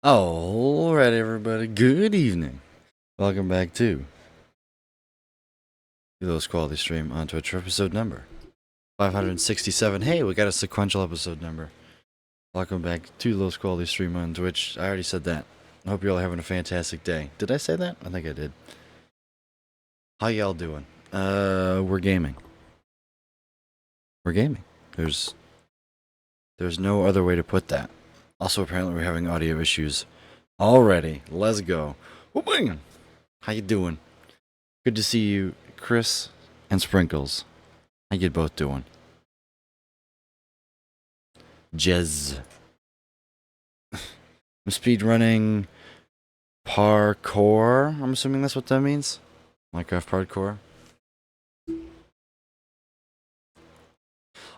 Alright, everybody. Good evening. Welcome back to the Lowest Quality Stream on Twitch for episode number 567. Hey, we got a sequential episode number. Welcome back to the Lowest Quality Stream on Twitch. I already said that. I hope you're all having a fantastic day. Did I say that? I think I did. How y'all doing? We're gaming. We're gaming. There's no other way to put that. Also, apparently we're having audio issues already. Let's go. Whoop-bang! How you doing? Good to see you, Chris and Sprinkles. How you both doing? Jez. I'm speedrunning parkour. I'm assuming that's what that means. Minecraft parkour.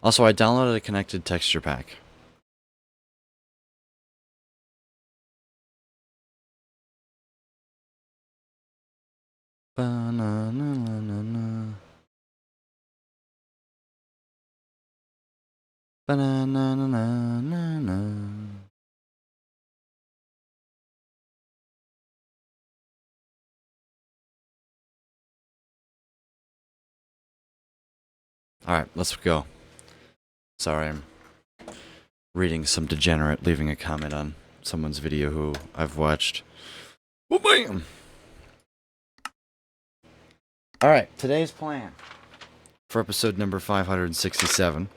Also, I downloaded a connected texture pack. Ba-na-na-na-na-na. Ba-na-na-na-na-na. Alright, let's go. Sorry, I'm reading some degenerate leaving a comment on someone's video who I've watched. Bam! Alright, today's plan for episode number 567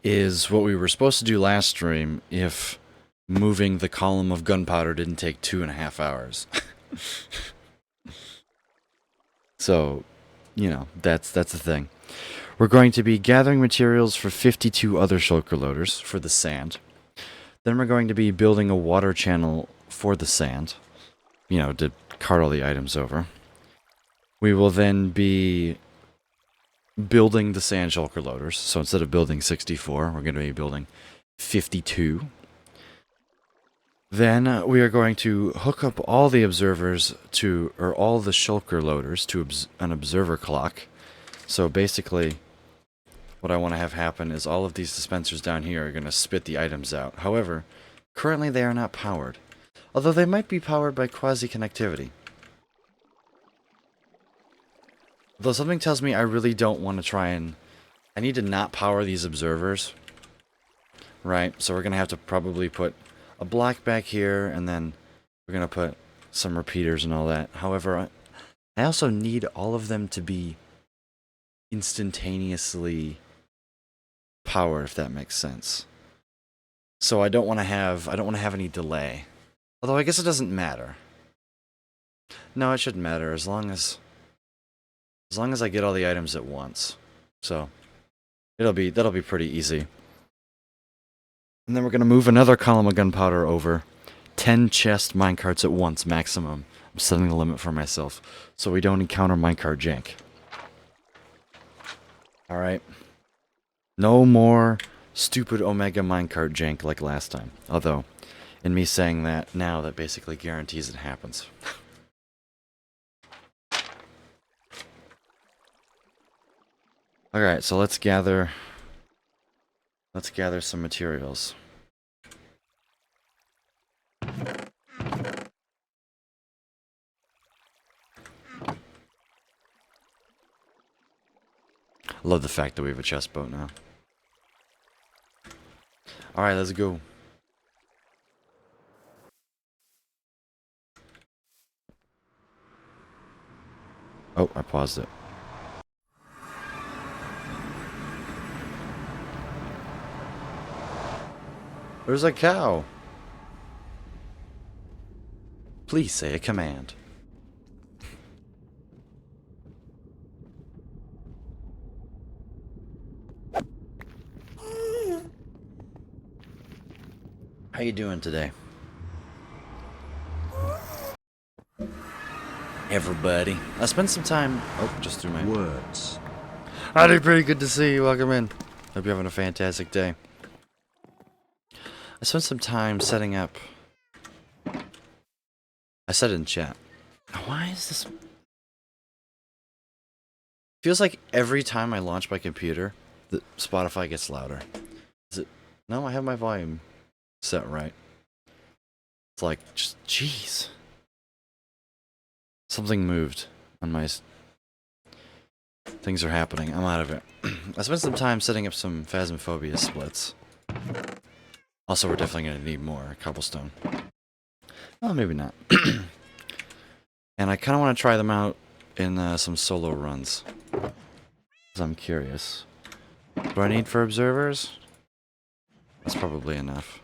is what we were supposed to do last stream if moving the column of gunpowder didn't take 2.5 hours. So, you know, that's the thing. We're going to be gathering materials for 52 other shulker loaders for the sand. Then we're going to be building a water channel for the sand, you know, to cart all the items over. We will then be building the sand shulker loaders. So instead of building 64, we're going to be building 52. Then we are going to hook up all the observers to, or all the shulker loaders to an observer clock. So basically, what I want to have happen is all of these dispensers down here are going to spit the items out. However, currently they are not powered. Although they might be powered by quasi-connectivity. Though something tells me I really don't want to try and... I need to not power these observers. Right, so we're going to have to probably put a block back here, and then we're going to put some repeaters and all that. However, I also need all of them to be instantaneously powered, if that makes sense. So I don't want to have any delay. Although I guess it doesn't matter. No, it shouldn't matter as long as I get all the items at once. So that'll be pretty easy. And then we're going to move another column of gunpowder over. 10 chest minecarts at once, maximum. I'm setting the limit for myself, so we don't encounter Minecart Jank. Alright. No more stupid Omega Minecart Jank like last time. Although, in me saying that now, that basically guarantees it happens. Alright, so let's gather some materials. Love the fact that we have a chest boat now. Alright, let's go. Oh, I paused it. There's a cow. Please say a command. How you doing today? Everybody. I spent some time... Oh, just through my... Words. Howdy, pretty good to see you. Welcome in. Hope you're having a fantastic day. I spent some time setting up... I said it in chat. Why is this... Feels like every time I launch my computer, the Spotify gets louder. Is it... No, I have my volume set right. It's like, just, jeez. Something moved on my... Things are happening. I'm out of it. I spent some time setting up some Phasmophobia splits. Also, we're definitely going to need more cobblestone. Well, maybe not. And I kind of want to try them out in some solo runs. Because I'm curious. What do I need for observers? That's probably enough.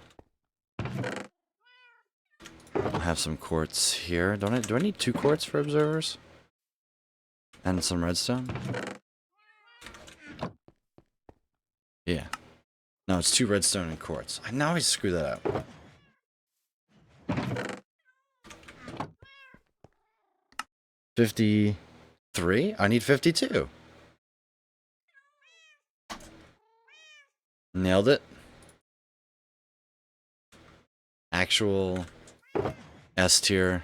I'll have some quartz here. Do I need 2 quartz for observers? And some redstone? Yeah. No, it's 2 redstone and quartz. I always screw that up. $53? I need 52. Nailed it. Actual S tier.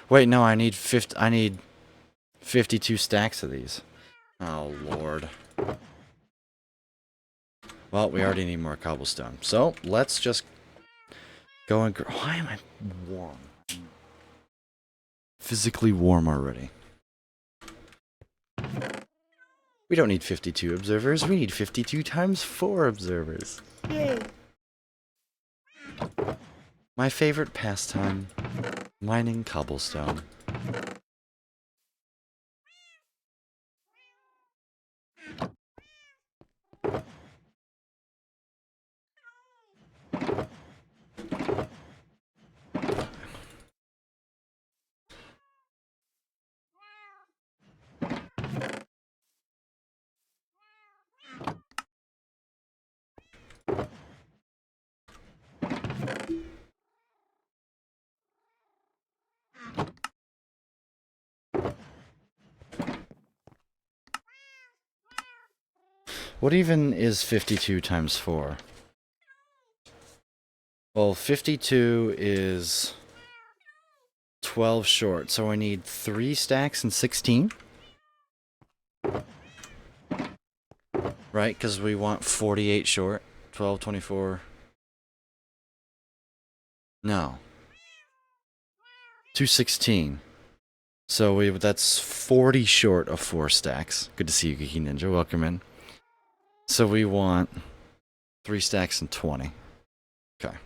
Wait, no, I need 52 stacks of these. Oh, Lord. Well, we already need more cobblestone. So, let's just go and... Why am I warm? Physically warm already. We don't need 52 observers. We need 52 times 4 observers. Yay! My favorite pastime. Mining cobblestone. What even is 52 times 4? Well, 52 is 12 short, so I need 3 stacks and 16? Right, because we want 48 short. 12, 24... No. 216. So that's 40 short of 4 stacks. Good to see you, Geeky Ninja. Welcome in. So we want 3 stacks and 20. Okay.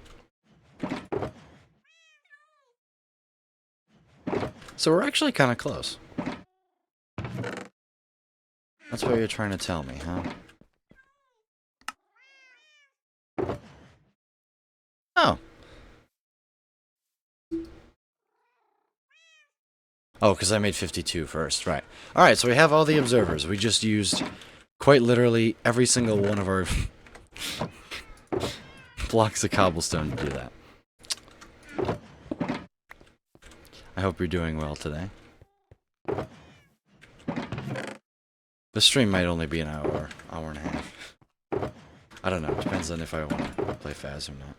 So we're actually kind of close. That's what you're trying to tell me, huh? Oh. Oh, because I made 52 first, right. Alright, so we have all the observers. We just used quite literally every single one of our blocks of cobblestone to do that. I hope you're doing well today. The stream might only be an hour and a half. I don't know, it depends on if I want to play Phas or not.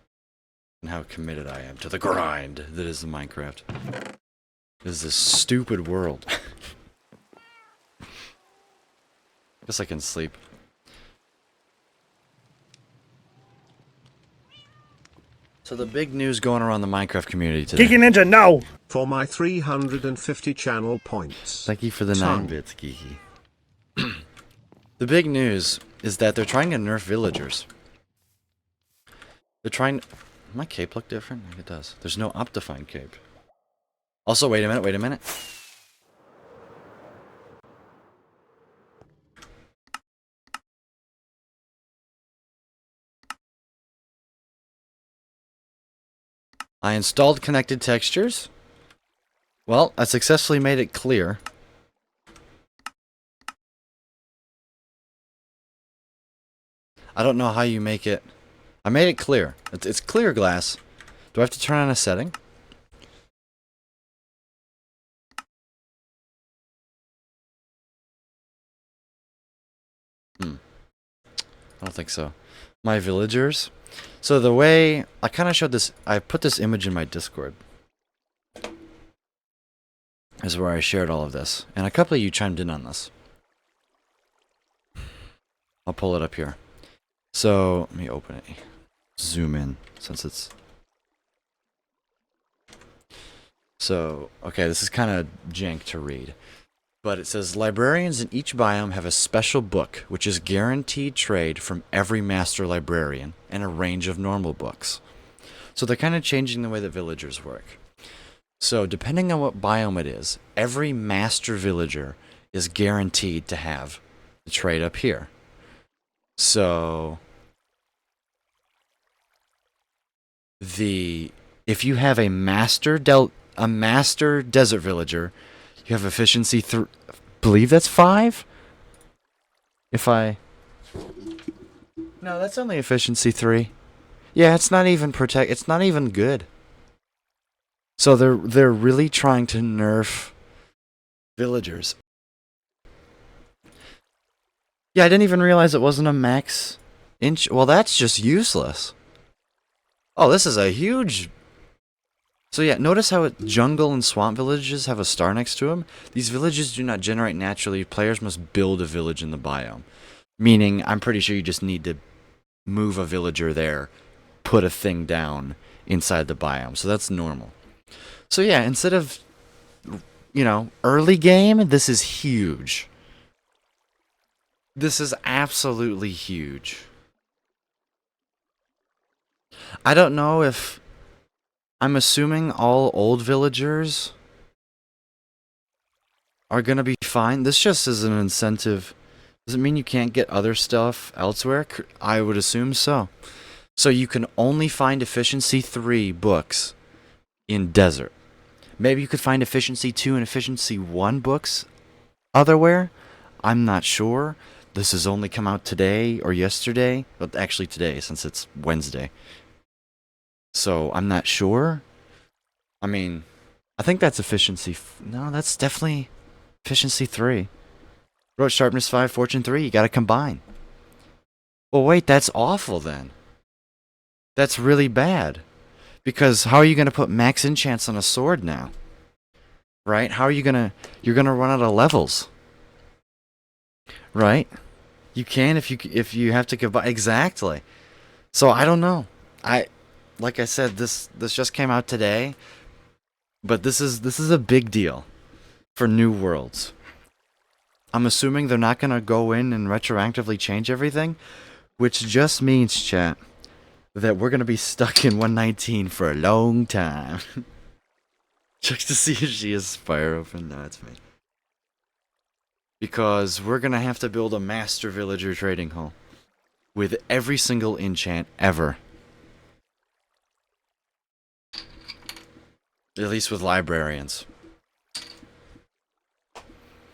And how committed I am to the grind that is the Minecraft. This is this stupid world. Guess I can sleep. So the big news going around the Minecraft community today. Geeky Ninja, no! For my 350 channel points. Thank you for the 9 bits, Geeky. The big news is that they're trying to nerf villagers. They're trying... My cape look different? It does. There's no Optifine cape. Also, wait a minute. I installed connected textures. Well, I successfully made it clear. I don't know how you make it... I made it clear. It's clear glass. Do I have to turn on a setting? I don't think so. My villagers. So the way... I kind of showed this... I put this image in my Discord. Is where I shared all of this. And a couple of you chimed in on this. I'll pull it up here. So let me open it. Zoom in since it's. So, okay, this is kind of jank to read. But it says librarians in each biome have a special book, which is guaranteed trade from every master librarian, and a range of normal books. So they're kind of changing the way that villagers work. So depending on what biome it is, every master villager is guaranteed to have the trade up here. So if you have a master desert villager, you have efficiency believe that's 5? No, that's only efficiency 3. Yeah, it's not even it's not even good. So they're really trying to nerf villagers. Yeah, I didn't even realize it wasn't a max inch. Well, that's just useless. Oh, this is a huge. So yeah, notice how jungle and swamp villages have a star next to them? These villages do not generate naturally. Players must build a village in the biome. Meaning, I'm pretty sure you just need to move a villager there, put a thing down inside the biome. So that's normal. So yeah, instead of, early game, this is huge. This is absolutely huge. I don't know if... I'm assuming all old villagers are going to be fine. This just is an incentive. Does it mean you can't get other stuff elsewhere? I would assume so. So you can only find efficiency 3 books in desert. Maybe you could find efficiency 2 and efficiency 1 books otherwhere. I'm not sure. This has only come out today or yesterday. But actually today, since it's Wednesday. So I'm not sure. I mean, I think that's efficiency. No, that's definitely efficiency 3. Rote sharpness 5, fortune 3. You gotta combine. Well, wait, that's awful then. That's really bad. Because how are you gonna put max enchants on a sword now? Right? How are you gonna... You're gonna run out of levels. Right? You can if you have to combine... Exactly. So I don't know. Like I said, this just came out today. But this is a big deal for New Worlds. I'm assuming they're not going to go in and retroactively change everything, which just means, chat, that we're going to be stuck in 119 for a long time. Check to see if she has fire open. No, it's me. Because we're going to have to build a master villager trading hall with every single enchant ever. At least with librarians.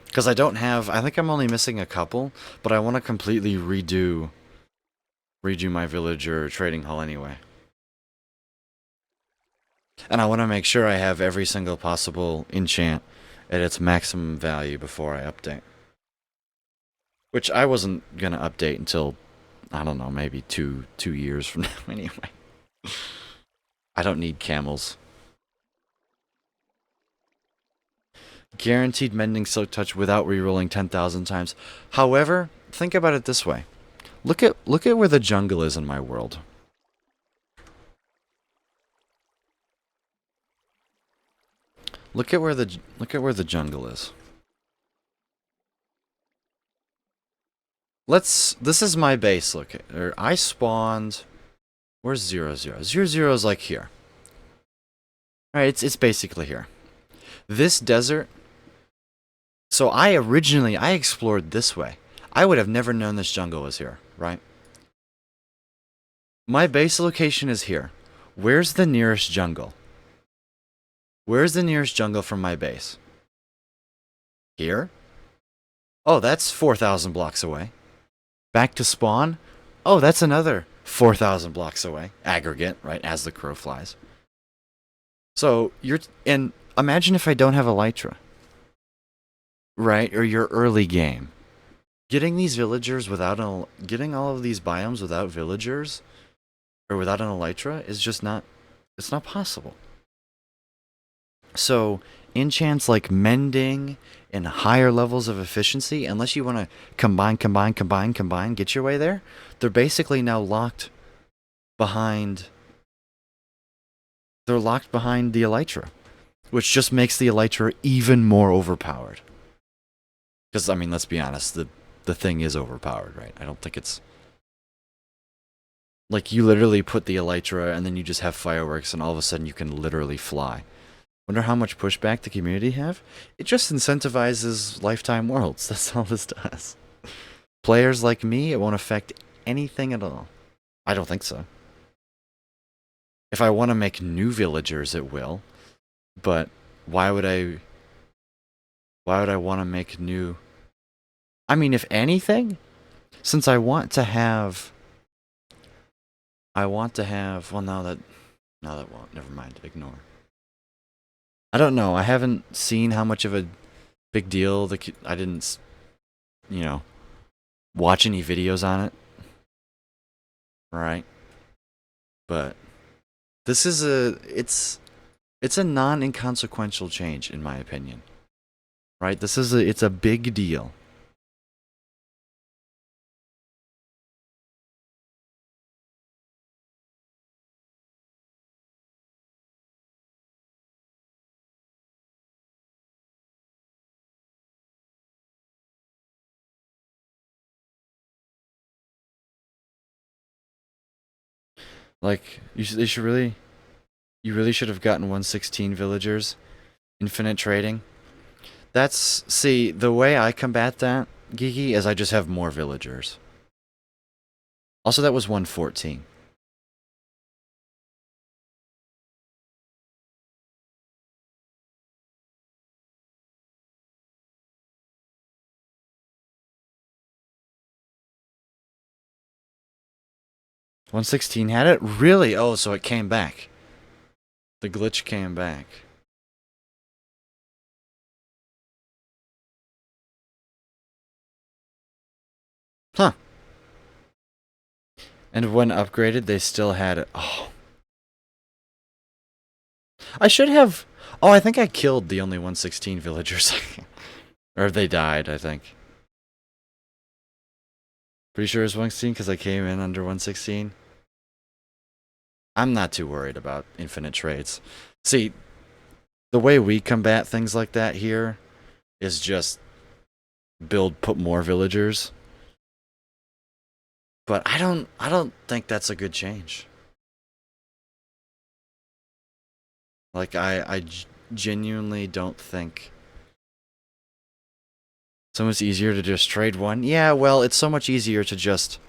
Because I think I'm only missing a couple, but I want to completely redo my villager trading hall anyway. And I want to make sure I have every single possible enchant at its maximum value before I update. Which I wasn't going to update until, I don't know, maybe two years from now anyway. I don't need camels. Guaranteed mending silk touch without rerolling 10,000 times. However, think about it this way. Look at where the jungle is in my world. Look at where the jungle is. This is my base. I spawned. Where's 00? 00 is like here. Alright, it's basically here. This desert. So I explored this way. I would have never known this jungle was here, right? My base location is here. Where's the nearest jungle? Where's the nearest jungle from my base? Here? Oh, that's 4,000 blocks away. Back to spawn? Oh, that's another 4,000 blocks away. Aggregate, right, as the crow flies. So, and imagine if I don't have Elytra. Right, or your early game. Getting these villagers getting all of these biomes without villagers, or without an Elytra, is just not, it's not possible. So, enchants like mending in higher levels of efficiency, unless you want to combine, get your way there, they're basically now locked behind. They're locked behind the Elytra, which just makes the Elytra even more overpowered. Because, I mean, let's be honest, the thing is overpowered, right? I don't think it's... Like, you literally put the Elytra, and then you just have fireworks, and all of a sudden you can literally fly. Wonder how much pushback the community have? It just incentivizes lifetime worlds. That's all this does. Players like me, it won't affect anything at all. I don't think so. If I want to make new villagers, it will. But why would I want to make new... I mean, if anything, since I want to have... Well, now that won't. Never mind. Ignore. I don't know. I haven't seen how much of a big deal I didn't, watch any videos on it. Right? But this is it's a non-inconsequential change, in my opinion. Right? It's a big deal. Like, you really should have gotten 116 villagers, infinite trading. See, the way I combat that, Geeky, is I just have more villagers. Also, that was 114. $116 had it? Really? Oh, so it came back. The glitch came back. Huh. And when upgraded, they still had it. Oh. I should have... Oh, I think I killed the only 116 villagers. Or they died, I think. Pretty sure it was 116 because I came in under 116. I'm not too worried about infinite trades. See, the way we combat things like that here is just put more villagers. But I don't think that's a good change. Like, I genuinely don't think... So much easier to just trade one? Yeah, well, it's so much easier to just...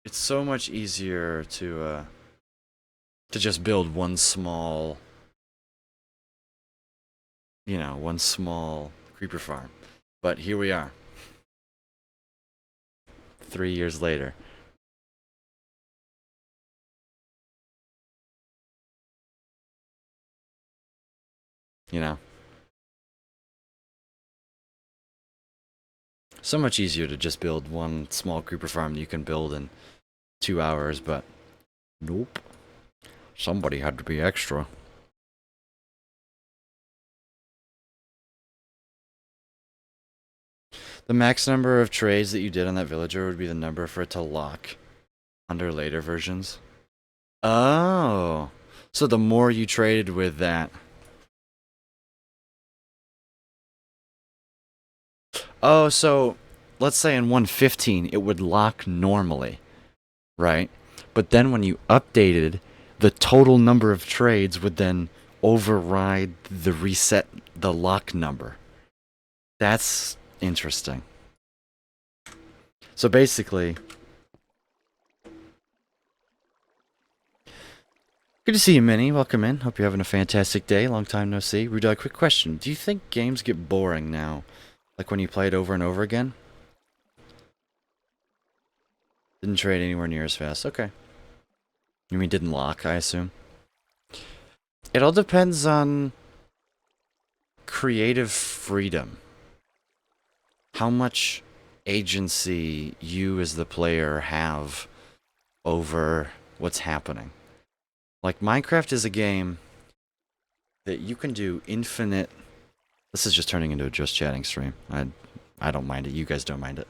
It's so much easier to just build one small... one small creeper farm. But here we are. 3 years later. So much easier to just build one small creeper farm that you can build in 2 hours, but nope. Somebody had to be extra. The max number of trades that you did on that villager would be the number for it to lock under later versions. Oh. So the more you traded with that... Oh, so let's say in 115 it would lock normally, right? But then when you updated, the total number of trades would then override the lock number. That's interesting. So basically... Good to see you, Minnie. Welcome in. Hope you're having a fantastic day. Long time no see. Rudog, quick question. Do you think games get boring now? Like when you play it over and over again? Didn't trade anywhere near as fast. Okay. You mean didn't lock, I assume? It all depends on creative freedom. How much agency you as the player have over what's happening. Like, Minecraft is a game that you can do infinite. This is just turning into a just chatting stream. I don't mind it. You guys don't mind it.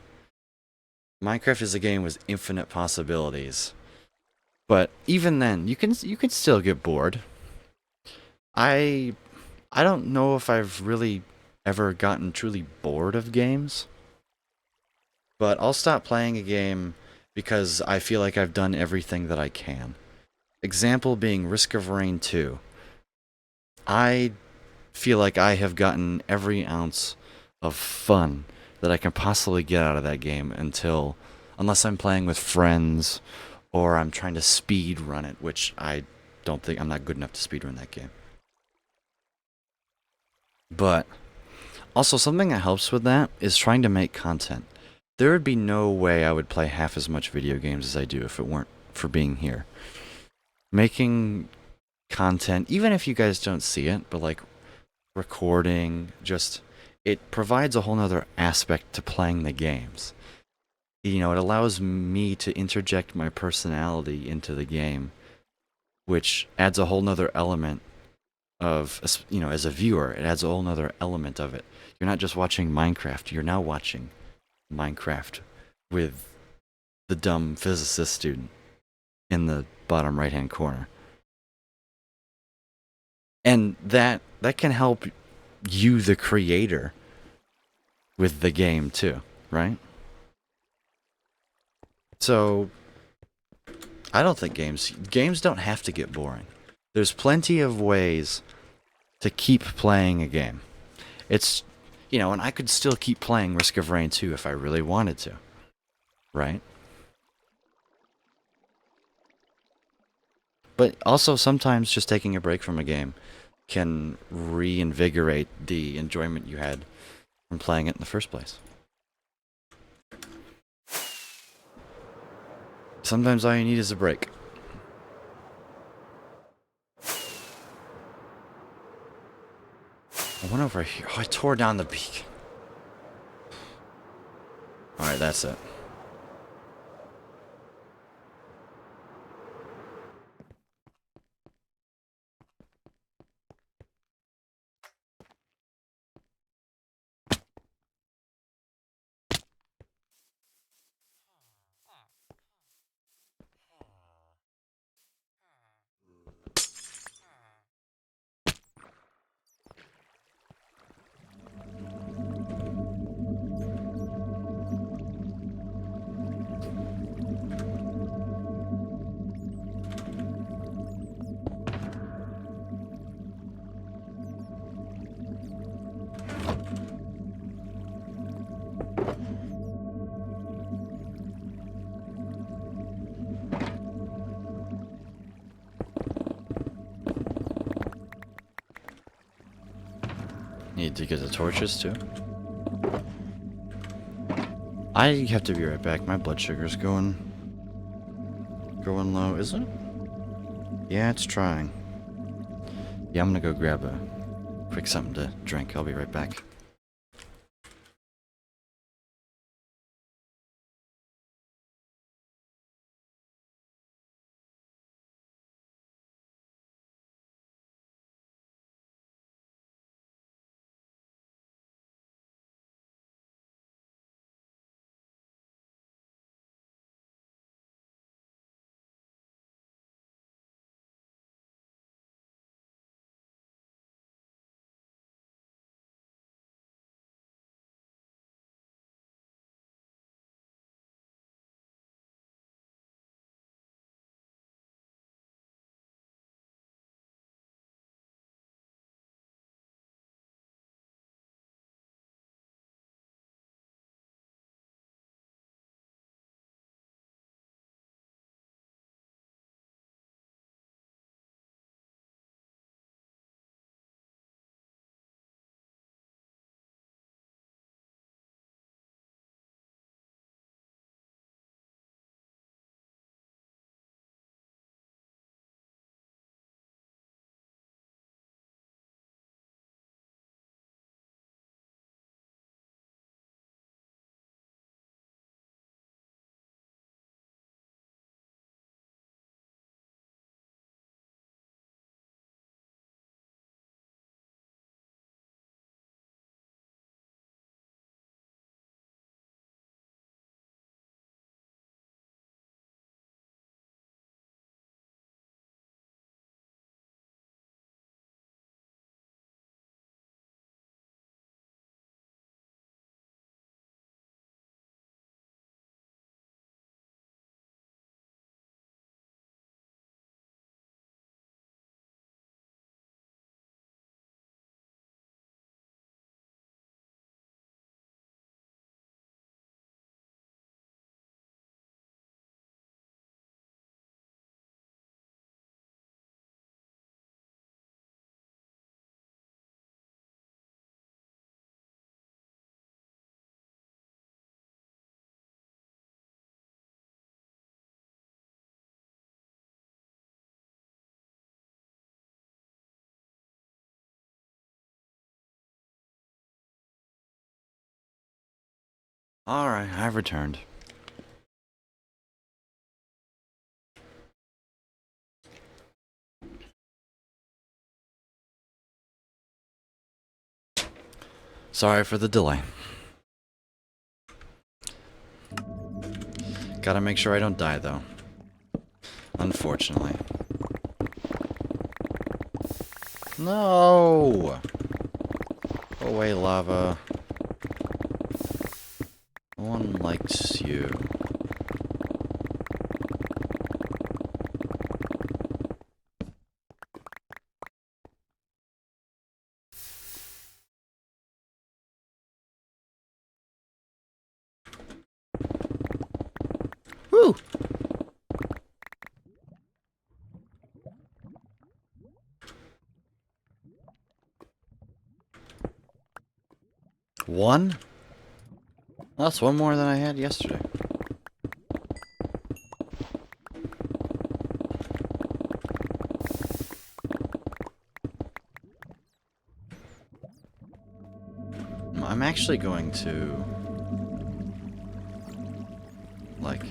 Minecraft is a game with infinite possibilities. But even then, you can still get bored. I I don't know if I've really ever gotten truly bored of games, but I'll stop playing a game because I feel like I've done everything that I can. Example being Risk of Rain 2. I feel like I have gotten every ounce of fun that I can possibly get out of that game unless I'm playing with friends or I'm trying to speed run it, which I don't think I'm not good enough to speed run that game. But also, something that helps with that is trying to make content. There would be no way I would play half as much video games as I do if it weren't for being here. Making content, even if you guys don't see it, but like recording, just it provides a whole nother aspect to playing the games. You know, it allows me to interject my personality into the game, which adds a whole nother element of, you know, as a viewer, it adds a whole nother element of it. You're not just watching Minecraft, you're now watching Minecraft with the dumb physicist student in the bottom right hand corner. And that can help you, the creator, with the game too, right? So I don't think games don't have to get boring. There's plenty of ways to keep playing a game. It's, you know, and I could still keep playing Risk of Rain 2 if I really wanted to, right? But also sometimes just taking a break from a game can reinvigorate the enjoyment you had from playing it in the first place. Sometimes all you need is a break. I went over here. Oh, I tore down the beacon. Alright, that's it. Need to get the torches too. I have to be right back. My blood sugar's going low, is it? Yeah, it's trying. Yeah, I'm gonna go grab a quick something to drink. I'll be right back. Alright, I've returned. Sorry for the delay. Gotta make sure I don't die, though. Unfortunately. No! Go away, lava. No one likes you. Woo! One? That's one more than I had yesterday. I'm actually going to... like...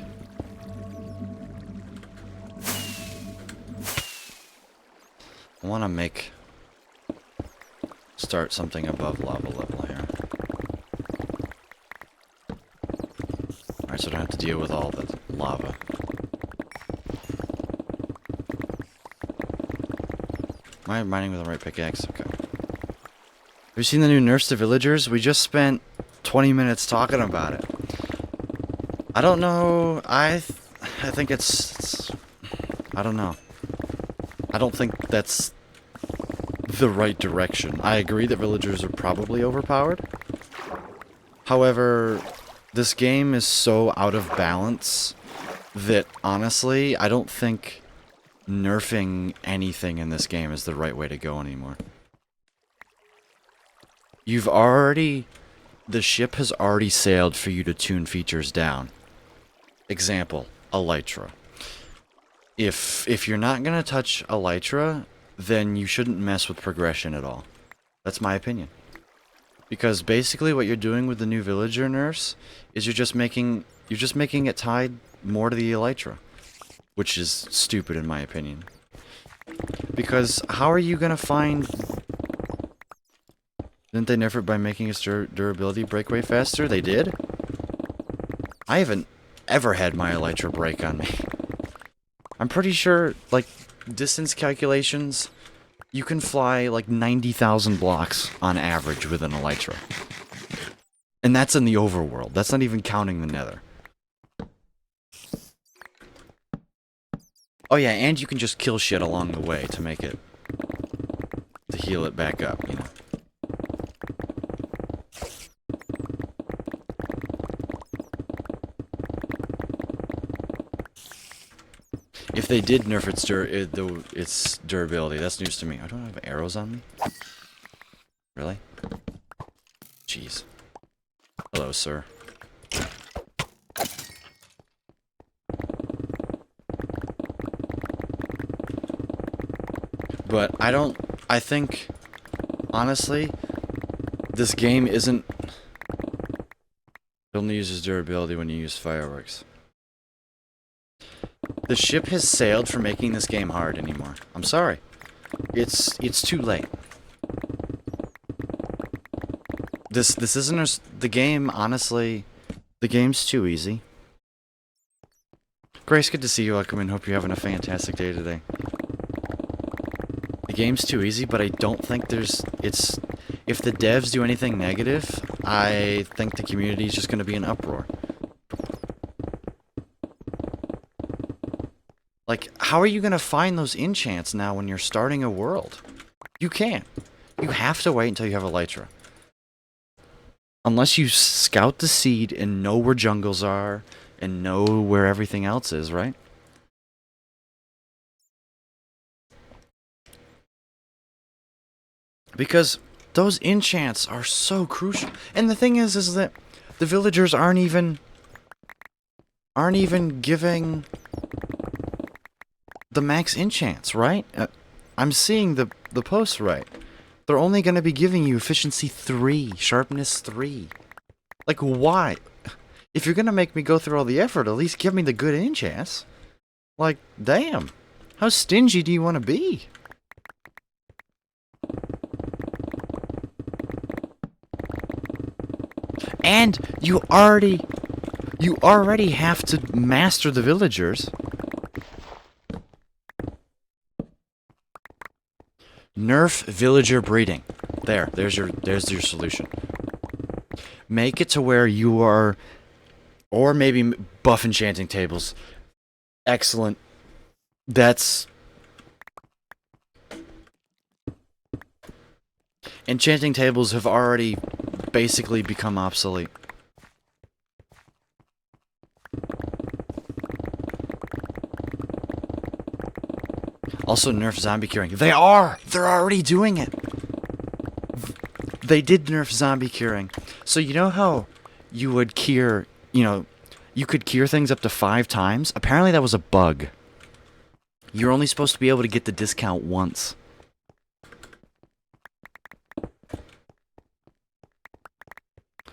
I want to make... start something above lava level here. Alright, so I don't have to deal with all the lava. Am I mining with the right pickaxe? Okay. Have you seen the new nerfs to villagers? We just spent 20 minutes talking about it. I don't know. I think it's... I don't know. I don't think that's the right direction. I agree that villagers are probably overpowered. However, this game is so out of balance that, honestly, I don't think nerfing anything in this game is the right way to go anymore. You've already... the ship has already sailed for you to tune features down. Example, Elytra. If you're not gonna touch Elytra, then you shouldn't mess with progression at all. That's my opinion. Because basically what you're doing with the new villager nerfs is you're just making it tied more to the Elytra. Which is stupid in my opinion. Because how are you gonna find... Didn't they nerf it by making its durability break way faster? They did? I haven't ever had my Elytra break on me. I'm pretty sure, like, distance calculations, you can fly like 90,000 blocks on average with an Elytra. And that's in the overworld. That's not even counting the nether. Oh yeah, and you can just kill shit along the way to make it... to heal it back up, you know. If they did nerf its durability, that's news to me. I don't have arrows on me. Really? Jeez. Hello, sir. But I think, honestly, this game isn't... It only uses durability when you use fireworks. The ship has sailed for making this game hard anymore. I'm sorry. It's too late. This isn't the game, honestly. The game's too easy. Grace, good to see you. Welcome in. Hope you're having a fantastic day today. The game's too easy, but I don't think it's... If the devs do anything negative, I think the community is just going to be in uproar. Like, how are you going to find those enchants now when you're starting a world? You can't. You have to wait until you have Elytra. Unless you scout the seed and know where jungles are and know where everything else is, right? Because those enchants are so crucial. And the thing is that the villagers aren't even giving the max enchants, right? I'm seeing the posts right. They're only going to be giving you efficiency 3, sharpness 3. Like, why? If you're gonna make me go through all the effort, at least give me the good enchants. Like, damn. How stingy do you want to be? And you already have to master the villagers. Nerf villager breeding. There's your solution. Make it to where you are, or maybe buff enchanting tables. Excellent. Enchanting tables have already basically become obsolete. Also nerf zombie curing. They're already doing it. They did nerf zombie curing. So you know how you would cure, you could cure things up to 5 times? Apparently that was a bug. You're only supposed to be able to get the discount once.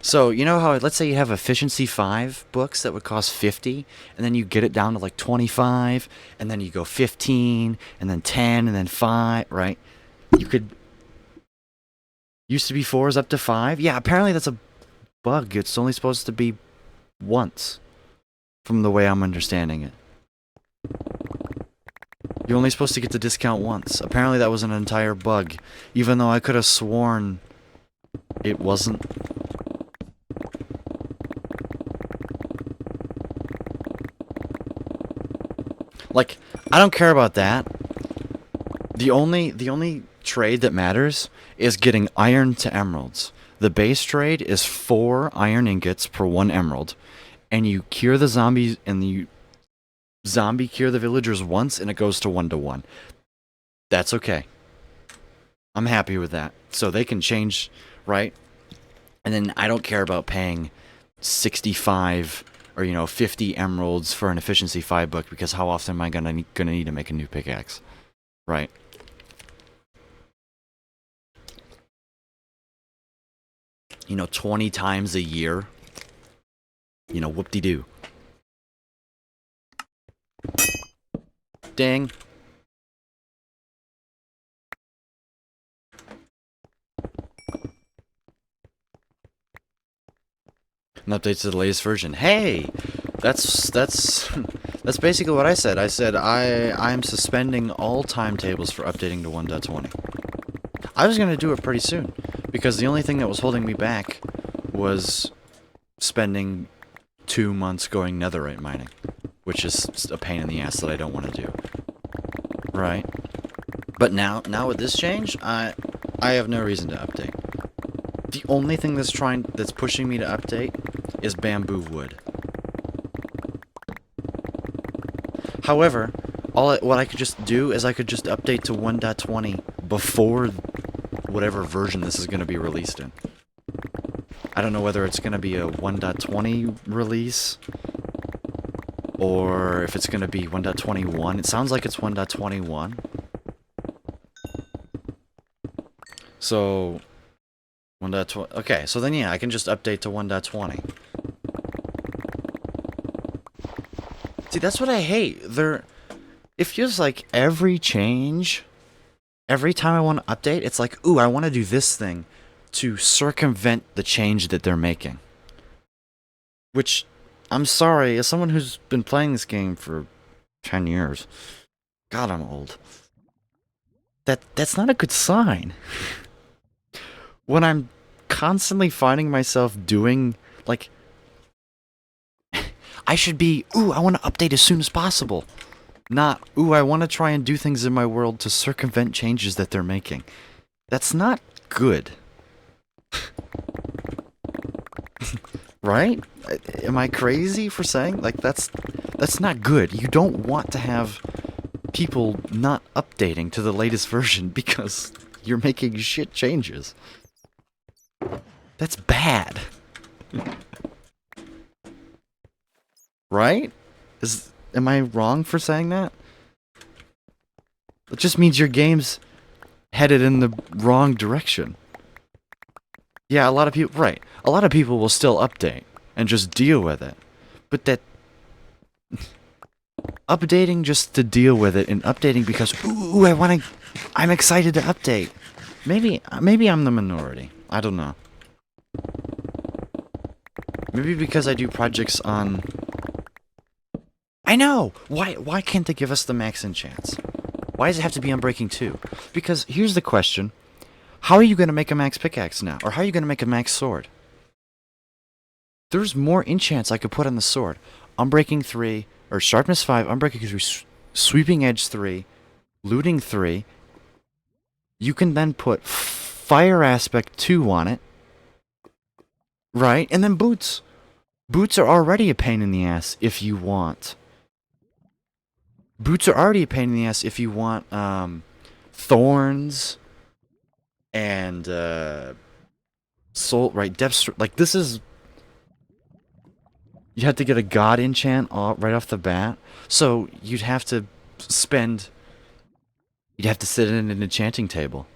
So, you know how, let's say you have efficiency 5 books that would cost 50, and then you get it down to like 25, and then you go 15, and then 10, and then 5, right? You could... Used to be 4s up to 5? Yeah, apparently that's a bug. It's only supposed to be once, from the way I'm understanding it. You're only supposed to get the discount once. Apparently that was an entire bug, even though I could have sworn it wasn't. Like, I don't care about that. The only trade that matters is getting iron to emeralds. The base trade is 4 iron ingots per 1 emerald, and you cure the zombies, and you zombie cure the villagers once, and it goes to 1-to-1. That's okay. I'm happy with that. So they can change, right? And then I don't care about paying 65 or 50 emeralds for an efficiency 5 book, because how often am I gonna need to make a new pickaxe, right? 20 times a year. Whoop-de-doo. Ding. An update to the latest version. Hey, that's basically what I said. I said I'm suspending all timetables for updating to 1.20. I was gonna do it pretty soon, because the only thing that was holding me back was spending 2 months going netherite mining, which is a pain in the ass that I don't want to do. Right? But now with this change, I have no reason to update. The only thing that's pushing me to update is bamboo wood. However, what I could just do is I could just update to 1.20 before whatever version this is going to be released in. I don't know whether it's going to be a 1.20 release or if it's going to be 1.21. It sounds like it's 1.21. So 1.20. Okay, so then yeah, I can just update to 1.20. See, that's what I hate. It feels like every change, every time I want to update, it's like, ooh, I want to do this thing to circumvent the change that they're making. Which, I'm sorry, as someone who's been playing this game for 10 years, God, I'm old. That's not a good sign. When I'm constantly finding myself doing, like, I should be, ooh, I want to update as soon as possible. Not, ooh, I want to try and do things in my world to circumvent changes that they're making. That's not good. Right? Am I crazy for saying? Like, that's not good. You don't want to have people not updating to the latest version because you're making shit changes. That's bad. Right? Am I wrong for saying that? It just means your game's headed in the wrong direction. Yeah, a lot of people will still update, and just deal with it. But that updating just to deal with it and updating because ooh, I'm excited to update. Maybe I'm the minority. I don't know. Maybe because I do projects on... I know! Why can't they give us the max enchants? Why does it have to be on Breaking 2? Because here's the question. How are you going to make a max pickaxe now? Or how are you going to make a max sword? There's more enchants I could put on the sword. Unbreaking 3, or Sharpness 5, Unbreaking 3, Sweeping Edge 3, Looting 3. You can then put Fire Aspect 2 on it. Right? And then boots. Boots are already a pain in the ass if you want. Boots are already a pain in the ass if you want thorns and soul, right? Depth, like this is... You have to get a god enchant right off the bat. So you'd have to spend... You'd have to sit in an enchanting table.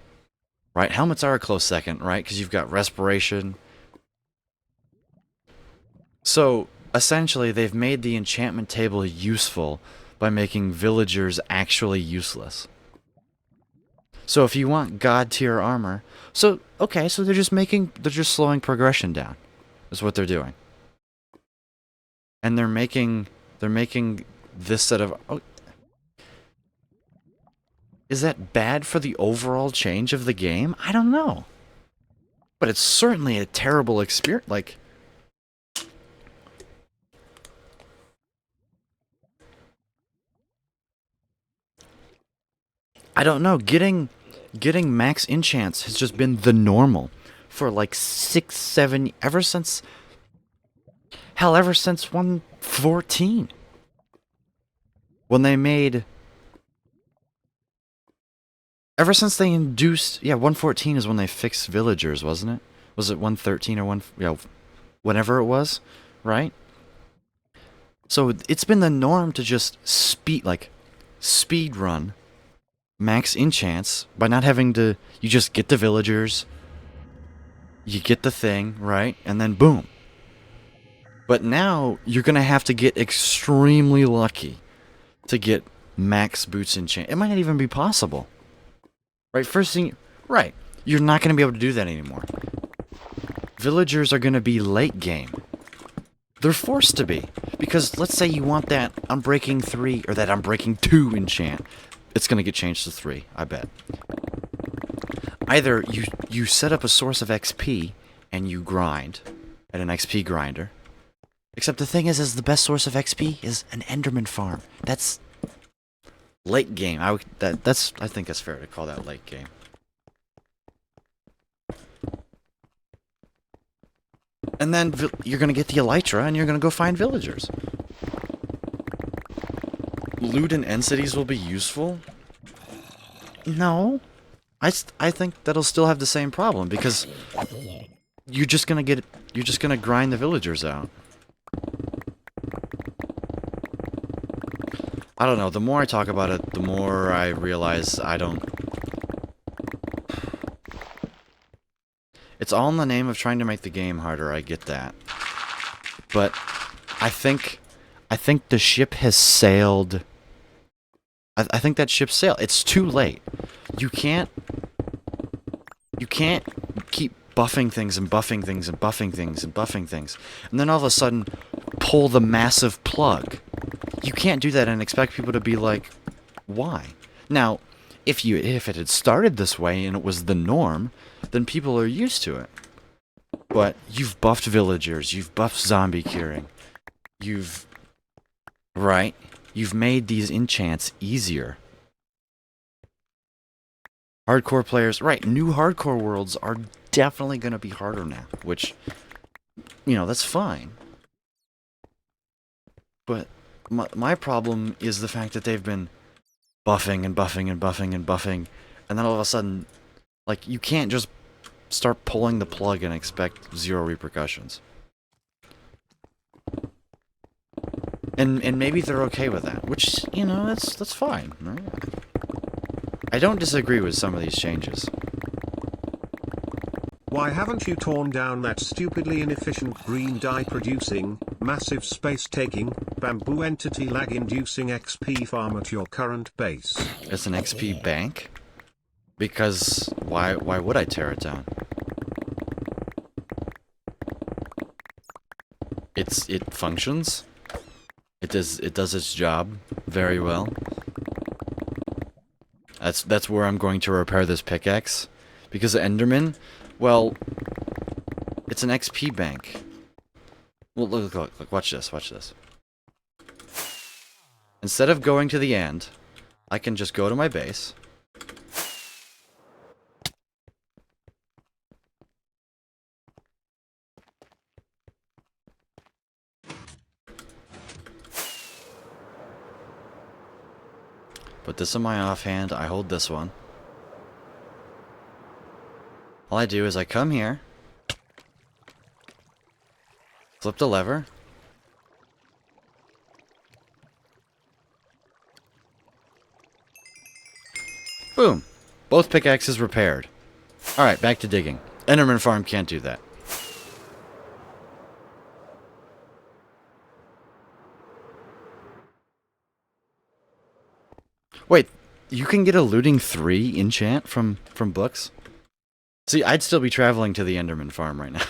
Right? Helmets are a close second, right? Because you've got respiration. So, essentially, they've made the enchantment table useful by making villagers actually useless. So if you want god tier armor... So, okay, so they're just slowing progression down. Is what they're doing. And they're making this set of... Oh, is that bad for the overall change of the game? I don't know. But it's certainly a terrible experience. Like... I don't know. Getting max enchants has just been the normal for like 6, 7... Ever since... Hell, ever since 1.14. When they made... Ever since they induced... Yeah, 1.14 is when they fixed villagers, wasn't it? Was it 1.13 or 1... Yeah, whenever it was, right? So it's been the norm to just speed run max enchants by not having to... You just get the villagers, you get the thing, right? And then boom. But now you're going to have to get extremely lucky to get max boots enchant. It might not even be possible. Right? First thing... Right. You're not going to be able to do that anymore. Villagers are going to be late game. They're forced to be. Because let's say you want that Unbreaking 3 or that Unbreaking 2 enchant. It's going to get changed to 3, I bet. Either you set up a source of XP and you grind at an XP grinder. Except the thing is the best source of XP is an Enderman farm. That's late game. I think that's fair to call that late game. And then you're going to get the Elytra and you're going to go find villagers. Loot and end cities will be useful? No. I think that'll still have the same problem because you're just going to grind the villagers out. I don't know, the more I talk about it, the more I realize I don't... It's all in the name of trying to make the game harder, I get that. But I think the ship has sailed... I think that ship sailed. It's too late. You can't keep buffing things and buffing things and buffing things and buffing things. And then all of a sudden, pull the massive plug. You can't do that and expect people to be like, why? Now, if it had started this way and it was the norm, then people are used to it. But you've buffed villagers, you've buffed zombie curing, you've made these enchants easier. Hardcore players, new hardcore worlds are definitely going to be harder now, which, that's fine. But my problem is the fact that they've been buffing and buffing and buffing and buffing, and then all of a sudden, you can't just start pulling the plug and expect zero repercussions. And maybe they're okay with that, which, that's fine. Right? I don't disagree with some of these changes. Why haven't you torn down that stupidly inefficient green dye producing, massive space taking, bamboo entity lag inducing XP farm at your current base? It's an XP bank? Because why would I tear it down? It functions. It does its job very well. That's where I'm going to repair this pickaxe. Because Enderman, well, it's an XP bank. Well, look, watch this. Instead of going to the end, I can just go to my base. Put this in my offhand, I hold this one. All I do is I come here, flip the lever, boom! Both pickaxes repaired. Alright, back to digging. Enderman Farm can't do that. Wait, you can get a looting 3 enchant from books? See, I'd still be traveling to the Enderman Farm right now.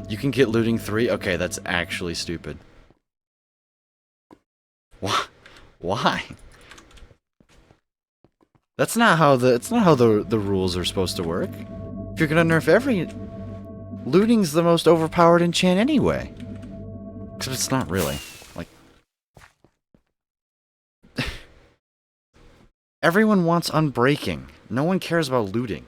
You can get looting 3? Okay, that's actually stupid. Why? That's not how the rules are supposed to work. If you're gonna nerf every... Looting's the most overpowered enchant anyway. Except it's not really. Like... Everyone wants unbreaking. No one cares about looting.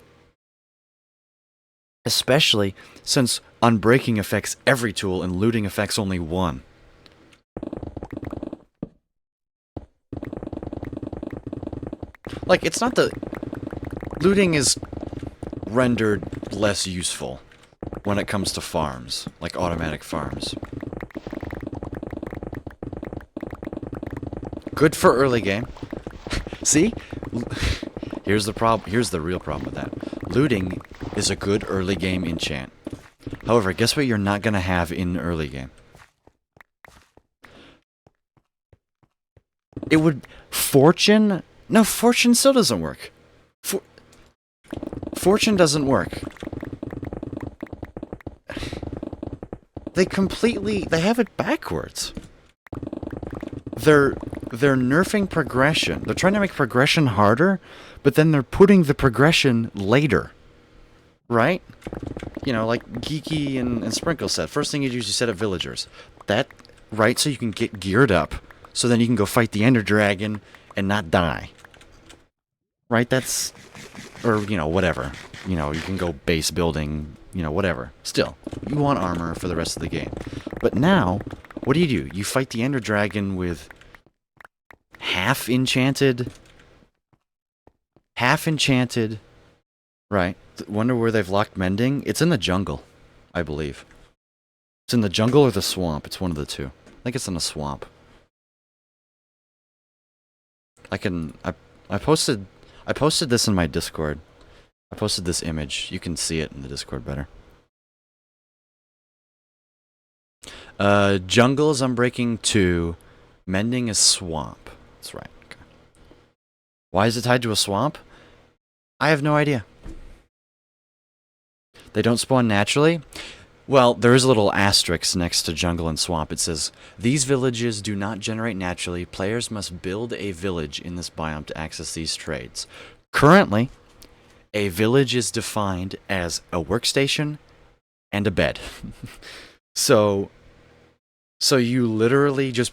Especially since unbreaking affects every tool and looting affects only one. Like, it's not the... Looting is rendered less useful when it comes to farms, like automatic farms. Good for early game. See? Here's the problem. Here's the real problem with that. Looting is a good early game enchant. However, guess what you're not gonna have in early game? It would... Fortune? No, Fortune still doesn't work. Fortune doesn't work. They have it backwards. They're nerfing progression. They're trying to make progression harder, but then they're putting the progression later. Right? You know, like Geeky and Sprinkle said. First thing you do is you set up villagers. That, right, so you can get geared up, so then you can go fight the Ender Dragon and not die. Right? That's... Or, you know, whatever. You know, you can go base building, you know, whatever. Still, you want armor for the rest of the game. But now, what do? You fight the Ender Dragon with half enchanted, right? Wonder where they've locked mending? It's in the jungle, I believe. It's in the jungle or the swamp. It's one of the two. I think it's in the swamp. I posted this in my Discord. I posted this image. You can see it in the Discord better. Jungle is Unbreaking 2. Mending is swamp. That's right. Okay. Why is it tied to a swamp? I have no idea. They don't spawn naturally? Well, there is a little asterisk next to jungle and swamp. It says, these villages do not generate naturally. Players must build a village in this biome to access these trades. Currently, a village is defined as a workstation and a bed. So you literally just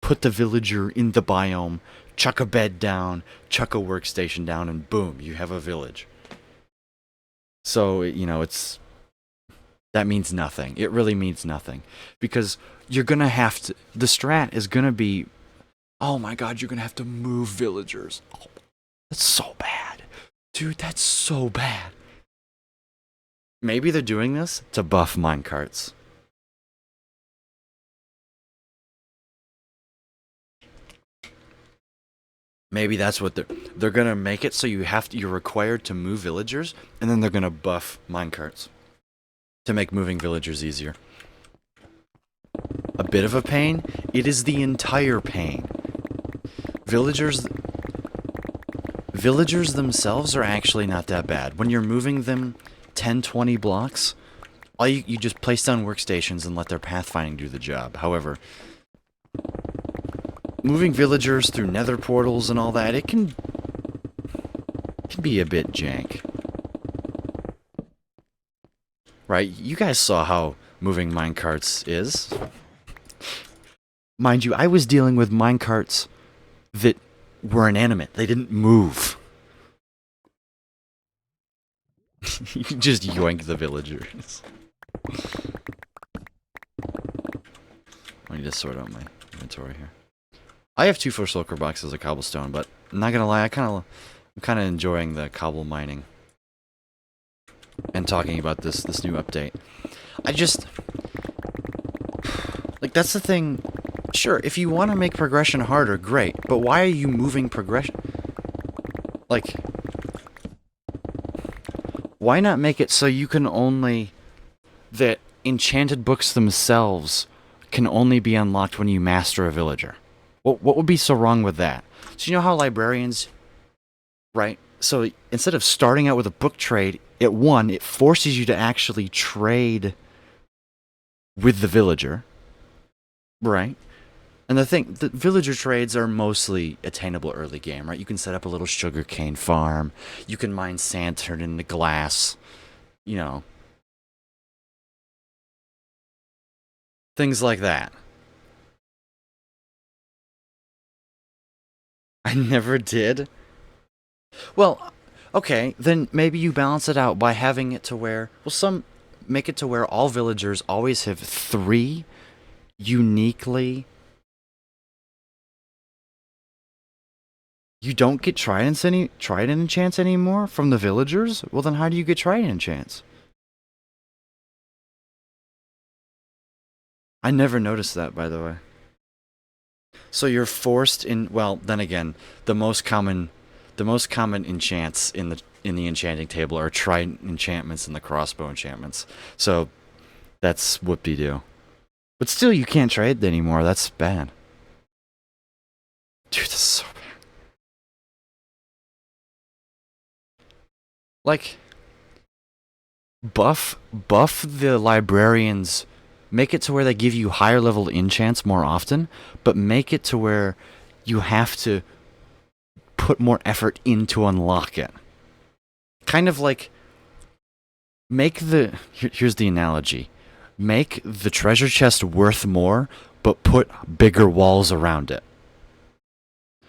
put the villager in the biome, chuck a bed down, chuck a workstation down, and boom, you have a village. So, you know, that means nothing. It really means nothing. Because you're gonna have to... The strat is gonna be... Oh my god, you're gonna have to move villagers. Oh, that's so bad. Dude, that's so bad. Maybe they're doing this to buff minecarts. Maybe that's what they're gonna make it so you're required to move villagers, and then they're gonna buff minecarts to make moving villagers easier. A bit of a pain. It is the entire pain. Villagers themselves are actually not that bad. When you're moving them 10, 20 blocks, you just place down workstations and let their pathfinding do the job. However, moving villagers through nether portals and all that, it can be a bit jank. Right? You guys saw how moving minecarts is. Mind you, I was dealing with minecarts that were inanimate. They didn't move. You just yoink the villagers. I need to sort out my inventory here. I have 2 first lurker boxes of cobblestone, but I'm not gonna lie, I'm kind of enjoying the cobble mining and talking about this new update. I just like, that's the thing. Sure, if you want to make progression harder, great, but why are you moving progression? Like, why not make it so you can only that enchanted books themselves can only be unlocked when you master a villager? What would be so wrong with that? So you know how librarians, right? So instead of starting out with a book trade, it forces you to actually trade with the villager, right? And the villager trades are mostly attainable early game, right? You can set up a little sugarcane farm. You can mine sand, turn it into glass. You know. Things like that. I never did. Well, okay, then maybe you balance it out by having it to where, make it to where all villagers always have 3 uniquely. You don't get trident enchants anymore from the villagers? Well, then how do you get trident enchants? I never noticed that, by the way. So you're forced in. Well, then again, the most common enchants in the enchanting table are trident enchantments and the crossbow enchantments. So that's whoop-de-doo. But still, you can't trade anymore. That's bad. Dude, that's so bad. Like, buff the librarians, make it to where they give you higher level enchants more often, but make it to where you have to put more effort in to unlock it. Kind of like, here's the analogy. Make the treasure chest worth more, but put bigger walls around it.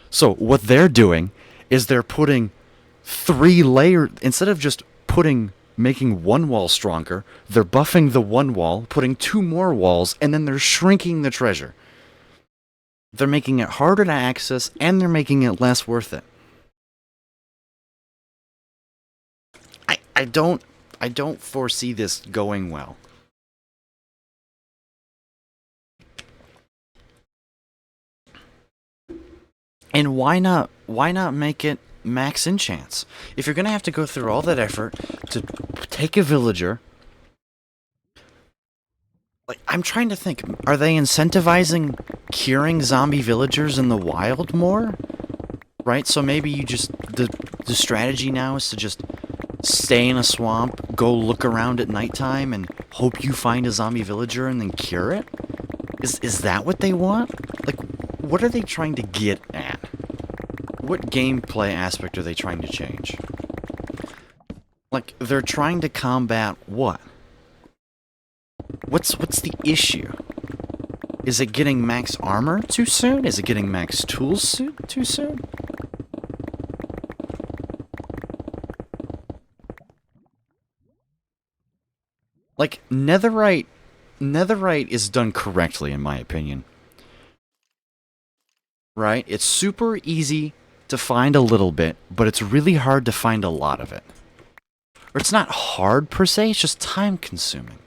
So what they're doing is they're putting 3 layers, instead of just making one wall stronger, they're buffing the one wall, putting 2 more walls, and then they're shrinking the treasure. They're making it harder to access, and they're making it less worth it. I don't foresee this going well. And why not make it max enchants? If you're gonna have to go through all that effort to take a villager, like, I'm trying to think, are they incentivizing curing zombie villagers in the wild more? Right? So maybe you just the strategy now is to just stay in a swamp, go look around at nighttime, and hope you find a zombie villager and then cure it? Is that what they want? Like, what are they trying to get at? What gameplay aspect are they trying to change? Like, they're trying to combat what? What's the issue? Is it getting max armor too soon? Is it getting max tools too soon? Like, netherite is done correctly, in my opinion. Right? It's super easy to find a little bit, but it's really hard to find a lot of it. Or it's not hard per se, it's just time consuming.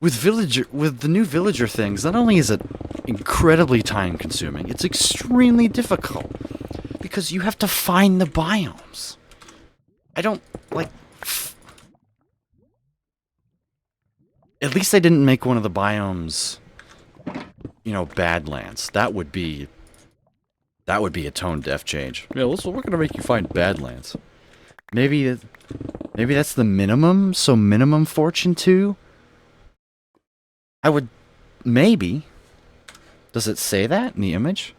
with the new villager things, not only is it incredibly time consuming, it's extremely difficult because you have to find the biomes. I don't like. At least they didn't make one of the biomes, you know, Badlands. That would be a tone deaf change. Yeah, we're gonna make you find Badlands. Maybe that's the minimum. So minimum fortune 2. I would maybe. Does it say that in the image?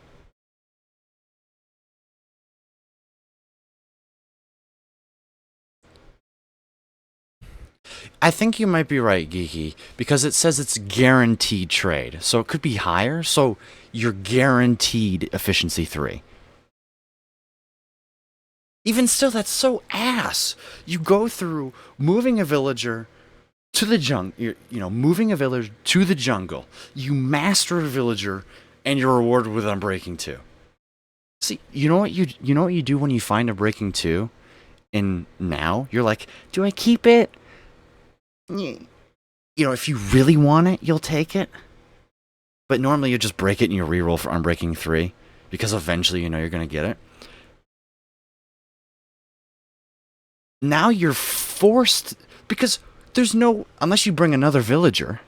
I think you might be right, Geeky, because it says it's guaranteed trade. So it could be higher, so you're guaranteed efficiency 3. Even still, that's so ass. You go through moving a villager to the moving a villager to the jungle. You master a villager, and you're rewarded with Unbreaking 2. See, you know what you do when you find a Breaking 2? And now you're like, do I keep it? You know, if you really want it, you'll take it. But normally you just break it and you reroll for Unbreaking 3 because eventually you know you're gonna get it. Now you're forced because there's no unless you bring another villager,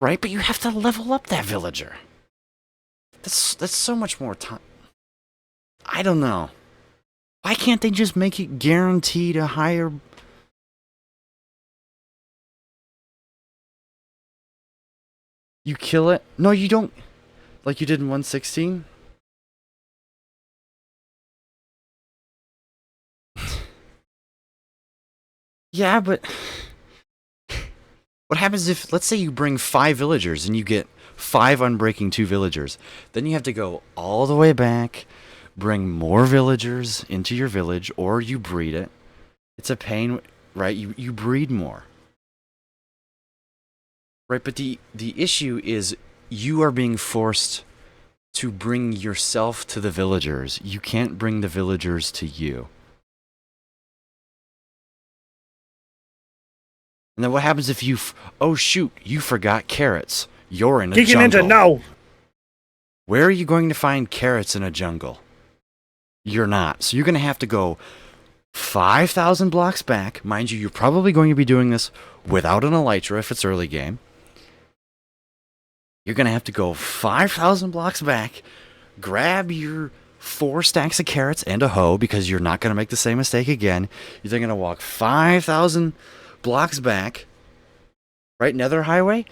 right? But you have to level up that villager. That's so much more time. I don't know. Why can't they just make it guaranteed a higher? You kill it? No, you don't. Like you did in 116? Yeah, but what happens if, let's say you bring 5 villagers and you get 5 Unbreaking 2 villagers? Then you have to go all the way back, bring more villagers into your village, or you breed it. It's a pain, right? You breed more. Right, but the issue is you are being forced to bring yourself to the villagers. You can't bring the villagers to you. And then what happens if you... oh, shoot, you forgot carrots. You're in a Geeky jungle. Ninja, no! Where are you going to find carrots in a jungle? You're not. So you're going to have to go 5,000 blocks back. Mind you, you're probably going to be doing this without an elytra if it's early game. You're going to have to go 5,000 blocks back, grab your 4 stacks of carrots and a hoe because you're not going to make the same mistake again. You're then going to walk 5,000 blocks back, right? Nether highway.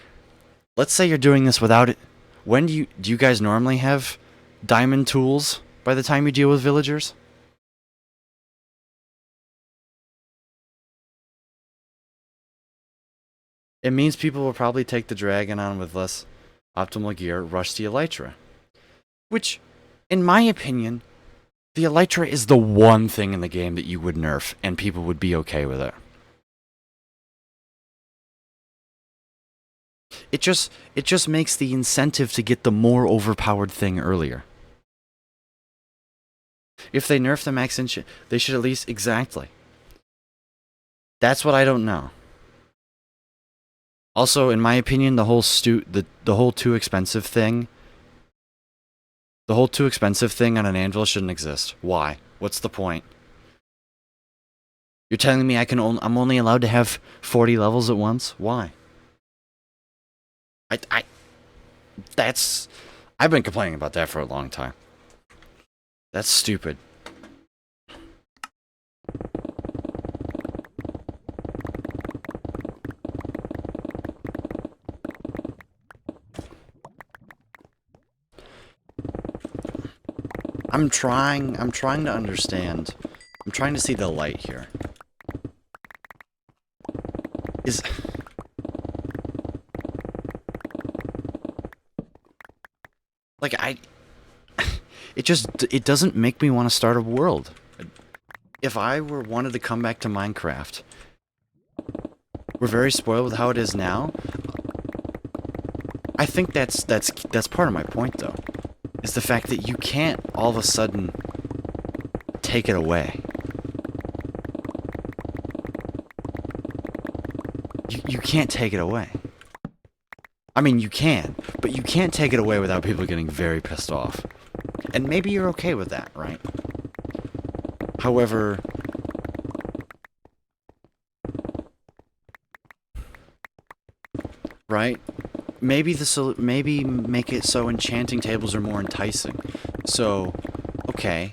Let's say you're doing this without it. When do you guys normally have diamond tools by the time you deal with villagers? It means people will probably take the dragon on with less optimal gear, rush the elytra. Which, in my opinion, the elytra is the one thing in the game that you would nerf and people would be okay with it. It just makes the incentive to get the more overpowered thing earlier. If they nerf the max inch, they should at least... exactly. That's what I don't know. Also, in my opinion, the whole too expensive thing... the whole too expensive thing on an anvil shouldn't exist. Why? What's the point? You're telling me I'm only allowed to have 40 levels at once? Why? I've been complaining about that for a long time. That's stupid. I'm trying to understand. I'm trying to see the light here. Like, it doesn't make me want to start a world. If I wanted to come back to Minecraft, we're very spoiled with how it is now. I think that's part of my point, though, is the fact that you can't all of a sudden take it away. You can't take it away. I mean, you can, but you can't take it away without people getting very pissed off. And maybe you're okay with that, right? However, right? Maybe make it so enchanting tables are more enticing. So, okay.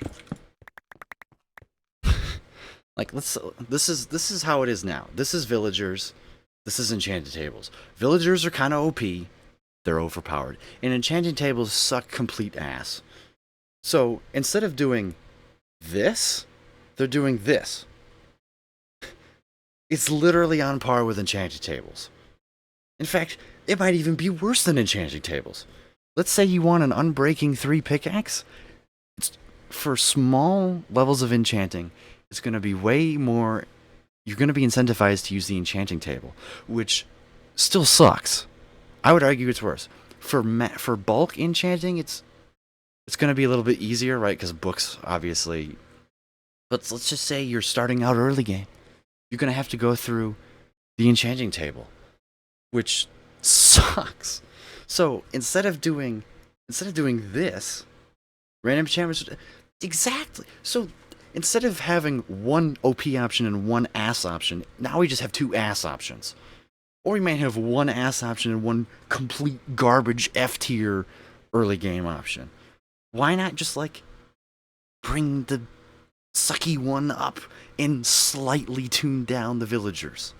Like this is how it is now. This is villagers. This is enchanted tables. Villagers are kind of OP. They're overpowered. And enchanting tables suck complete ass. So, instead of doing this, they're doing this. It's literally on par with enchanted tables. In fact, it might even be worse than enchanting tables. Let's say you want an Unbreaking 3 pickaxe. For small levels of enchanting, it's going to be way more. You're going to be incentivized to use the enchanting table, which still sucks. I would argue it's worse. For bulk enchanting, it's going to be a little bit easier, right? Because books, obviously. But let's just say you're starting out early game. You're going to have to go through the enchanting table, which sucks. So instead of doing this, random enchantments, exactly. So instead of having one OP option and one ass option, now we just have two ass options. Or we might have one ass option and one complete garbage F tier early game option. Why not just like bring the sucky one up and slightly tune down the villagers?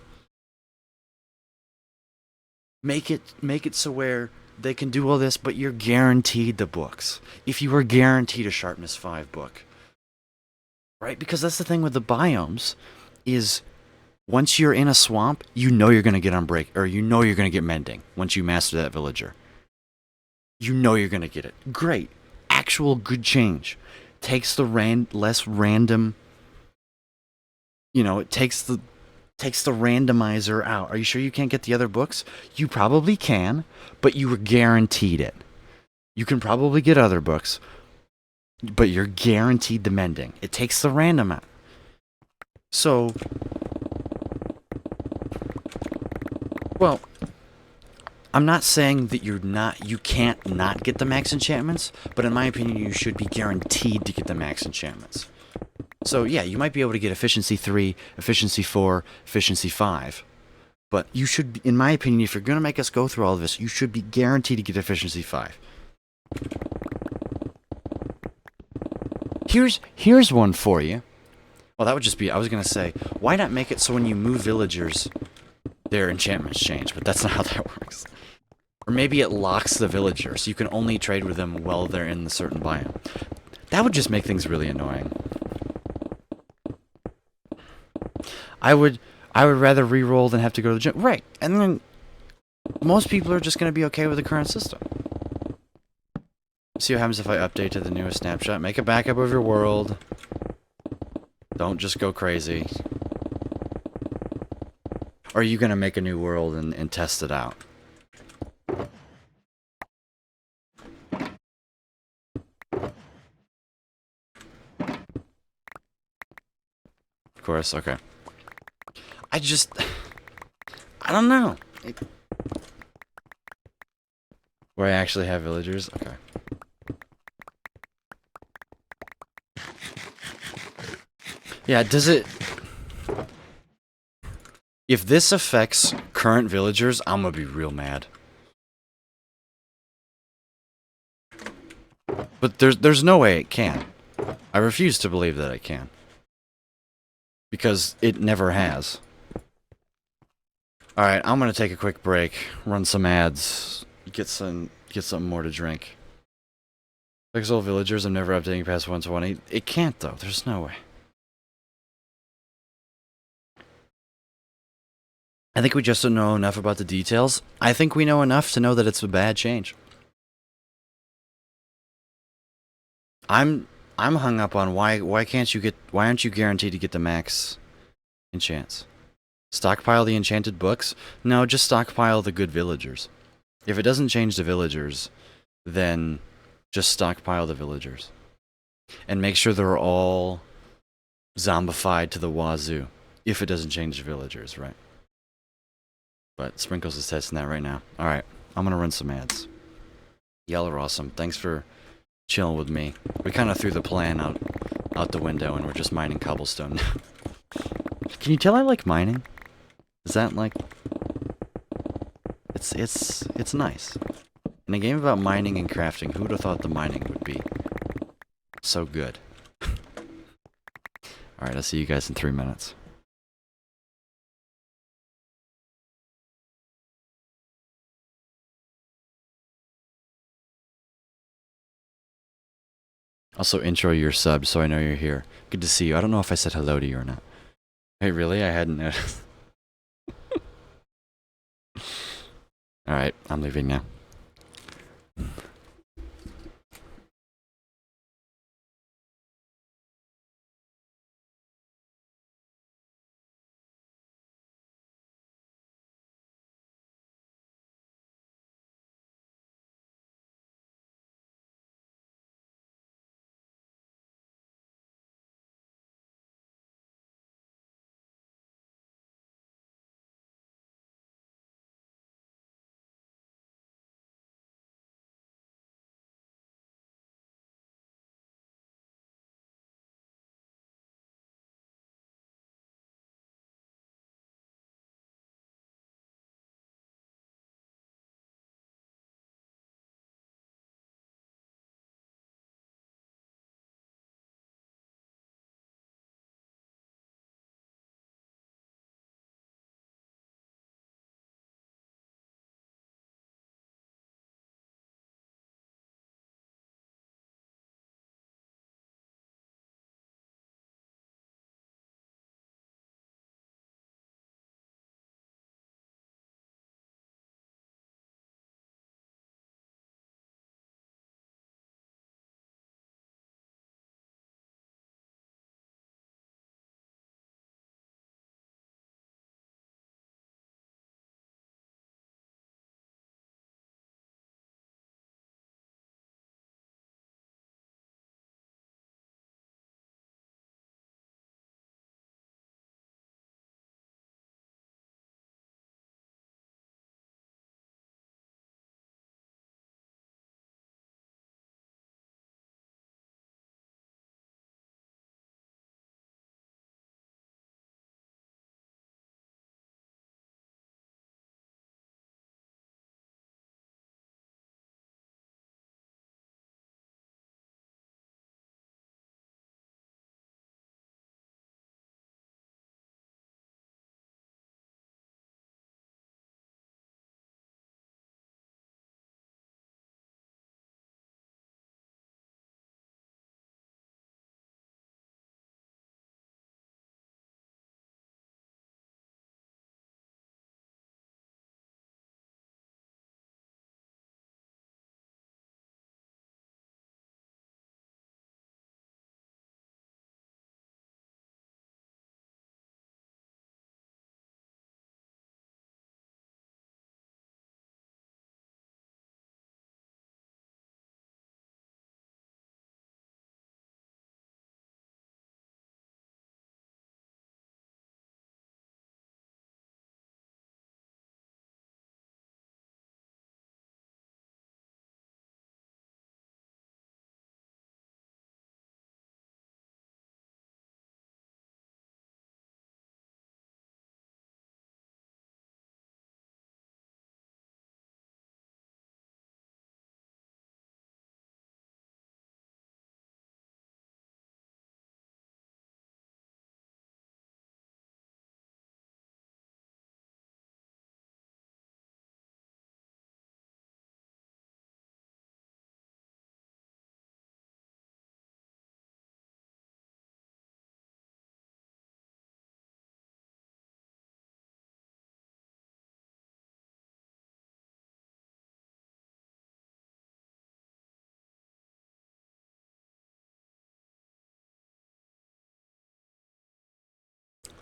Make it so where they can do all this, but you're guaranteed the books. If you were guaranteed a Sharpness 5 book. Right? Because that's the thing with the biomes, is once you're in a swamp, you know you're going to get Unbreak, or you know you're going to get Mending once you master that villager. You know you're going to get it. Great. Actual good change. Takes the less random, it takes the randomizer out. Are you sure you can't get the other books? You probably can, but you were guaranteed it. You can probably get other books, but you're guaranteed the Mending. It takes the random out. So, well, I'm not saying that you can't not get the max enchantments, but in my opinion, you should be guaranteed to get the max enchantments. So yeah, you might be able to get efficiency 3, efficiency 4, efficiency 5. But you should, in my opinion, if you're going to make us go through all of this, you should be guaranteed to get efficiency 5. Here's one for you. Well, that would just be, I was going to say, why not make it so when you move villagers, their enchantments change, but that's not how that works. Or maybe it locks the villager, so you can only trade with them while they're in the certain biome. That would just make things really annoying. I would rather re-roll than have to go to the gym. Right, and then most people are just going to be okay with the current system. See what happens if I update to the newest snapshot. Make a backup of your world. Don't just go crazy. Or are you going to make a new world and test it out? Of course, okay. I don't know. Where I actually have villagers? Okay. Yeah, does it... If this affects current villagers, I'm gonna be real mad. But there's no way it can. I refuse to believe that it can. Because it never has. Alright, I'm gonna take a quick break, run some ads, get something more to drink. Pixel villagers, I'm never updating past 120. It can't though, there's no way. I think we just don't know enough about the details. I think we know enough to know that it's a bad change. I'm hung up on why aren't you guaranteed to get the max enchants? Stockpile the enchanted books? No, just stockpile the good villagers. If it doesn't change the villagers, then just stockpile the villagers. And make sure they're all zombified to the wazoo. If it doesn't change the villagers, right? But Sprinkles is testing that right now. Alright, I'm gonna run some ads. Y'all are awesome. Thanks for chilling with me. We kind of threw the plan out the window, and we're just mining cobblestone now. Can you tell I like mining? Is that like... It's nice. In a game about mining and crafting, who would have thought the mining would be so good? Alright, I'll see you guys in 3 minutes. Also, intro your sub so I know you're here. Good to see you. I don't know if I said hello to you or not. Hey, really? I hadn't noticed. Alright, I'm leaving now.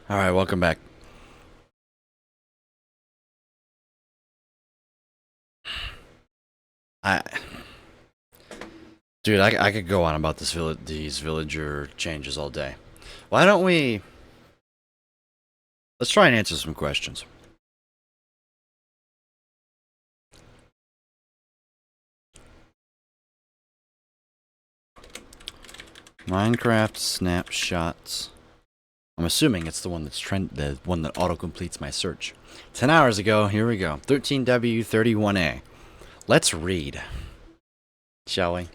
Alright, welcome back. Dude, I could go on about these villager changes all day. Why don't we... Let's try and answer some questions. Minecraft snapshots. I'm assuming it's the one that's the one that auto completes my search. 10 hours ago, here we go. 13W31A. Let's read. Shall we?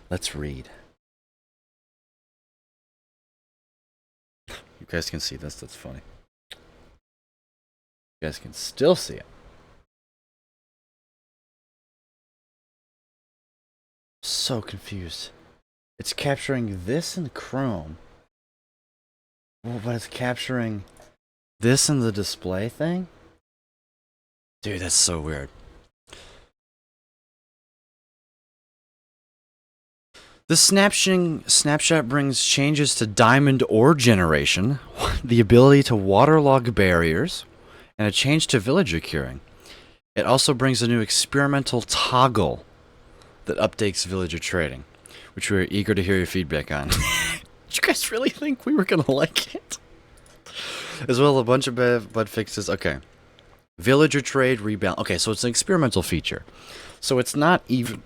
Let's read. You guys can see this, that's funny. You guys can still see it. So confused. It's capturing this in Chrome. Well, but it's capturing this in the display thing? Dude, that's so weird. The snapshot brings changes to diamond ore generation, the ability to waterlog barriers, and a change to villager curing. It also brings a new experimental toggle that updates villager trading, which we're eager to hear your feedback on. Did you guys really think we were gonna like it? As well, a bunch of bug fixes. Okay. Villager trade rebound. Okay, so it's an experimental feature. So it's not even...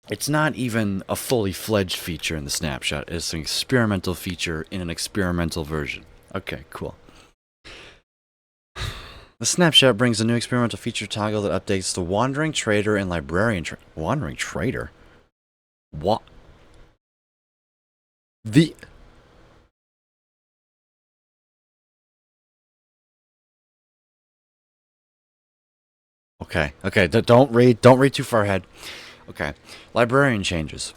It's not even a fully fledged feature in the snapshot. It's an experimental feature in an experimental version. Okay, cool. The snapshot brings a new experimental feature toggle that updates the Wandering Trader and Librarian Wandering Trader? What? The... Okay, don't read too far ahead. Okay, librarian changes.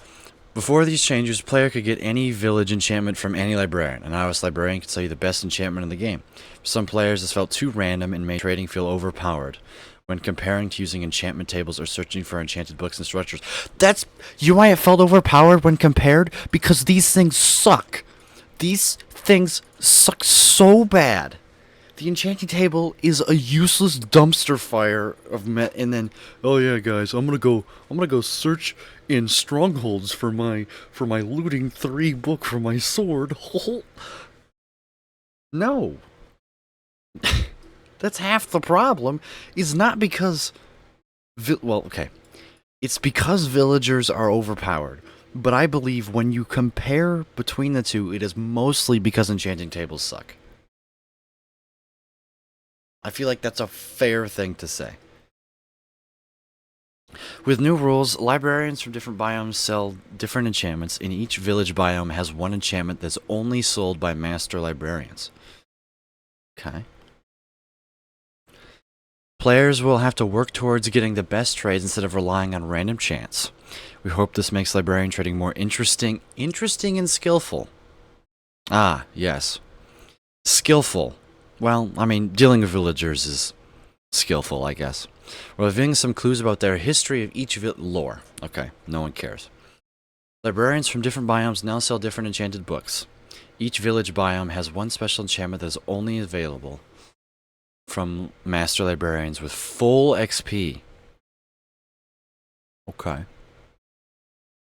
Before these changes, player could get any village enchantment from any librarian. An novice librarian could sell you the best enchantment in the game. For some players, this felt too random and made trading feel overpowered when comparing to using enchantment tables or searching for enchanted books and structures. That's... You know why it felt overpowered when compared? Because these things suck. These things suck so bad. The enchanting table is a useless dumpster fire of and then, oh yeah, guys, I'm gonna go search in strongholds for my looting 3 book for my sword. No. That's half the problem. It's not because well, okay. It's because villagers are overpowered. But I believe when you compare between the two, it is mostly because enchanting tables suck. I feel like that's a fair thing to say. With new rules, librarians from different biomes sell different enchantments, and each village biome has one enchantment that's only sold by master librarians. Okay. Players will have to work towards getting the best trades instead of relying on random chance. We hope this makes librarian trading more interesting and skillful. Ah, yes. Skillful. Well, I mean, dealing with villagers is skillful, I guess. We're revealing some clues about their history of each lore. Okay, no one cares. Librarians from different biomes now sell different enchanted books. Each village biome has one special enchantment that is only available from master librarians with full XP. Okay.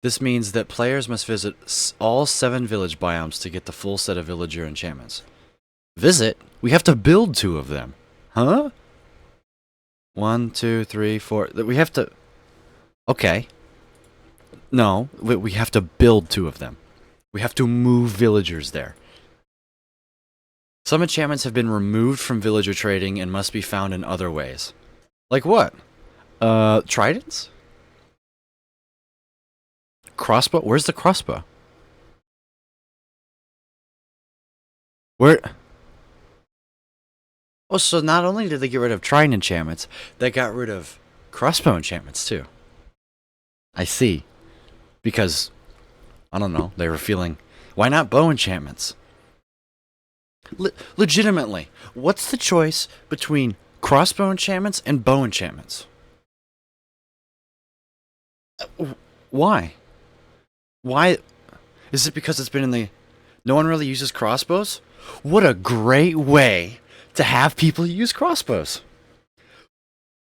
This means that players must visit all 7 village biomes to get the full set of villager enchantments. Visit? We have to build 2 of them. Huh? 1, 2, 3, 4. We have to... Okay. No, we have to build 2 of them. We have to move villagers there. Some enchantments have been removed from villager trading and must be found in other ways. Like what? Tridents? Crossbow? Where's the crossbow? Where... Oh, so not only did they get rid of trident enchantments, they got rid of crossbow enchantments too. I see. Because, I don't know, they were feeling... Why not bow enchantments? Legitimately, what's the choice between crossbow enchantments and bow enchantments? Why? Why? Is it because it's been in the... No one really uses crossbows? What a great way to have people use crossbows.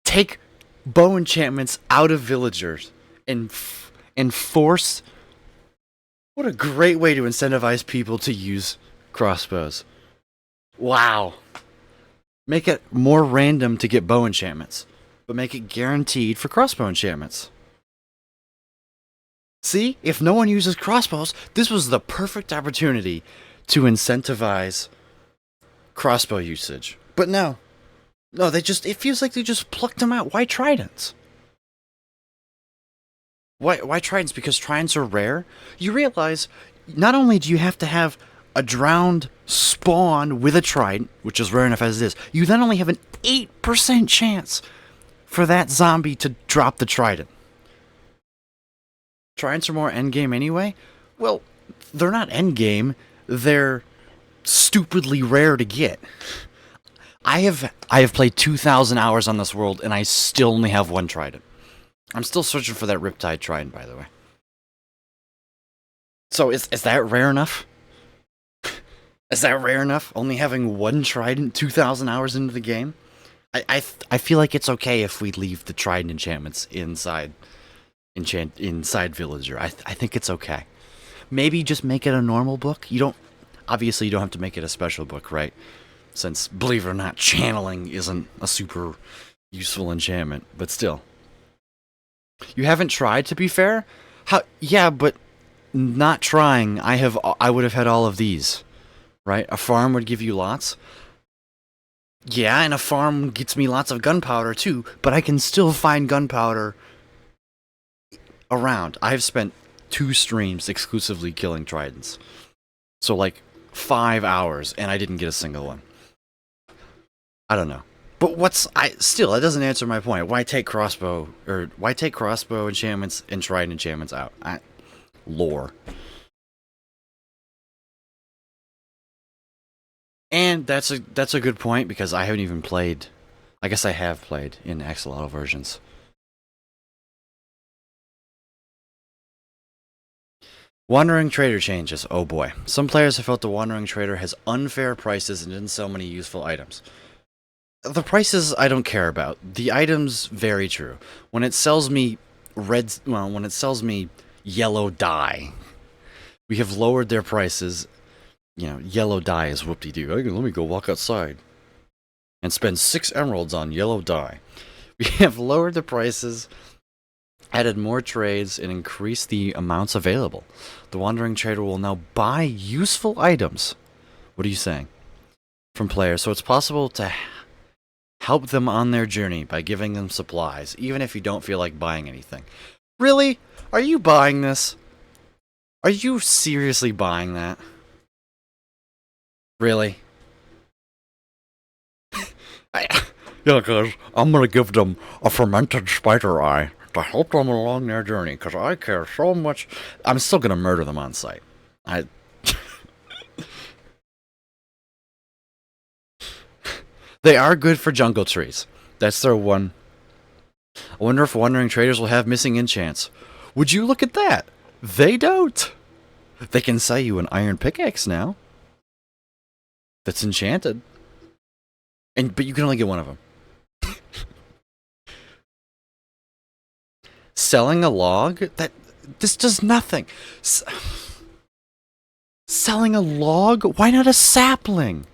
Take bow enchantments out of villagers and force... What a great way to incentivize people to use crossbows. Wow. Make it more random to get bow enchantments, but make it guaranteed for crossbow enchantments. See, if no one uses crossbows, this was the perfect opportunity to incentivize crossbow usage. But no, it feels like they just plucked them out. Why tridents? Why tridents? Because tridents are rare? You realize, not only do you have to have a drowned spawn with a trident, which is rare enough as it is, you then only have an 8% chance for that zombie to drop the trident. Tridents are more endgame anyway? Well, they're not endgame. They're stupidly rare to get. I have played 2,000 hours on this world, and I still only have one trident. I'm still searching for that Riptide trident, by the way. So is that rare enough? Is that rare enough? Only having one trident 2,000 hours into the game? I feel like it's okay if we leave the trident enchantments inside Villager. I think it's okay. Maybe just make it a normal book. Obviously you don't have to make it a special book, right? Since, believe it or not, channeling isn't a super useful enchantment, but still. You haven't tried, to be fair? Yeah, but not trying, I would have had all of these, right? A farm would give you lots. Yeah, and a farm gets me lots of gunpowder too, but I can still find gunpowder around. I've spent 2 streams exclusively killing tridents. So like 5 hours, and I didn't get a single one. I don't know. But that doesn't answer my point. Why take crossbow enchantments and trident enchantments out? Lore. And that's a good point, because I haven't even played. I guess I have played in Axolotl versions. Wandering Trader changes. Oh boy. Some players have felt the Wandering Trader has unfair prices and didn't sell many useful items. The prices I don't care about. The items, very true. When it sells me yellow dye, we have lowered their prices. Yellow dye is whoop-de-doo. Let me go walk outside and spend 6 emeralds on yellow dye. We have lowered the prices, added more trades, and increased the amounts available. The Wandering Trader will now buy useful items. What are you saying? From players, so it's possible to help them on their journey by giving them supplies, even if you don't feel like buying anything. Really? Are you buying this? Are you seriously buying that? Really? Yeah, guys, I'm gonna give them a fermented spider eye to help them along their journey, because I care so much. I'm still gonna murder them on sight. They are good for jungle trees. That's their one. I wonder if Wandering Traders will have missing enchants. Would you look at that? They don't. They can sell you an iron pickaxe now. That's enchanted. But you can only get one of them. Selling a log? This does nothing. Selling a log? Why not a sapling?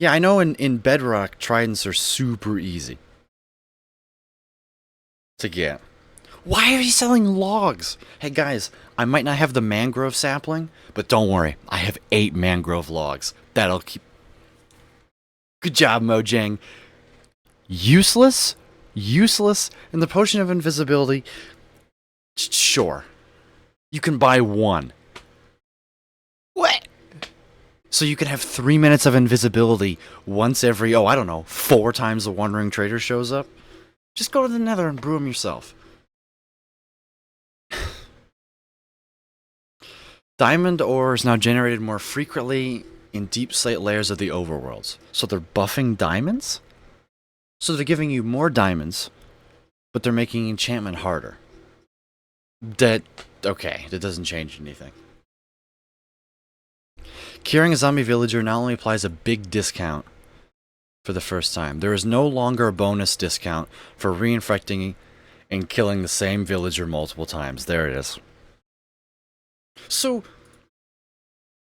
Yeah, I know in Bedrock, tridents are super easy to get. Why are you selling logs? Hey guys, I might not have the mangrove sapling, but don't worry, I have 8 mangrove logs. That'll keep... Good job, Mojang. Useless? Useless? And the potion of invisibility? Sure. You can buy 1. What? So you can have 3 minutes of invisibility once every, 4 times the Wandering Trader shows up? Just go to the Nether and brew them yourself. Diamond ore is now generated more frequently in deep slate layers of the overworlds. So they're buffing diamonds? So they're giving you more diamonds, but they're making enchantment harder. That doesn't change anything. Curing a zombie villager not only applies a big discount for the first time, there is no longer a bonus discount for reinfecting and killing the same villager multiple times. There it is. So,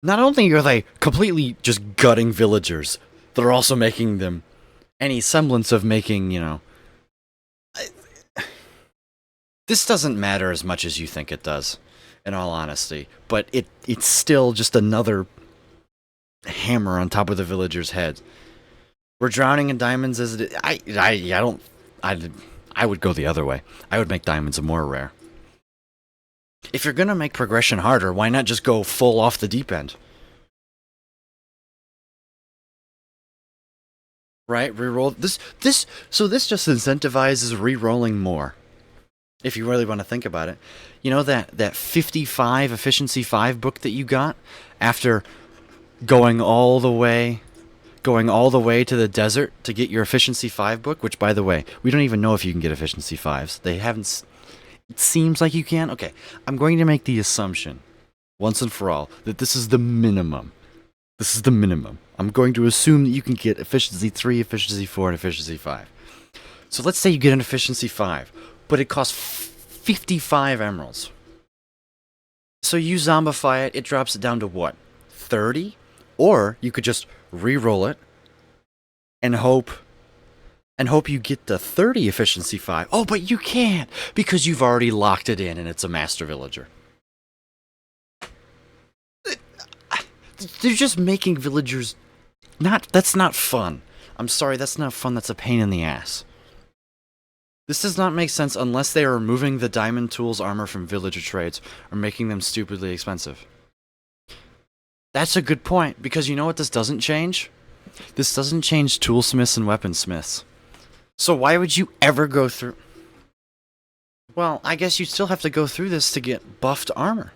Not only are they completely just gutting villagers, they're also making them any semblance of making, you know... This doesn't matter as much as you think it does, in all honesty. But it's still just another hammer on top of the villagers' heads. We're drowning in diamonds as it is. I would go the other way. I would make diamonds more rare. If you're gonna make progression harder, why not just go full off the deep end? Right? Reroll this so this just incentivizes re-rolling more. If you really want to think about it. You know that 55 efficiency 5 book that you got after going all the way to the desert to get your efficiency 5 book, which by the way, we don't even know if you can get efficiency 5s. They haven't it seems like you can. Okay, I'm going to make the assumption once and for all that this is the minimum. This is the minimum. I'm going to assume that you can get efficiency 3, efficiency 4, and efficiency 5. So let's say you get an efficiency 5, but it costs 55 emeralds. So you zombify it, it drops it down to what? 30? Or you could just re-roll it and hope you get the 30 efficiency 5. Oh, but you can't because you've already locked it in and it's a master villager. They're just making villagers that's not fun. I'm sorry, that's not fun, that's a pain in the ass. This does not make sense unless they are removing the diamond tools armor from villager trades or making them stupidly expensive. That's a good point, because you know what this doesn't change? This doesn't change toolsmiths and weaponsmiths. So why would you ever go through... Well, I guess you still have to go through this to get buffed armor.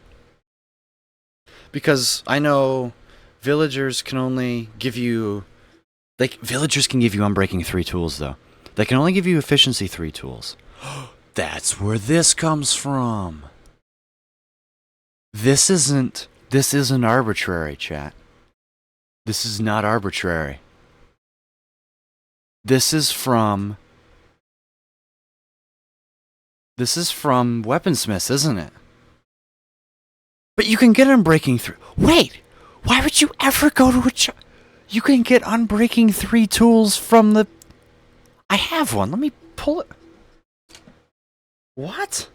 Because I know villagers can only give you... Villagers can give you Unbreaking 3 tools, though. They can only give you Efficiency 3 tools. That's where this comes from. This isn't arbitrary, chat. This is not arbitrary. This is from weaponsmiths, isn't it? But you can get Unbreaking 3. Wait! Why would you ever go to a you can get Unbreaking 3 tools from the... I have one. Let me pull it. What?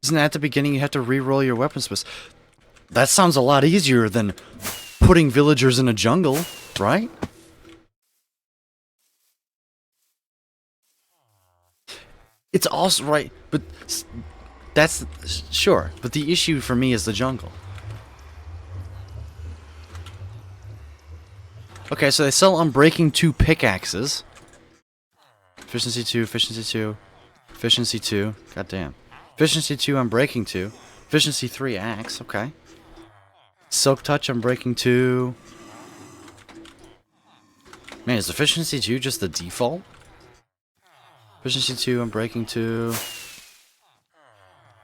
Isn't that at the beginning you have to re-roll your weaponsmiths? That sounds a lot easier than putting villagers in a jungle, right? It's also right, but that's sure. But the issue for me is the jungle. Okay, so they sell Unbreaking 2 pickaxes. Efficiency 2, Efficiency 2, Efficiency 2. Goddamn. Efficiency 2, Unbreaking 2. Efficiency 3 axe. Okay. Silk Touch, Unbreaking 2. Man, is Efficiency 2 just the default? Efficiency 2, Unbreaking 2.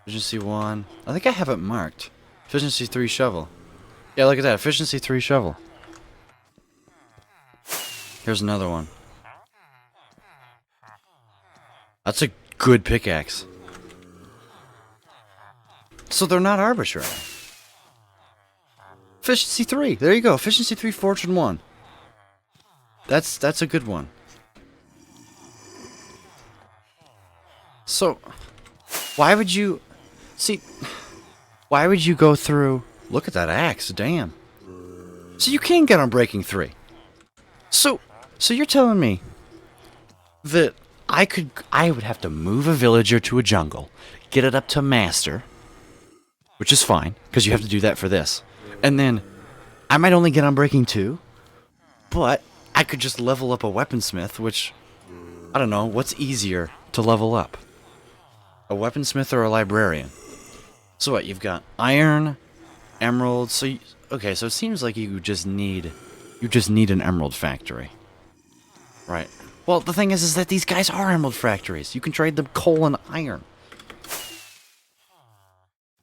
Efficiency 1. I think I have it marked. Efficiency 3 shovel. Yeah, look at that. Efficiency 3 shovel. Here's another one. That's a good pickaxe. So they're not arbitrary. Efficiency 3. There you go. Efficiency 3 Fortune 1. That's a good one. So, why would you... See, why would you go through... Look at that axe, damn. So you can get Unbreaking 3. So you're telling me that I would have to move a villager to a jungle, get it up to master, which is fine, because you have to do that for this. And then, I might only get Unbreaking 2, but I could just level up a weaponsmith, which, I don't know, what's easier to level up? A weaponsmith or a librarian? So what, you've got iron, emerald, okay, so it seems like you just need an emerald factory. Right. Well, the thing is that these guys are emerald factories. You can trade them coal and iron.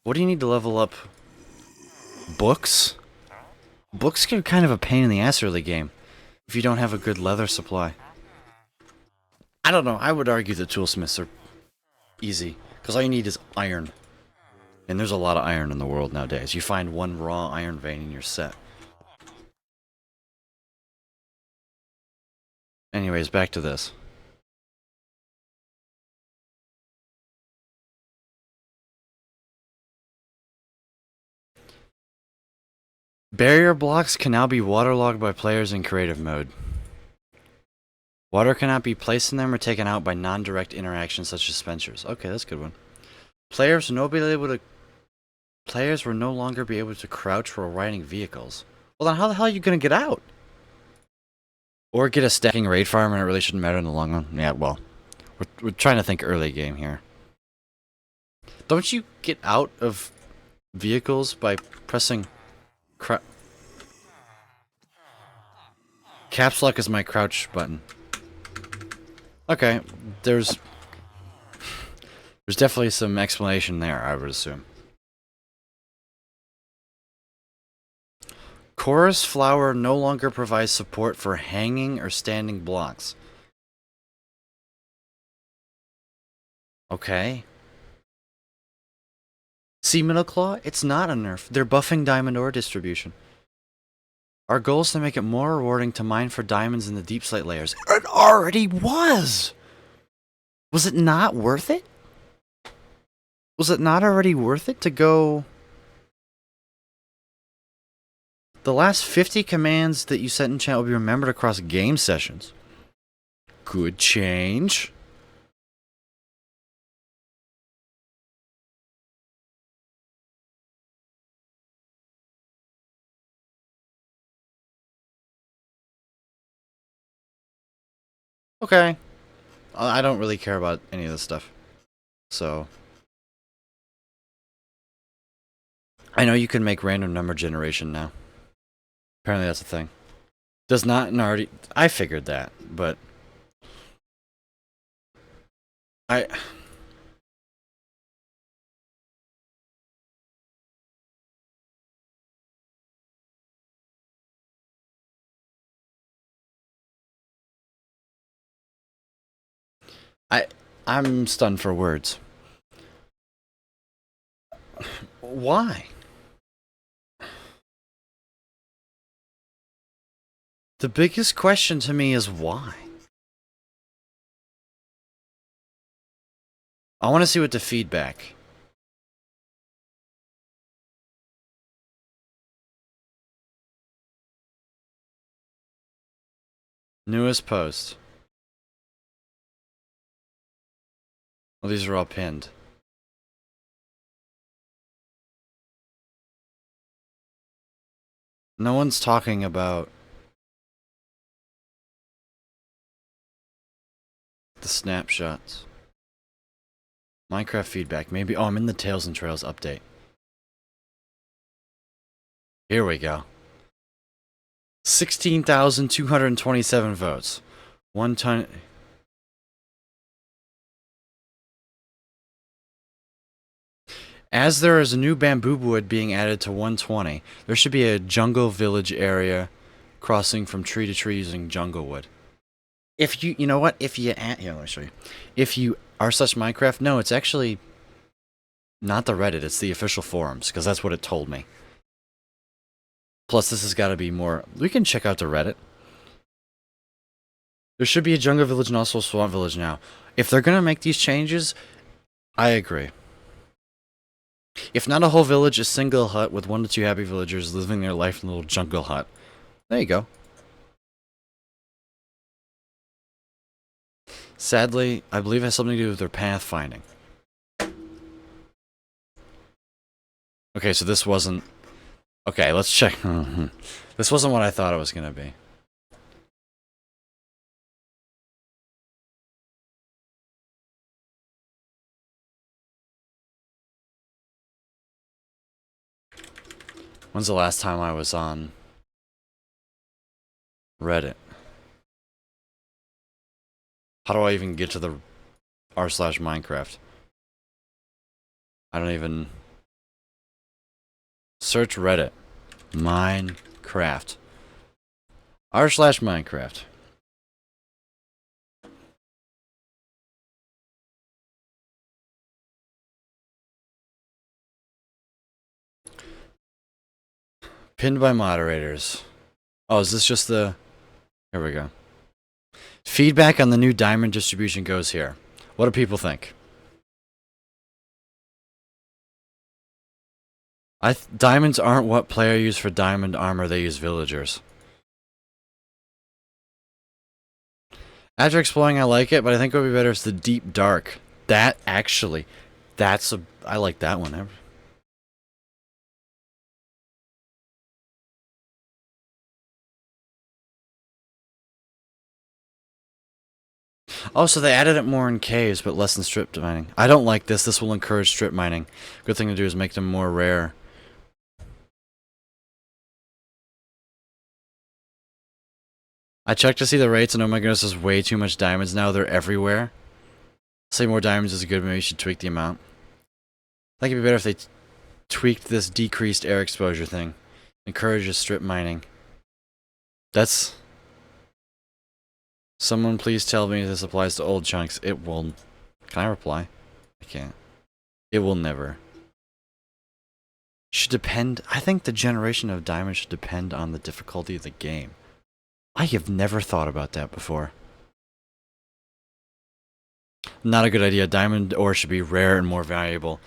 What do you need to level up? Books? Books are kind of a pain in the ass early game if you don't have a good leather supply. I I don't know. I would argue the toolsmiths are easy. Because all you need is iron. And there's a lot of iron in the world nowadays. You find one raw iron vein and you're set. Anyways, back to this. Barrier blocks can now be waterlogged by players in creative mode. Water cannot be placed in them or taken out by non-direct interactions such as Spencer's. Okay, that's a good one. Players will no longer be able to crouch while riding vehicles. Well, then how the hell are you going to get out? Or get a stacking raid farm, and it really shouldn't matter in the long run. Yeah, well, we're trying to think early game here. Don't you get out of vehicles by pressing caps lock is my crouch button. Okay, there's definitely some explanation there, I would assume. Chorus flower no longer provides support for hanging or standing blocks. Okay. See, Middle Claw? It's not a nerf. They're buffing diamond ore distribution. Our goal is to make it more rewarding to mine for diamonds in the deep slate layers. It already was! Was it not worth it? Was it not already worth it to go... The last 50 commands that you set in chat will be remembered across game sessions. Good change. Okay. I don't really care about any of this stuff. So... I know you can make random number generation now. Apparently that's a thing. Does not already... I figured that, but... I'm stunned for words. Why? The biggest question to me is why? I want to see what the feedback. Newest post. Well, these are all pinned. No one's talking about the snapshots. Minecraft feedback. Maybe. Oh, I'm in the Tales and Trails update. Here we go. 16,227 votes. 1 ton. As there is a new bamboo wood being added to 120, there should be a jungle village area crossing from tree to tree using jungle wood. If you know what? If you here, let me show you. If you r/Minecraft, no, it's actually not the Reddit. It's the official forums because that's what it told me. Plus, this has got to be more. We can check out the Reddit. There should be a jungle village and also a swamp village now. If they're gonna make these changes, I agree. If not a whole village, a single hut with 1 to 2 happy villagers living their life in a little jungle hut. There you go. Sadly, I believe it has something to do with their pathfinding. Okay, so this wasn't... Okay, let's check. This wasn't what I thought it was going to be. When's the last time I was on Reddit? How do I even get to the r/Minecraft? I don't even... Search Reddit. Minecraft. r/Minecraft. Pinned by moderators. Oh, is this just the... Here we go. Feedback on the new diamond distribution goes here. What do people think? Diamonds aren't what player use for diamond armor, they use villagers. After exploring, I like it, but I think it would be better if it's the deep dark. That, actually, that's a... I like that one. Oh, so they added it more in caves, but less in strip mining. I don't like this. This will encourage strip mining. Good thing to do is make them more rare. I checked to see the rates, and oh my goodness, there's way too much diamonds now. They're everywhere. Say more diamonds is good, maybe you should tweak the amount. I think it'd be better if they tweaked this decreased air exposure thing. Encourages strip mining. That's... Someone please tell me this applies to old chunks. It will... Can I reply? I can't. It will never. Should depend... I think the generation of diamonds should depend on the difficulty of the game. I have never thought about that before. Not a good idea. Diamond ore should be rare and more valuable.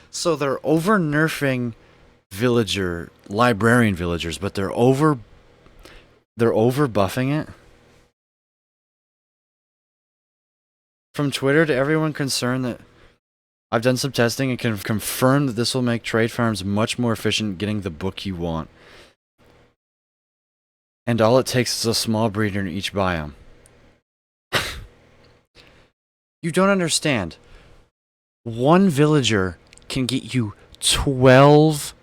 So they're over-nerfing librarian villagers, but they're over-buffing it? From Twitter to everyone concerned that I've done some testing and can confirm that this will make trade farms much more efficient getting the book you want. And all it takes is a small breeder in each biome. You don't understand. One villager can get you 12...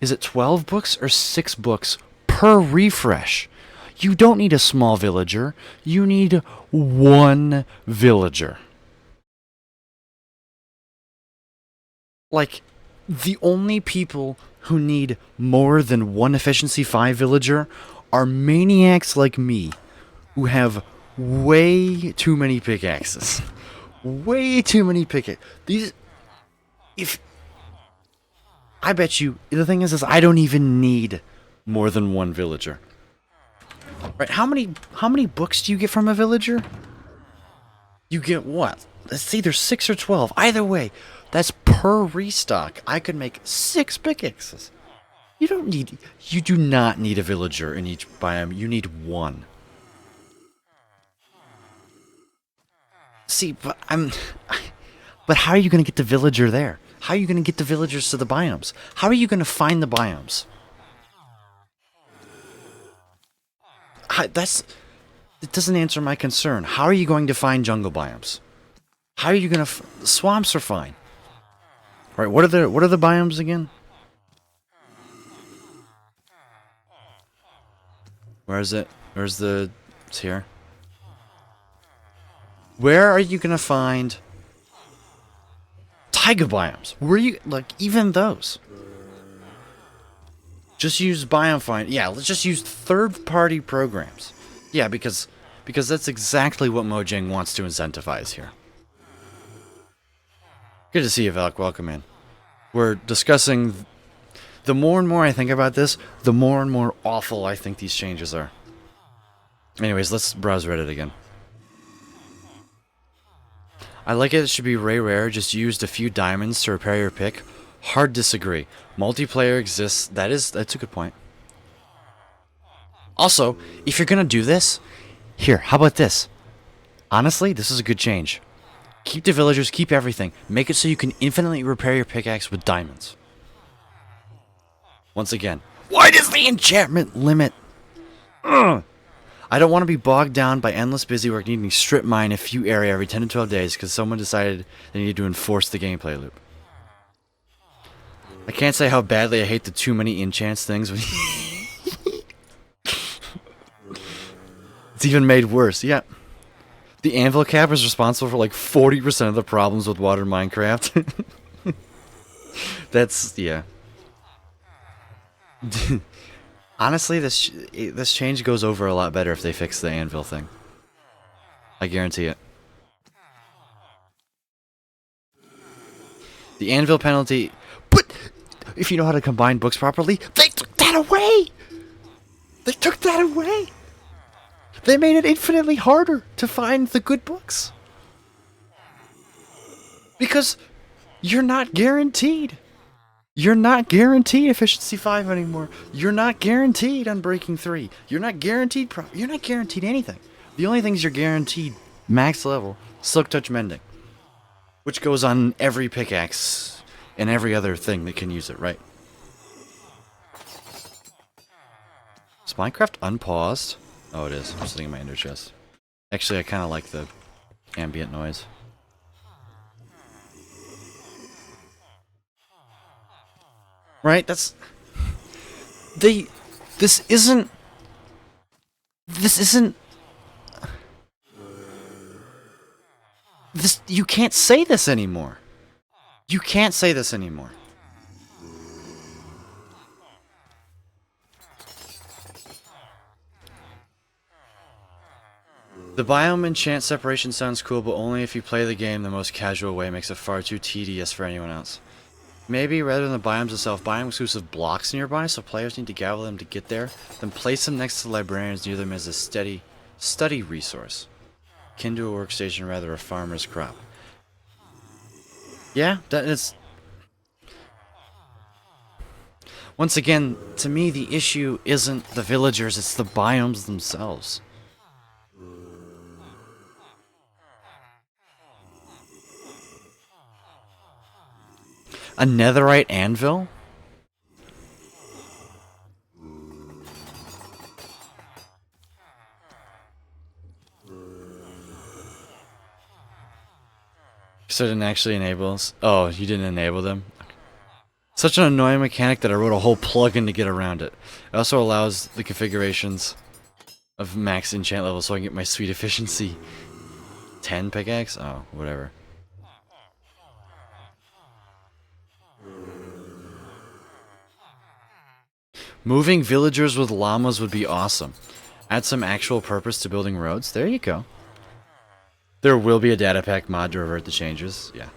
Is it 12 books or 6 books per refresh? You don't need a small villager. You need one villager. Like, the only people who need more than one efficiency 5 villager are maniacs like me, who have way too many pickaxes. Way too many pickaxes. I bet you, the thing is I don't even need more than one villager. Right, how many books do you get from a villager? You get what? It's either 6 or 12. Either way, that's per restock. I could make 6 pickaxes. You do not need a villager in each biome. You need one. See, but how are you going to get the villager there? How are you going to get the villagers to the biomes? How are you going to find the biomes? It doesn't answer my concern. How are you going to find jungle biomes? How are you going to... Swamps are fine. All right, what are the biomes again? Where is it? Where's the... It's here. Where are you going to find... taiga biomes? Where are you... Like, even those. Just use biome find. Yeah, let's just use third-party programs. Yeah, because that's exactly what Mojang wants to incentivize here. Good to see you, Valk. Welcome in. We're discussing... The more and more I think about this, the more and more awful I think these changes are. Anyways, let's browse Reddit again. I like it should be rare, just used a few diamonds to repair your pick. Hard disagree. Multiplayer exists. That's a good point. Also, if you're gonna do this, here, how about this? Honestly, this is a good change. Keep the villagers, keep everything. Make it so you can infinitely repair your pickaxe with diamonds. Once again, why does the enchantment limit? Ugh. I don't want to be bogged down by endless busy work needing to strip mine a few area every 10 to 12 days because someone decided they needed to enforce the gameplay loop. I can't say how badly I hate the too many enchants things. It's even made worse, yeah. The anvil cap is responsible for like 40% of the problems with water Minecraft. That's, yeah. Honestly, this change goes over a lot better if they fix the anvil thing. I guarantee it. The anvil penalty... But if you know how to combine books properly. They took that away! They took that away! They made it infinitely harder to find the good books. Because you're not guaranteed. You're not guaranteed efficiency 5 anymore. You're not guaranteed unbreaking 3. You're not guaranteed you're not guaranteed anything. The only things you're guaranteed max level, Silk Touch Mending, which goes on every pickaxe and every other thing that can use it, right? Is Minecraft unpaused? Oh, it is. I'm sitting in my ender chest. Actually, I kind of like the ambient noise. Right? That's... This isn't... You can't say this anymore. You can't say this anymore. The biome enchant separation sounds cool, but only if you play the game the most casual way. Makes it far too tedious for anyone else. Maybe rather than the biomes itself, biome exclusive blocks nearby, so players need to gather them to get there, then place them next to the librarians near them as a study resource. Akin to a workstation, rather a farmer's crop. Yeah, that is... Once again, to me the issue isn't the villagers, it's the biomes themselves. A netherite anvil? So it didn't actually enable us? Oh, you didn't enable them? Such an annoying mechanic that I wrote a whole plugin to get around it. It also allows the configurations of max enchant level so I can get my sweet efficiency 10 pickaxe? Oh, whatever. Moving villagers with llamas would be awesome. Add some actual purpose to building roads. There you go. There will be a data pack mod to revert the changes. Yeah.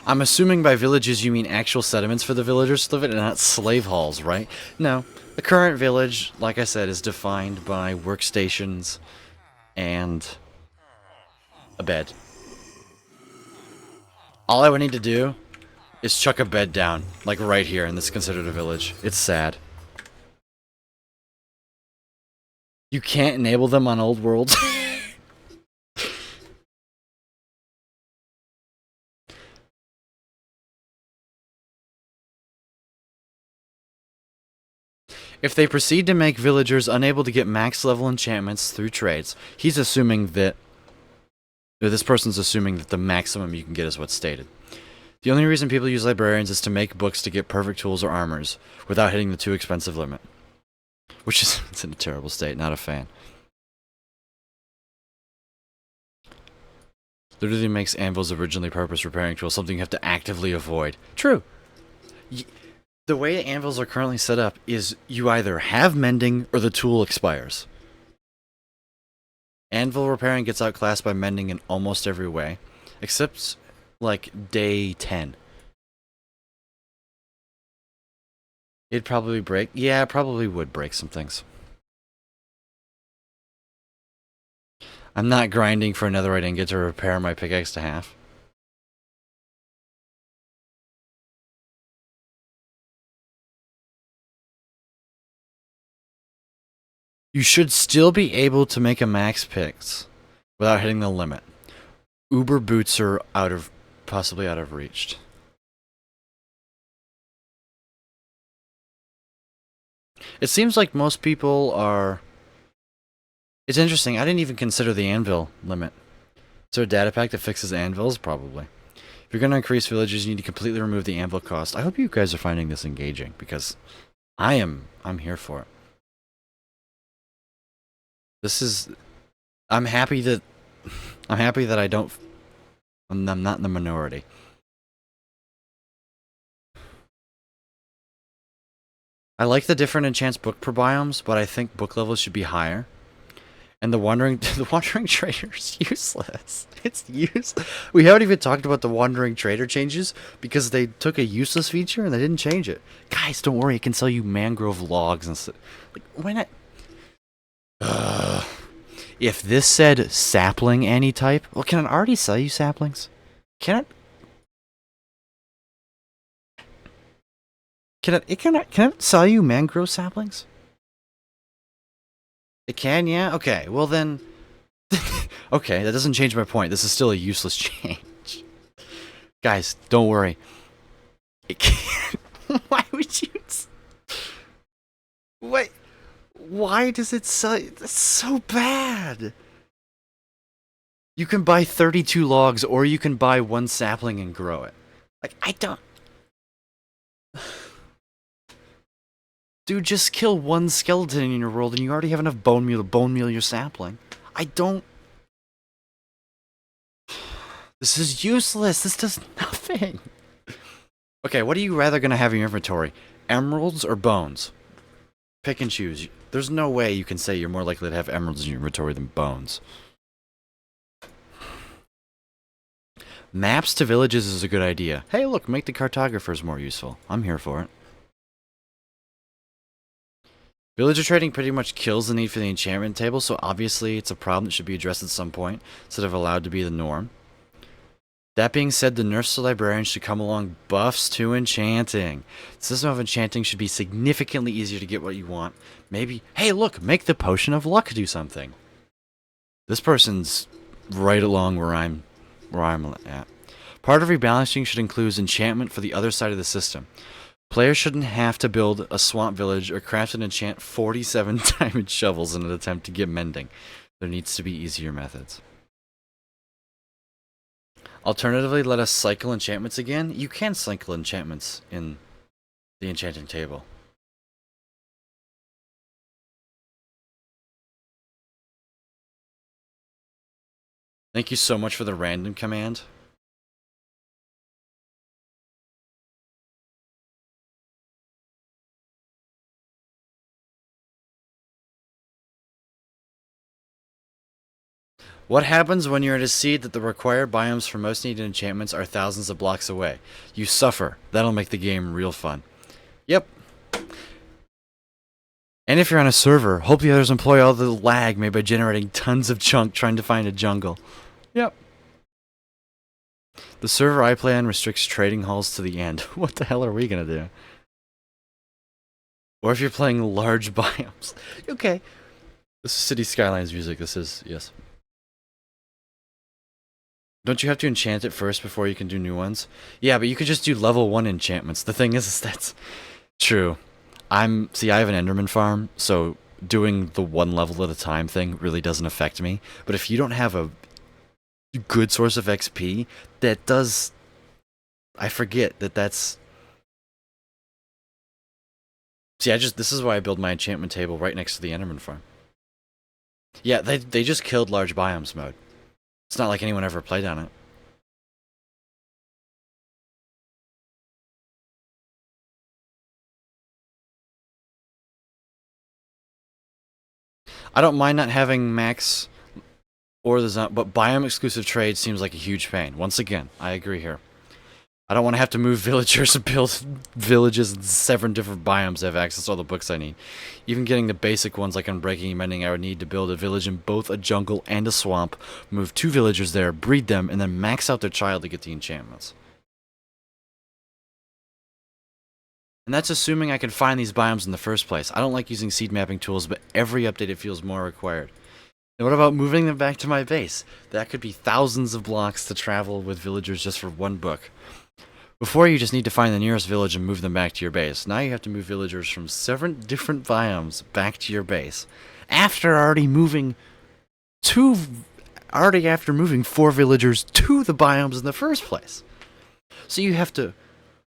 I'm assuming by villages you mean actual settlements for the villagers to live in and not slave halls, right? No. The current village, like I said, is defined by workstations and a bed. All I would need to do is chuck a bed down, like right here, and this is considered a village. It's sad. You can't enable them on old worlds. If they proceed to make villagers unable to get max level enchantments through trades, he's assuming that... This person's assuming that the maximum you can get is what's stated. The only reason people use librarians is to make books to get perfect tools or armors, without hitting the too expensive limit. Which is... it's in a terrible state, not a fan. Literally makes anvils originally purpose repairing tools something you have to actively avoid. True. The way anvils are currently set up is you either have mending or the tool expires. Anvil repairing gets outclassed by mending in almost every way, except like day 10. It'd probably break. Yeah, it probably would break some things. I'm not grinding for another right ingot to repair my pickaxe to half. You should still be able to make a max picks without hitting the limit. Uber boots are possibly out of reach. It seems like most people are... It's interesting, I didn't even consider the anvil limit. Is there a data pack that fixes anvils? Probably. If you're going to increase villages, you need to completely remove the anvil cost. I hope you guys are finding this engaging, because I'm here for it. This is... I'm happy that I don't... I'm not in the minority. I like the different enchants book per biomes, but I think book levels should be higher. And the wandering the wandering trader's useless. It's useless. We haven't even talked about the wandering trader changes because they took a useless feature and they didn't change it. Guys, don't worry, it can sell you mangrove logs and stuff. Like, why not? If this said sapling any type, well, can it already sell you saplings? Can it? Can it sell you mangrove saplings? It can, yeah? Okay, well then... okay, that doesn't change my point. This is still a useless change. Guys, don't worry. It can't... Why would you... Wait... Why does it sell... That's so bad! You can buy 32 logs, or you can buy one sapling and grow it. Like, I don't... Dude, just kill one skeleton in your world and you already have enough bone meal to bone meal your sapling. I don't... This is useless. This does nothing. Okay, what are you rather going to have in your inventory? Emeralds or bones? Pick and choose. There's no way you can say you're more likely to have emeralds in your inventory than bones. Maps to villages is a good idea. Hey, look, make the cartographers more useful. I'm here for it. Villager trading pretty much kills the need for the enchantment table, so obviously it's a problem that should be addressed at some point, instead of allowed to be the norm. That being said, the nerfs to librarians should come along buffs to enchanting. The system of enchanting should be significantly easier to get what you want. Maybe, hey look, make the potion of luck do something. This person's right along where I'm at. Part of rebalancing should include enchantment for the other side of the system. Players shouldn't have to build a swamp village or craft and enchant 47 diamond shovels in an attempt to get mending. There needs to be easier methods. Alternatively, let us cycle enchantments again. You can cycle enchantments in the enchanting table. Thank you so much for the random command. What happens when you're at a seed that the required biomes for most needed enchantments are thousands of blocks away? You suffer. That'll make the game real fun. Yep. And if you're on a server, hope the others employ all the lag made by generating tons of junk trying to find a jungle. Yep. The server I play on restricts trading halls to the end. What the hell are we gonna do? Or if you're playing large biomes. Okay. This is City Skylines music. This is, yes. Don't you have to enchant it first before you can do new ones? Yeah, but you could just do level 1 enchantments. The thing is that's true. See, I have an Enderman farm, so doing the one level at a time thing really doesn't affect me. But if you don't have a good source of XP, that does... I forget that's... See, this is why I build my enchantment table right next to the Enderman farm. Yeah, they just killed large biomes mode. It's not like anyone ever played on it. I don't mind not having max or the but biome exclusive trade seems like a huge pain. Once again, I agree here. I don't want to have to move villagers and build villages in 7 different biomes to have access to all the books I need. Even getting the basic ones like Unbreaking and Mending, I would need to build a village in both a jungle and a swamp, move 2 villagers there, breed them, and then max out their child to get the enchantments. And that's assuming I can find these biomes in the first place. I don't like using seed mapping tools, but every update it feels more required. And what about moving them back to my base? That could be thousands of blocks to travel with villagers just for one book. Before, you just need to find the nearest village and move them back to your base. Now you have to move villagers from 7 different biomes back to your base. After moving 4 villagers to the biomes in the first place. So you have to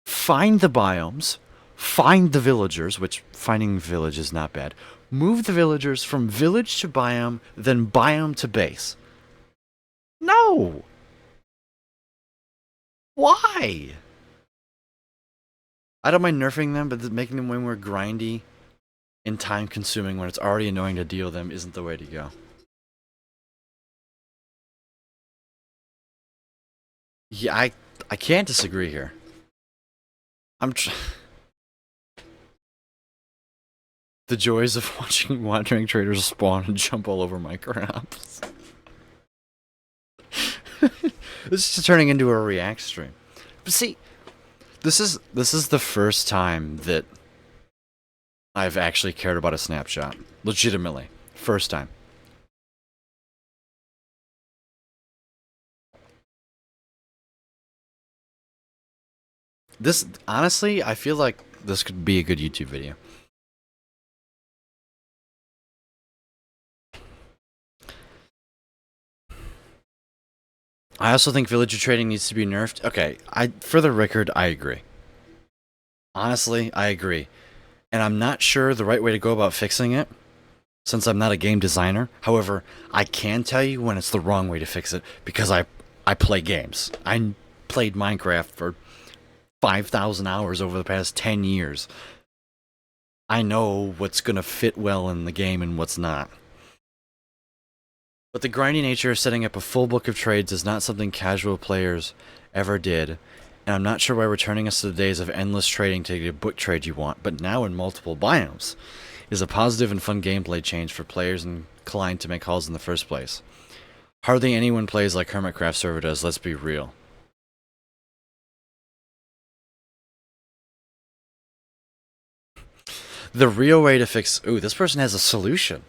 find the biomes, find the villagers, which finding village is not bad. Move the villagers from village to biome, then biome to base. No! Why? I don't mind nerfing them, but making them way more grindy and time consuming when it's already annoying to deal with them isn't the way to go. Yeah, I can't disagree here. The joys of watching wandering traders spawn and jump all over my crops. This is turning into a react stream. But see, this is the first time that I've actually cared about a snapshot. Legitimately. First time. This, honestly, I feel like this could be a good YouTube video. I also think villager trading needs to be nerfed. Okay, for the record, I agree. Honestly, I agree. And I'm not sure the right way to go about fixing it, since I'm not a game designer. However, I can tell you when it's the wrong way to fix it, because I play games. I played Minecraft for 5,000 hours over the past 10 years. I know what's going to fit well in the game and what's not. But the grindy nature of setting up a full book of trades is not something casual players ever did, and I'm not sure why returning us to the days of endless trading to get a book trade you want, but now in multiple biomes, is a positive and fun gameplay change for players inclined to make hauls in the first place. Hardly anyone plays like Hermitcraft server does, let's be real. The real way to fix... Ooh, this person has a solution.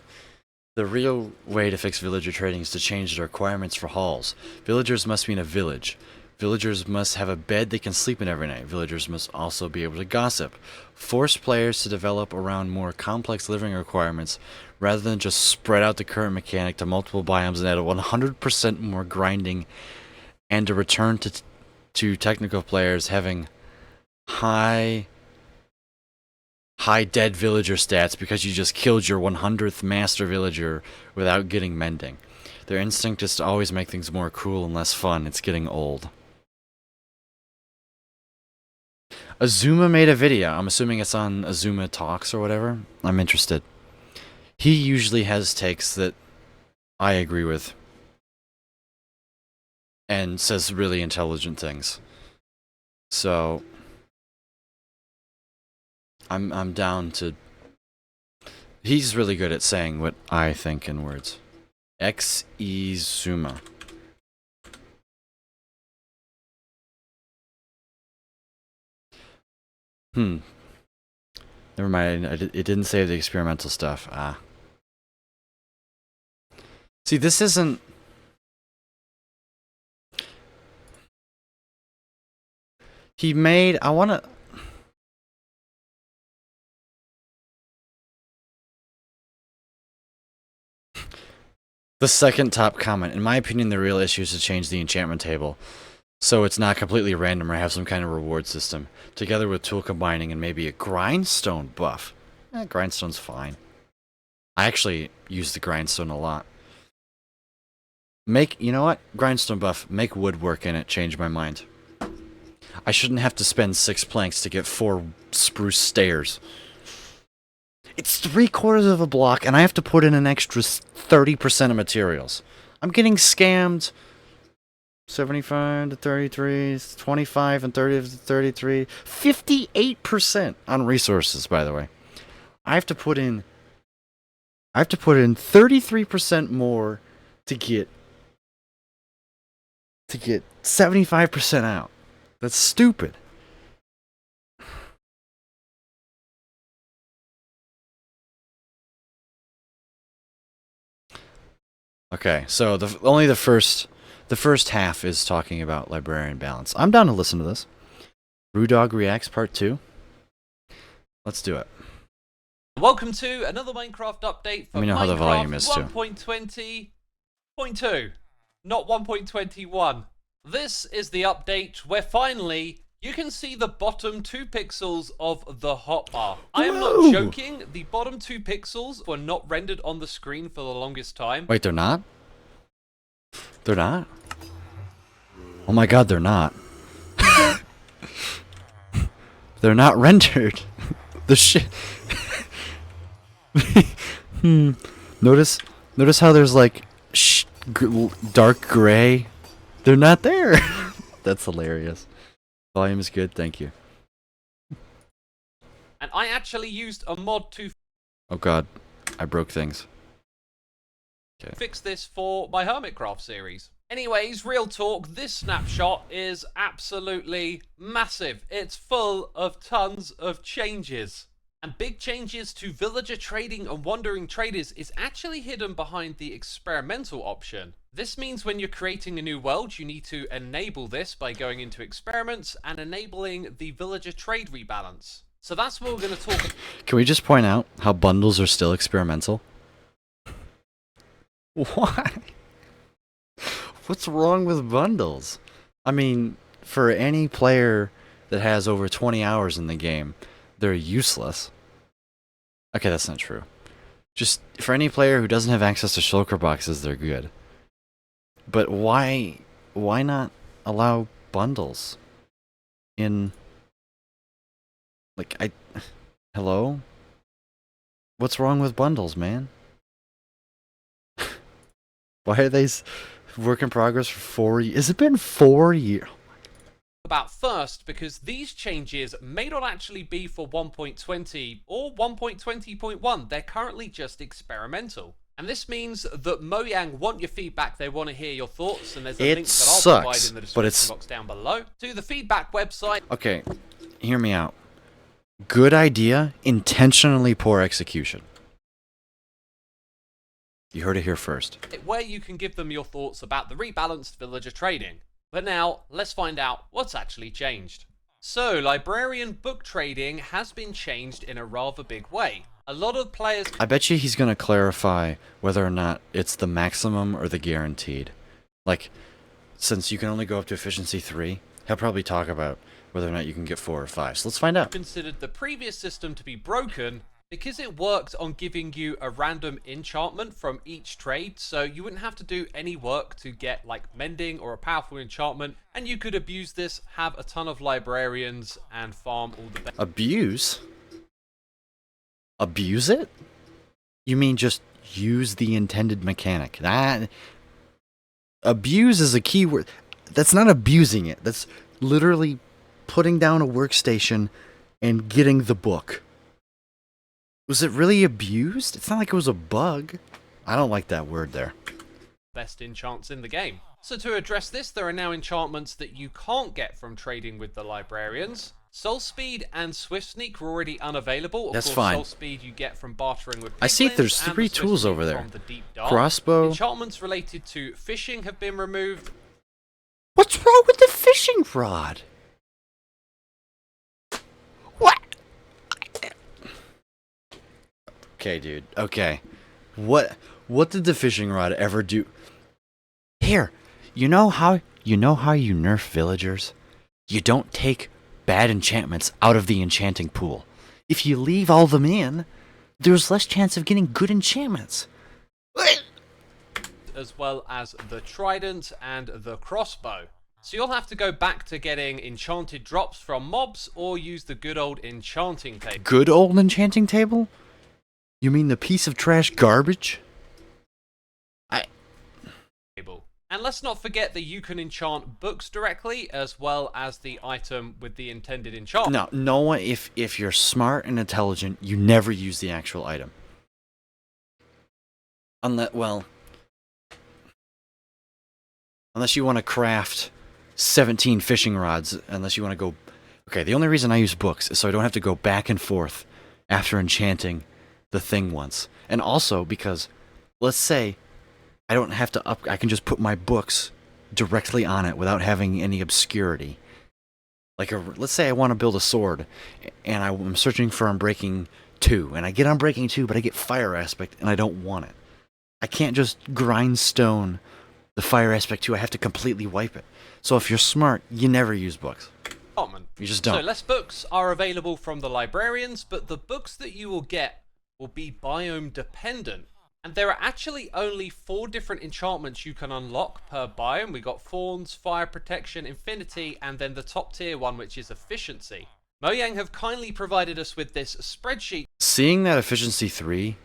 The real way to fix villager trading is to change the requirements for hauls. Villagers must be in a village. Villagers must have a bed they can sleep in every night. Villagers must also be able to gossip. Force players to develop around more complex living requirements rather than just spread out the current mechanic to multiple biomes and add 100% more grinding, and to return to technical players having high dead villager stats because you just killed your 100th master villager without getting mending. Their instinct is to always make things more cruel and less fun. It's getting old. Azuma made a video. I'm assuming it's on Azuma Talks or whatever. I'm interested. He usually has takes that I agree with and says really intelligent things. So I'm down to... He's really good at saying what I think in words. X-E-Zuma. Never mind, it didn't save the experimental stuff. Ah. See, this isn't... He made... I wanna... The second top comment. In my opinion, the real issue is to change the enchantment table, so it's not completely random or have some kind of reward system, together with tool combining and maybe a grindstone buff. Grindstone's fine. I actually use the grindstone a lot. You know what? Grindstone buff. Make woodwork in it. Change my mind. I shouldn't have to spend 6 planks to get 4 spruce stairs. It's 3/4 of a block, and I have to put in an extra 30% of materials. I'm getting scammed. 75 to 33, 25 and 30 to 33, 58% on resources, by the way. I have to put in 33% more to get 75% out. That's stupid. Okay, so only the first half is talking about librarian balance. I'm down to listen to this. Brewdog Reacts Part 2. Let's do it. Welcome to another Minecraft update for Let me know how the volume is too. 1.20.2, not 1.21. This is the update where finally you can see the bottom 2 pixels of the hotbar. I am not joking, the bottom 2 pixels were not rendered on the screen for the longest time. Wait, they're not? They're not? Oh my god, they're not. They're not rendered. The shit. Notice how there's like dark gray. They're not there. That's hilarious. Volume is good, thank you. And I actually used a mod to Oh god, I broke things. fix this for my Hermitcraft series. Anyways, real talk, this snapshot is absolutely massive. It's full of tons of changes. And big changes to villager trading and wandering traders is actually hidden behind the experimental option. This means when you're creating a new world, you need to enable this by going into experiments and enabling the villager trade rebalance. So that's what we're going to talk about. Can we just point out how bundles are still experimental? Why? What's wrong with bundles? I mean, for any player that has over 20 hours in the game, they're useless. Okay, that's not true. Just for any player who doesn't have access to shulker boxes, they're good. But why not allow bundles in, like, hello? What's wrong with bundles, man? Why are they work in progress for 4 years? Has it been 4 years? About first, because these changes may not actually be for 1.20 or 1.20.1. They're currently just experimental. And this means that Mojang want your feedback, they want to hear your thoughts, and there's a link that I'll provide in the description box down below to the feedback website. Okay, hear me out. Good idea, intentionally poor execution. You heard it here first. Where you can give them your thoughts about the rebalanced villager trading. But now, let's find out what's actually changed. So, librarian book trading has been changed in a rather big way. A lot of players... I bet you he's going to clarify whether or not it's the maximum or the guaranteed. Like, since you can only go up to efficiency 3, he'll probably talk about whether or not you can get 4 or 5. So let's find out. Considered the previous system to be broken because it worked on giving you a random enchantment from each trade, so you wouldn't have to do any work to get like mending or a powerful enchantment, and you could abuse this, have a ton of librarians, and farm all the best. Abuse? Abuse it? You mean just use the intended mechanic? That abuse is a key word. That's not abusing it. That's literally putting down a workstation and getting the book. Was it really abused? It's not like it was a bug. I don't like that word there. Best enchants in the game. So to address this, there are now enchantments that you can't get from trading with the librarians. Soul Speed and Swift Sneak were already unavailable. That's fine. Soul Speed you get from bartering with I see piglins, there's and 3 the Swift tools Sneak over there. from the Deep Dark. Crossbow. Enchantments related to fishing have been removed. What's wrong with the fishing rod? What? Okay, dude. Okay. What did the fishing rod ever do? Here, you know how you nerf villagers? You don't take bad enchantments out of the enchanting pool. If you leave all them in, there's less chance of getting good enchantments. As well as the trident and the crossbow. So you'll have to go back to getting enchanted drops from mobs or use the good old enchanting table. Good old enchanting table? You mean the piece of trash garbage? And let's not forget that you can enchant books directly as well as the item with the intended enchantment. No one, if you're smart and intelligent, you never use the actual item. Unless you want to craft 17 fishing rods, unless you want to go... Okay, the only reason I use books is so I don't have to go back and forth after enchanting the thing once. And also because, let's say, I don't have to I can just put my books directly on it without having any obscurity. Like, let's say I want to build a sword, and I'm searching for Unbreaking 2, and I get Unbreaking 2, but I get Fire Aspect, and I don't want it. I can't just grindstone the Fire Aspect 2, I have to completely wipe it. So if you're smart, you never use books. You just don't. So less books are available from the librarians, but the books that you will get will be biome dependent. And there are actually only 4 different enchantments you can unlock per biome. We got Fawns, Fire Protection, Infinity, and then the top tier one, which is Efficiency. Mojang have kindly provided us with this spreadsheet. Seeing that Efficiency 3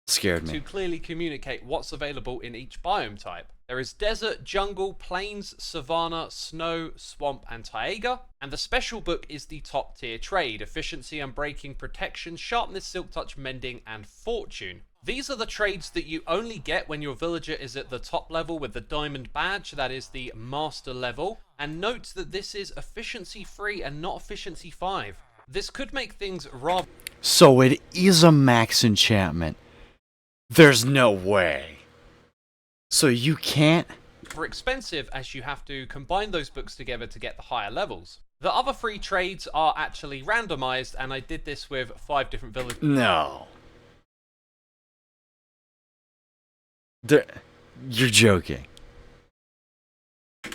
Scared to me. clearly communicate what's available in each biome type. There is desert, jungle, plains, savanna, snow, swamp, and taiga. And the special book is the top tier trade: efficiency, unbreaking, protection, sharpness, silk touch, mending, and fortune. These are the trades that you only get when your villager is at the top level with the diamond badge, that is the master level. And note that this is efficiency 3 and not efficiency 5. This could make things rather So it is a max enchantment. There's no way. So you can't... expensive, as you have to combine those books together to get the higher levels. The other 3 trades are actually randomized, and I did this with 5 different villagers. No. You're joking.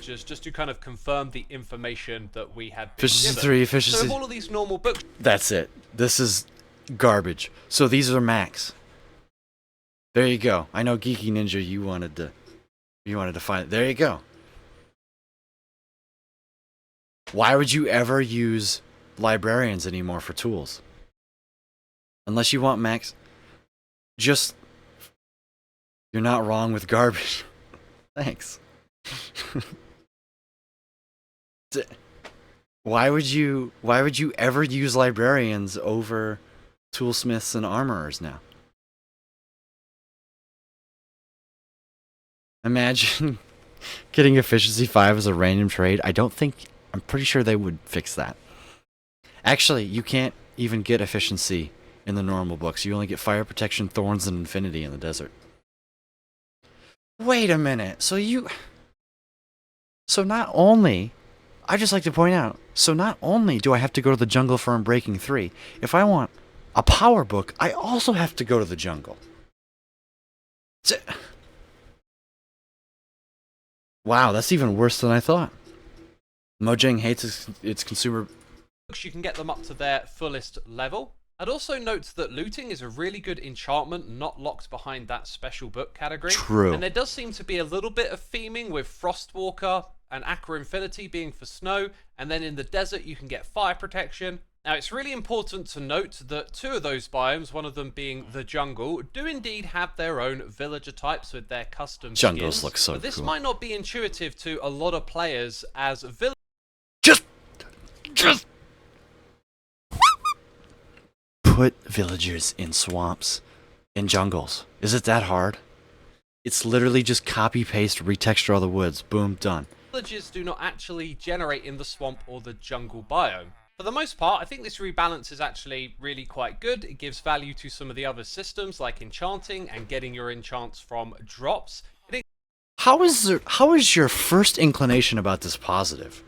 Just to kind of confirm the information that we had been Efficiency given. 3, efficiency... So with all of these normal books, That's it. This is garbage. So these are max. There you go. I know Geeky Ninja, you wanted to find it. There you go. Why would you ever use librarians anymore for tools? Unless you want max. Just... You're not wrong with garbage. Thanks. Why would you ever use librarians over toolsmiths and armorers now? Imagine getting efficiency 5 as a random trade. I'm pretty sure they would fix that. Actually, you can't even get efficiency in the normal books. You only get fire protection, thorns, and infinity in the desert. Wait a minute. So not only, I just like to point out, so not only do I have to go to the jungle for Unbreaking 3, if I want a power book, I also have to go to the jungle. Wow, that's even worse than I thought. Mojang hates its consumer... you can get them up to their fullest level. I'd also note that looting is a really good enchantment, not locked behind that special book category. True. And there does seem to be a little bit of theming with Frostwalker and Aqua Infinity being for snow, and then in the desert you can get fire protection. Now it's really important to note that 2 of those biomes, one of them being the jungle, do indeed have their own villager types with their custom Jungles skins. look so But this cool. might not be intuitive to a lot of players, as villagers Just put villagers in swamps, in jungles. Is it that hard? It's literally just copy paste, retexture all the woods. Boom, done. do not actually generate in the swamp or the jungle biome. For the most part, I think this rebalance is actually really quite good. It gives value to some of the other systems like enchanting and getting your enchants from drops. How is your first inclination about this positive?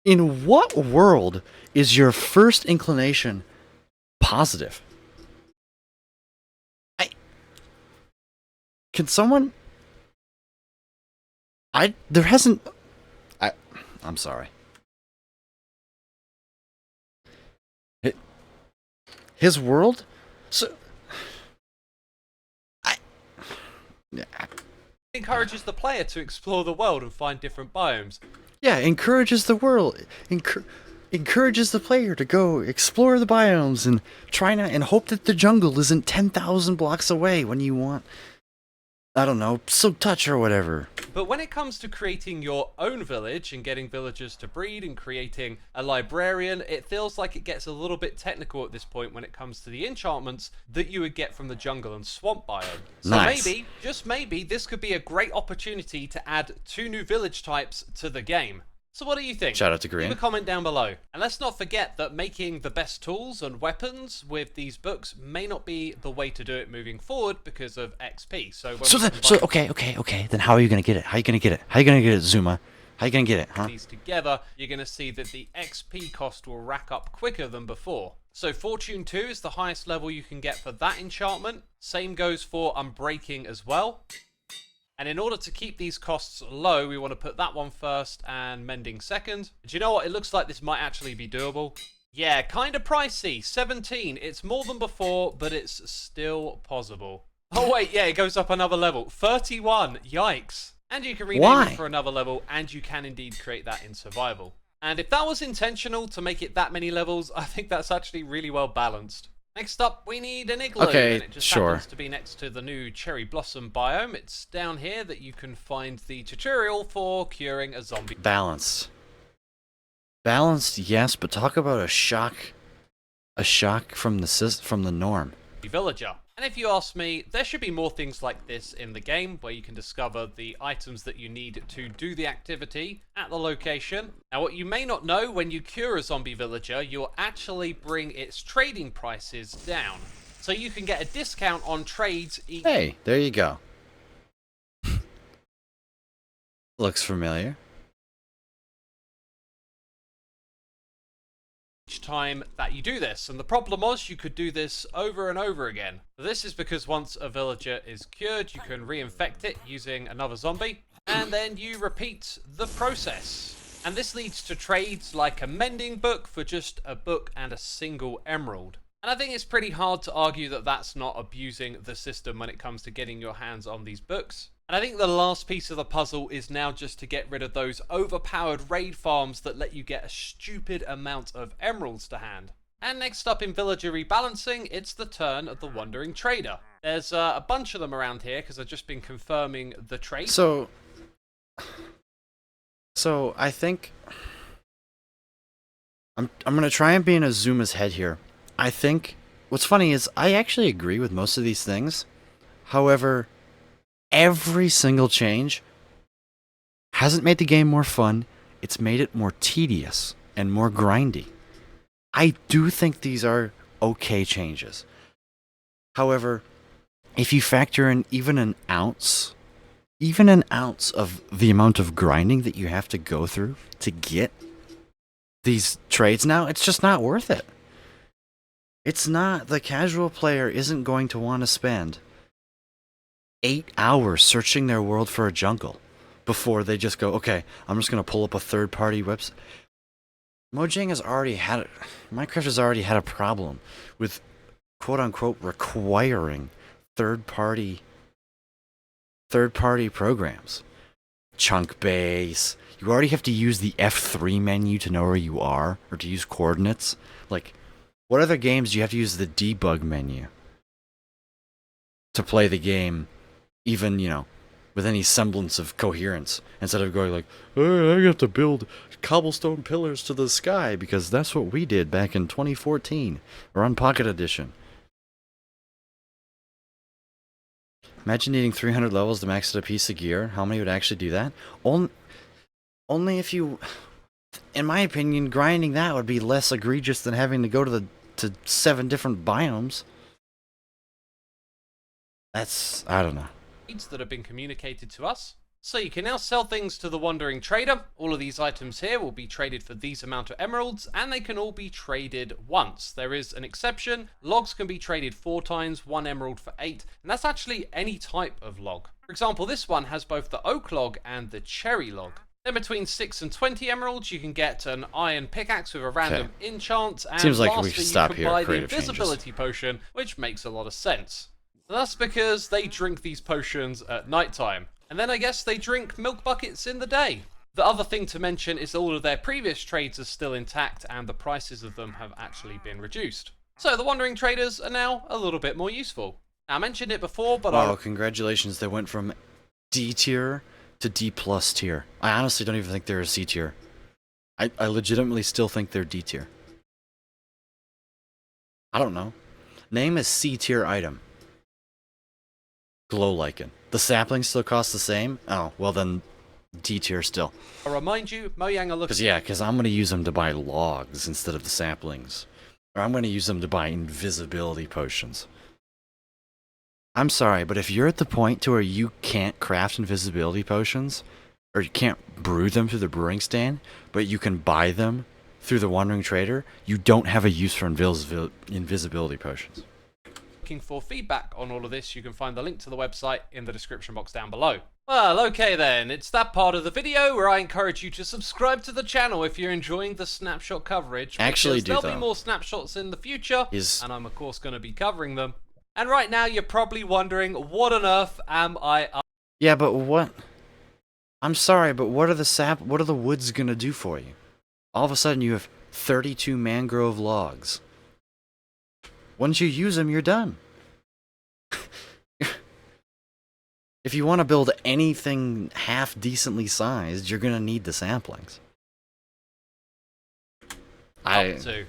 In what world is your first inclination positive? Can someone... There hasn't... I'm sorry. His world? So... It encourages the player to explore the world and find different biomes. Yeah, encourages the world. Encourages the player to go explore the biomes and and hope that the jungle isn't 10,000 blocks away when you want... I don't know, silk touch or whatever. But when it comes to creating your own village and getting villagers to breed and creating a librarian, it feels like it gets a little bit technical at this point when it comes to the enchantments that you would get from the jungle and swamp biome. So Nice. maybe, just maybe, this could be a great opportunity to add 2 new village types to the game. So what do you think? Shout out to Green. Leave a comment down below. And let's not forget that making the best tools and weapons with these books may not be the way to do it moving forward because of XP. So Okay. Then how are you gonna get it? How are you gonna get it? How are you gonna get it, Zuma? How are you gonna get it, huh? these together, you're going to see that the XP cost will rack up quicker than before. So Fortune 2 is the highest level you can get for that enchantment. Same goes for Unbreaking as well. And in order to keep these costs low, we want to put that one first and Mending second. Do you know what? It looks like this might actually be doable. Yeah, kind of pricey. 17. It's more than before, but it's still possible. Oh wait, yeah, it goes up another level. 31. Yikes. And you can rename it for another level, and you can indeed create that in survival. And if that was intentional to make it that many levels, I think that's actually really well balanced. Next up, we need an igloo, Okay, and it just sure. happens to be next to the new cherry blossom biome. It's down here that you can find the tutorial for curing a zombie. Balanced. Balanced, yes, but talk about a shock from the norm. Villager. And if you ask me, there should be more things like this in the game, where you can discover the items that you need to do the activity at the location. Now, what you may not know, when you cure a zombie villager, you'll actually bring its trading prices down. So you can get a discount on trades each Hey, there you go. Looks familiar. time that you do this. And the problem was you could do this over and over again. This is because once a villager is cured, you can reinfect it using another zombie, and then you repeat the process. And this leads to trades like a mending book for just a book and a single emerald. And I think it's pretty hard to argue that that's not abusing the system when it comes to getting your hands on these books. And I think the last piece of the puzzle is now just to get rid of those overpowered raid farms that let you get a stupid amount of emeralds to hand. And next up in villager rebalancing, it's the turn of the Wandering Trader. There's a bunch of them around here because I've just been confirming the trade. So I think I'm gonna try and be in Azuma's head here. I think what's funny is I actually agree with most of these things. However, every single change hasn't made the game more fun. It's made it more tedious and more grindy. I do think these are okay changes. However, if you factor in even an ounce of the amount of grinding that you have to go through to get these trades now, it's just not worth it. It's not. The casual player isn't going to want to spend 8 hours searching their world for a jungle before they just go, okay, I'm just going to pull up a third-party website. Minecraft has already had a problem with quote-unquote requiring third-party programs. Chunk base. You already have to use the F3 menu to know where you are, or to use coordinates. Like, what other games do you have to use the debug menu to play the game, even, with any semblance of coherence, instead of going like, oh, I have to build cobblestone pillars to the sky because that's what we did back in 2014 or on Pocket Edition. Imagine needing 300 levels to max out a piece of gear. How many would actually do that? Only if you, in my opinion, grinding that would be less egregious than having to go to 7 different biomes. I don't know. That have been communicated to us. So you can now sell things to the Wandering Trader. All of these items here will be traded for these amount of emeralds, and they can all be traded once. There is an exception. Logs can be traded 4 times, 1 emerald for 8, and that's actually any type of log. For example, this one has both the oak log and the cherry log. Then between 6 and 20 emeralds, you can get an iron pickaxe with a random enchant, and seems like we lastly, should stop you can here. buy the Creative invisibility potion, which makes a lot of sense. That's because they drink these potions at nighttime. And then I guess they drink milk buckets in the day. The other thing to mention is all of their previous trades are still intact and the prices of them have actually been reduced. So the Wandering Traders are now a little bit more useful. Now, I mentioned it before, but wow, congratulations. They went from D tier to D plus tier. I honestly don't even think they're a C tier. I legitimately still think they're D tier. I don't know. Name a C tier item. Glow lichen. The saplings still cost the same? Oh, well then, D tier still. I'll remind you, Mojang are looking... Because I'm going to use them to buy logs instead of the saplings. Or I'm going to use them to buy invisibility potions. I'm sorry, but if you're at the point to where you can't craft invisibility potions, or you can't brew them through the brewing stand, but you can buy them through the Wandering Trader, you don't have a use for invisibility potions. Looking for feedback on all of this, you can find the link to the website in the description box down below. Well, okay then, it's that part of the video where I encourage you to subscribe to the channel if you're enjoying the snapshot coverage. Actually do, there'll be more snapshots in the future, and I'm of course going to be covering them. And right now you're probably wondering, what on earth am I up? Yeah, but what? I'm sorry, but what are the woods gonna do for you? all of a sudden you have 32 mangrove logs. Once you use them, you're done. If you want to build anything half decently sized, you're going to need the saplings. Up to.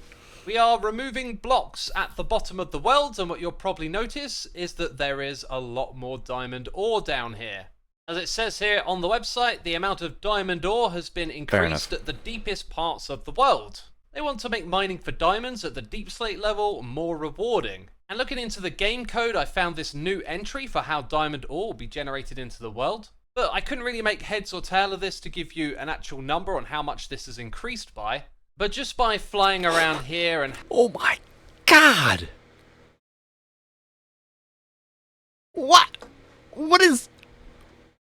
We are removing blocks at the bottom of the world, and what you'll probably notice is that there is a lot more diamond ore down here. As it says here on the website, the amount of diamond ore has been increased at the deepest parts of the world. They want to make mining for diamonds at the deep slate level more rewarding. And looking into the game code, I found this new entry for how diamond ore will be generated into the world. But I couldn't really make heads or tail of this to give you an actual number on how much this has increased by. But just by flying around here and... Oh my god! What? What is...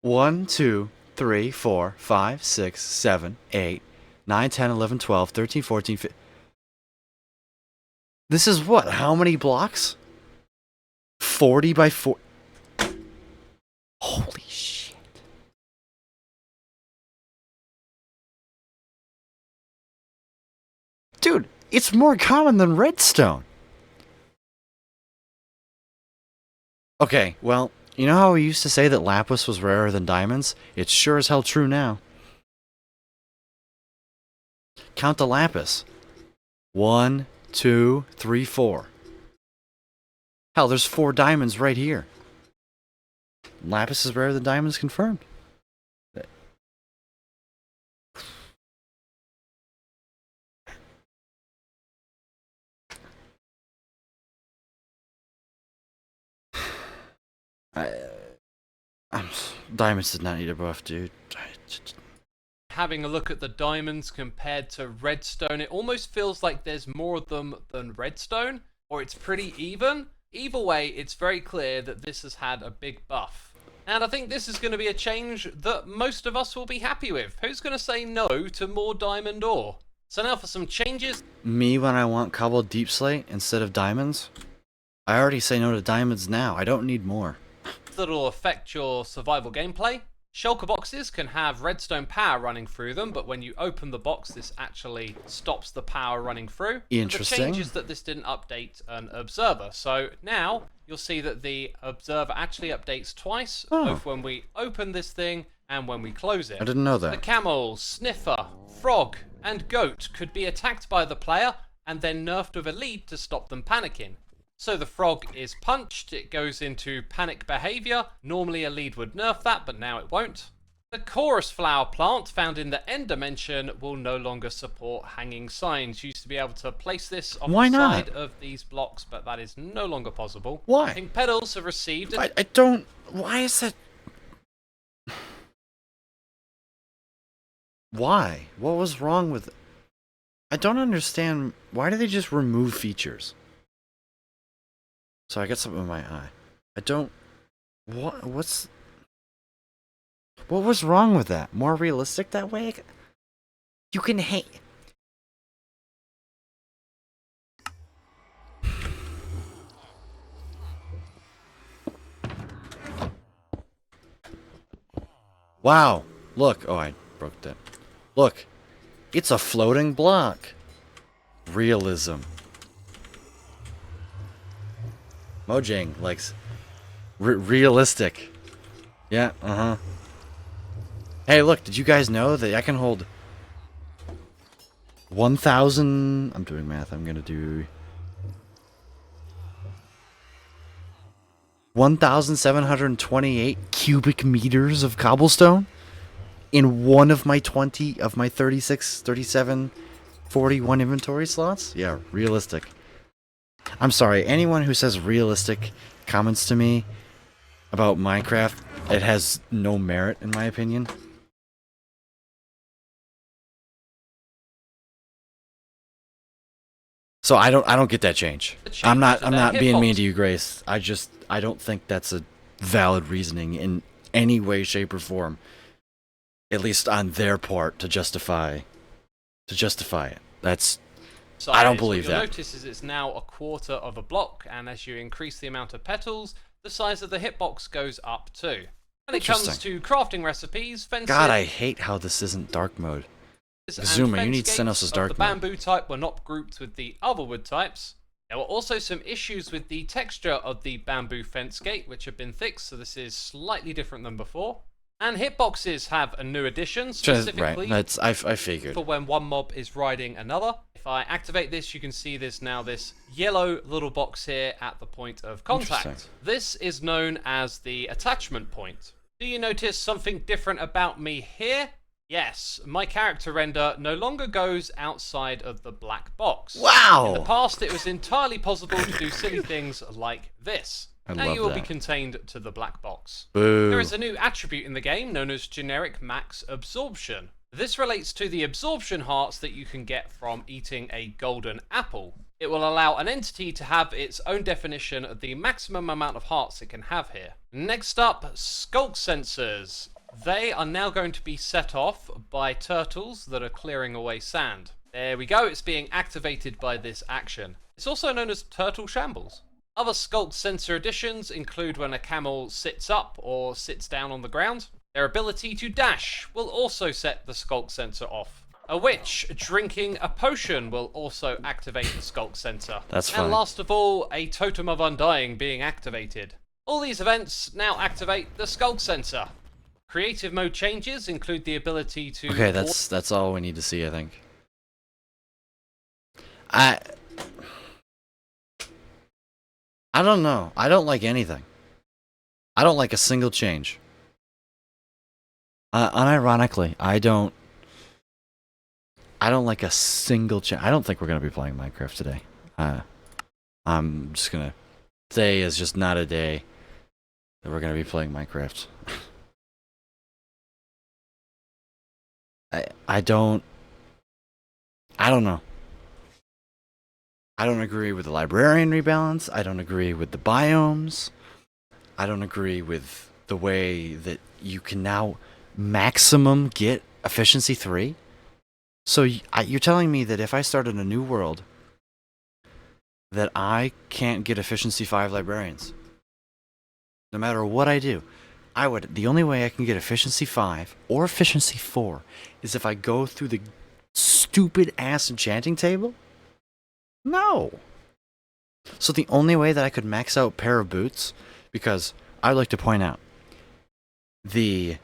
1, 2, 3, 4, 5, 6, 7, 8, 9, 10, 11, 12, 13, 14, 15... This is what? How many blocks? 40 by 4... Holy shit. Dude, it's more common than redstone. Okay, well, you know how we used to say that lapis was rarer than diamonds? It's sure as hell true now. Count the lapis. 1, 2, 3, 4. Hell, there's 4 diamonds right here. Lapis is rarer than diamonds, confirmed. Diamonds did not need a buff, dude. Having a look at the diamonds compared to redstone, it almost feels like there's more of them than redstone, or it's pretty even. Either way, it's very clear that this has had a big buff. And I think this is going to be a change that most of us will be happy with. Who's going to say no to more diamond ore? So now for some changes. Me when I want cobbled deep slate instead of diamonds? I already say no to diamonds now. I don't need more. That'll affect your survival gameplay. Shulker boxes can have redstone power running through them, but when you open the box, this actually stops the power running through. Interesting. The change is that this didn't update an observer. So now you'll see that the observer actually updates twice, both when we open this thing and when we close it. I didn't know The that. camel, sniffer, frog, and goat could be attacked by the player and then nerfed with a lead to stop them panicking. So the frog is punched, it goes into panic behavior. Normally a lead would nerf that, but now it won't. The chorus flower plant found in the end dimension will no longer support hanging signs. You used to be able to place this on the side of these blocks, but that is no longer possible. Why? Pink petals have received... I don't... Why is that... Why? What was wrong with it? I don't understand. Why do they just remove features? So I got something in my eye. I don't... What was wrong with that? More realistic that way? You can hate... Wow. Look. Oh, I broke that. Look. It's a floating block. Realism. Mojang likes realistic. Yeah, Hey, look, did you guys know that I can hold 1,000... I'm doing math, I'm gonna do... 1,728 cubic meters of cobblestone in one of my 36, 37, 41 inventory slots? Yeah, realistic. I'm sorry, anyone who says realistic comments to me about Minecraft, it has no merit in my opinion. So I don't get that change. I'm not being mean to you, Grace. I don't think that's a valid reasoning in any way, shape, or form. At least on their part to justify it. That's I don't believe that. What you'll notice is it's now a quarter of a block, and as you increase the amount of petals, the size of the hitbox goes up too. When it comes to crafting recipes, fence God, I hate how this isn't dark mode. and Zuma, you fence need gates Senos' of dark the mode. bamboo type were not grouped with the other wood types. There were also some issues with the texture of the bamboo fence gate, which have been fixed, so this is slightly different than before. And hitboxes have a new addition, specifically right. I figured. for when one mob is riding another. If I activate this, you can see this now, this yellow little box here at the point of contact. This is known as the attachment point. Do you notice something different about me here? Yes, my character render no longer goes outside of the black box. Wow! In the past, it was entirely possible to do silly things like this. Now you will be contained to the black box. Boo. There is a new attribute in the game known as generic max absorption. This relates to the absorption hearts that you can get from eating a golden apple. It will allow an entity to have its own definition of the maximum amount of hearts it can have here. Next up, skulk sensors. They are now going to be set off by turtles that are clearing away sand. There we go, it's being activated by this action. It's also known as turtle shambles. Other skulk sensor additions include when a camel sits up or sits down on the ground. Their ability to dash will also set the skulk sensor off. A witch drinking a potion will also activate the skulk sensor. That's fine. And last of all, a totem of undying being activated. All these events now activate the skulk sensor. Creative mode changes include the ability to... Okay, that's all we need to see, I think. I don't know. I don't like anything. I don't like a single change. Unironically, I don't like a single change. I don't think we're gonna be playing Minecraft today. I'm just gonna. Today is just not a day that we're gonna be playing Minecraft. I don't know. I don't agree with the librarian rebalance. I don't agree with the biomes. I don't agree with the way that you can now maximum get efficiency 3. So you're telling me that if I started a new world, that I can't get efficiency 5 librarians? No matter what I do, the only way I can get efficiency 5 or efficiency 4 is if I go through the stupid ass enchanting table? No. So the only way that I could max out pair of boots, because I'd like to point out, the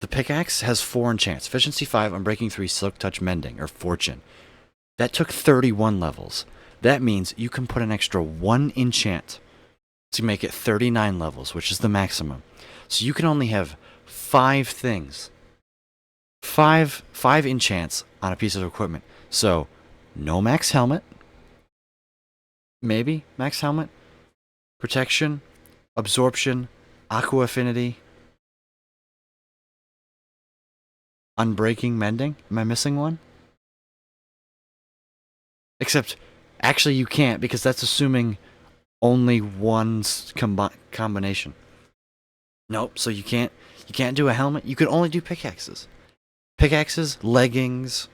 pickaxe has 4 enchants. Efficiency 5, Unbreaking 3, Silk Touch, Mending, or Fortune. That took 31 levels. That means you can put an extra 1 enchant to make it 39 levels, which is the maximum. So you can only have 5 things. 5 enchants on a piece of equipment. So, no max helmet. Maybe max helmet. Protection. Absorption. Aqua affinity. Unbreaking, mending. Am I missing one? Except, actually you can't, because that's assuming only one combination. Nope, so you can't do a helmet. You could only do pickaxes. Pickaxes, leggings.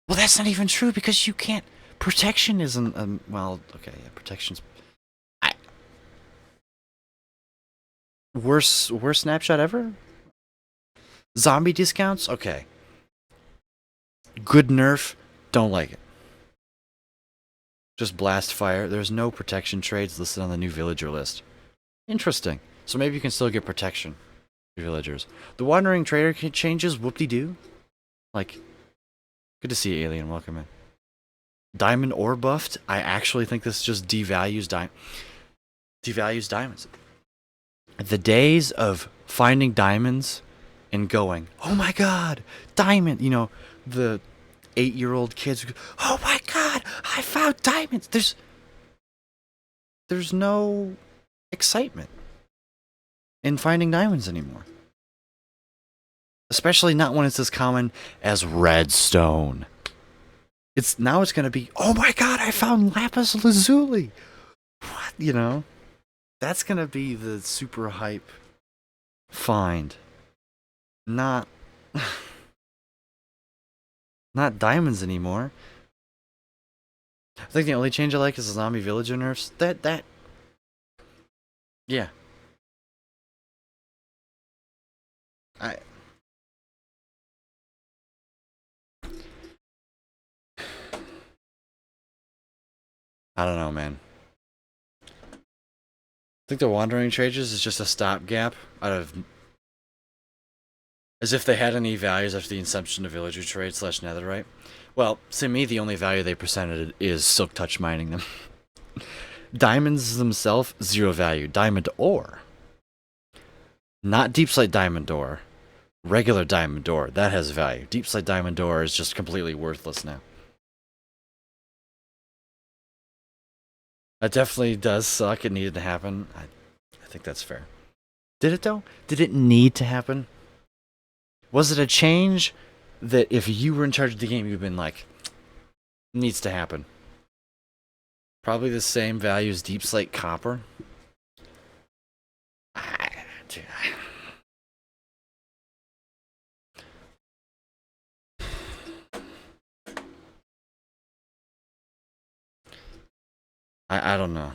Well, that's not even true, because you can't. Protection isn't. Well, okay, yeah, protection's. Worst snapshot ever? Zombie discounts? Okay. Good nerf. Don't like it. Just blast fire. There's no protection trades listed on the new villager list. Interesting. So maybe you can still get protection for villagers. The wandering trader changes. Whoop-de-doo. Like, good to see you, Alien. Welcome in. Diamond ore buffed. I actually think this just devalues diamonds. The days of finding diamonds and going, oh my god, diamond. You know, the 8-year-old kids go, oh my god, I found diamonds. There's no excitement in finding diamonds anymore. Especially not when it's as common as redstone. Now it's going to be, oh my god, I found lapis lazuli. What? You know? That's going to be the super hype find. Not diamonds anymore. I think the only change I like is the zombie villager nerfs. Yeah. I don't know, man. I think the wandering traders is just a stopgap out of, as if they had any values after the inception of villager trade / netherite. Well, to me, the only value they presented is silk touch mining them. Diamonds themselves, 0 value. Diamond ore. Not deep slate diamond ore. Regular diamond ore. That has value. Deep slate diamond ore is just completely worthless now. That definitely does suck. It needed to happen. I think that's fair. Did it, though? Did it need to happen? Was it a change that if you were in charge of the game, you'd been like, needs to happen? Probably the same value as deep slate copper. I don't know.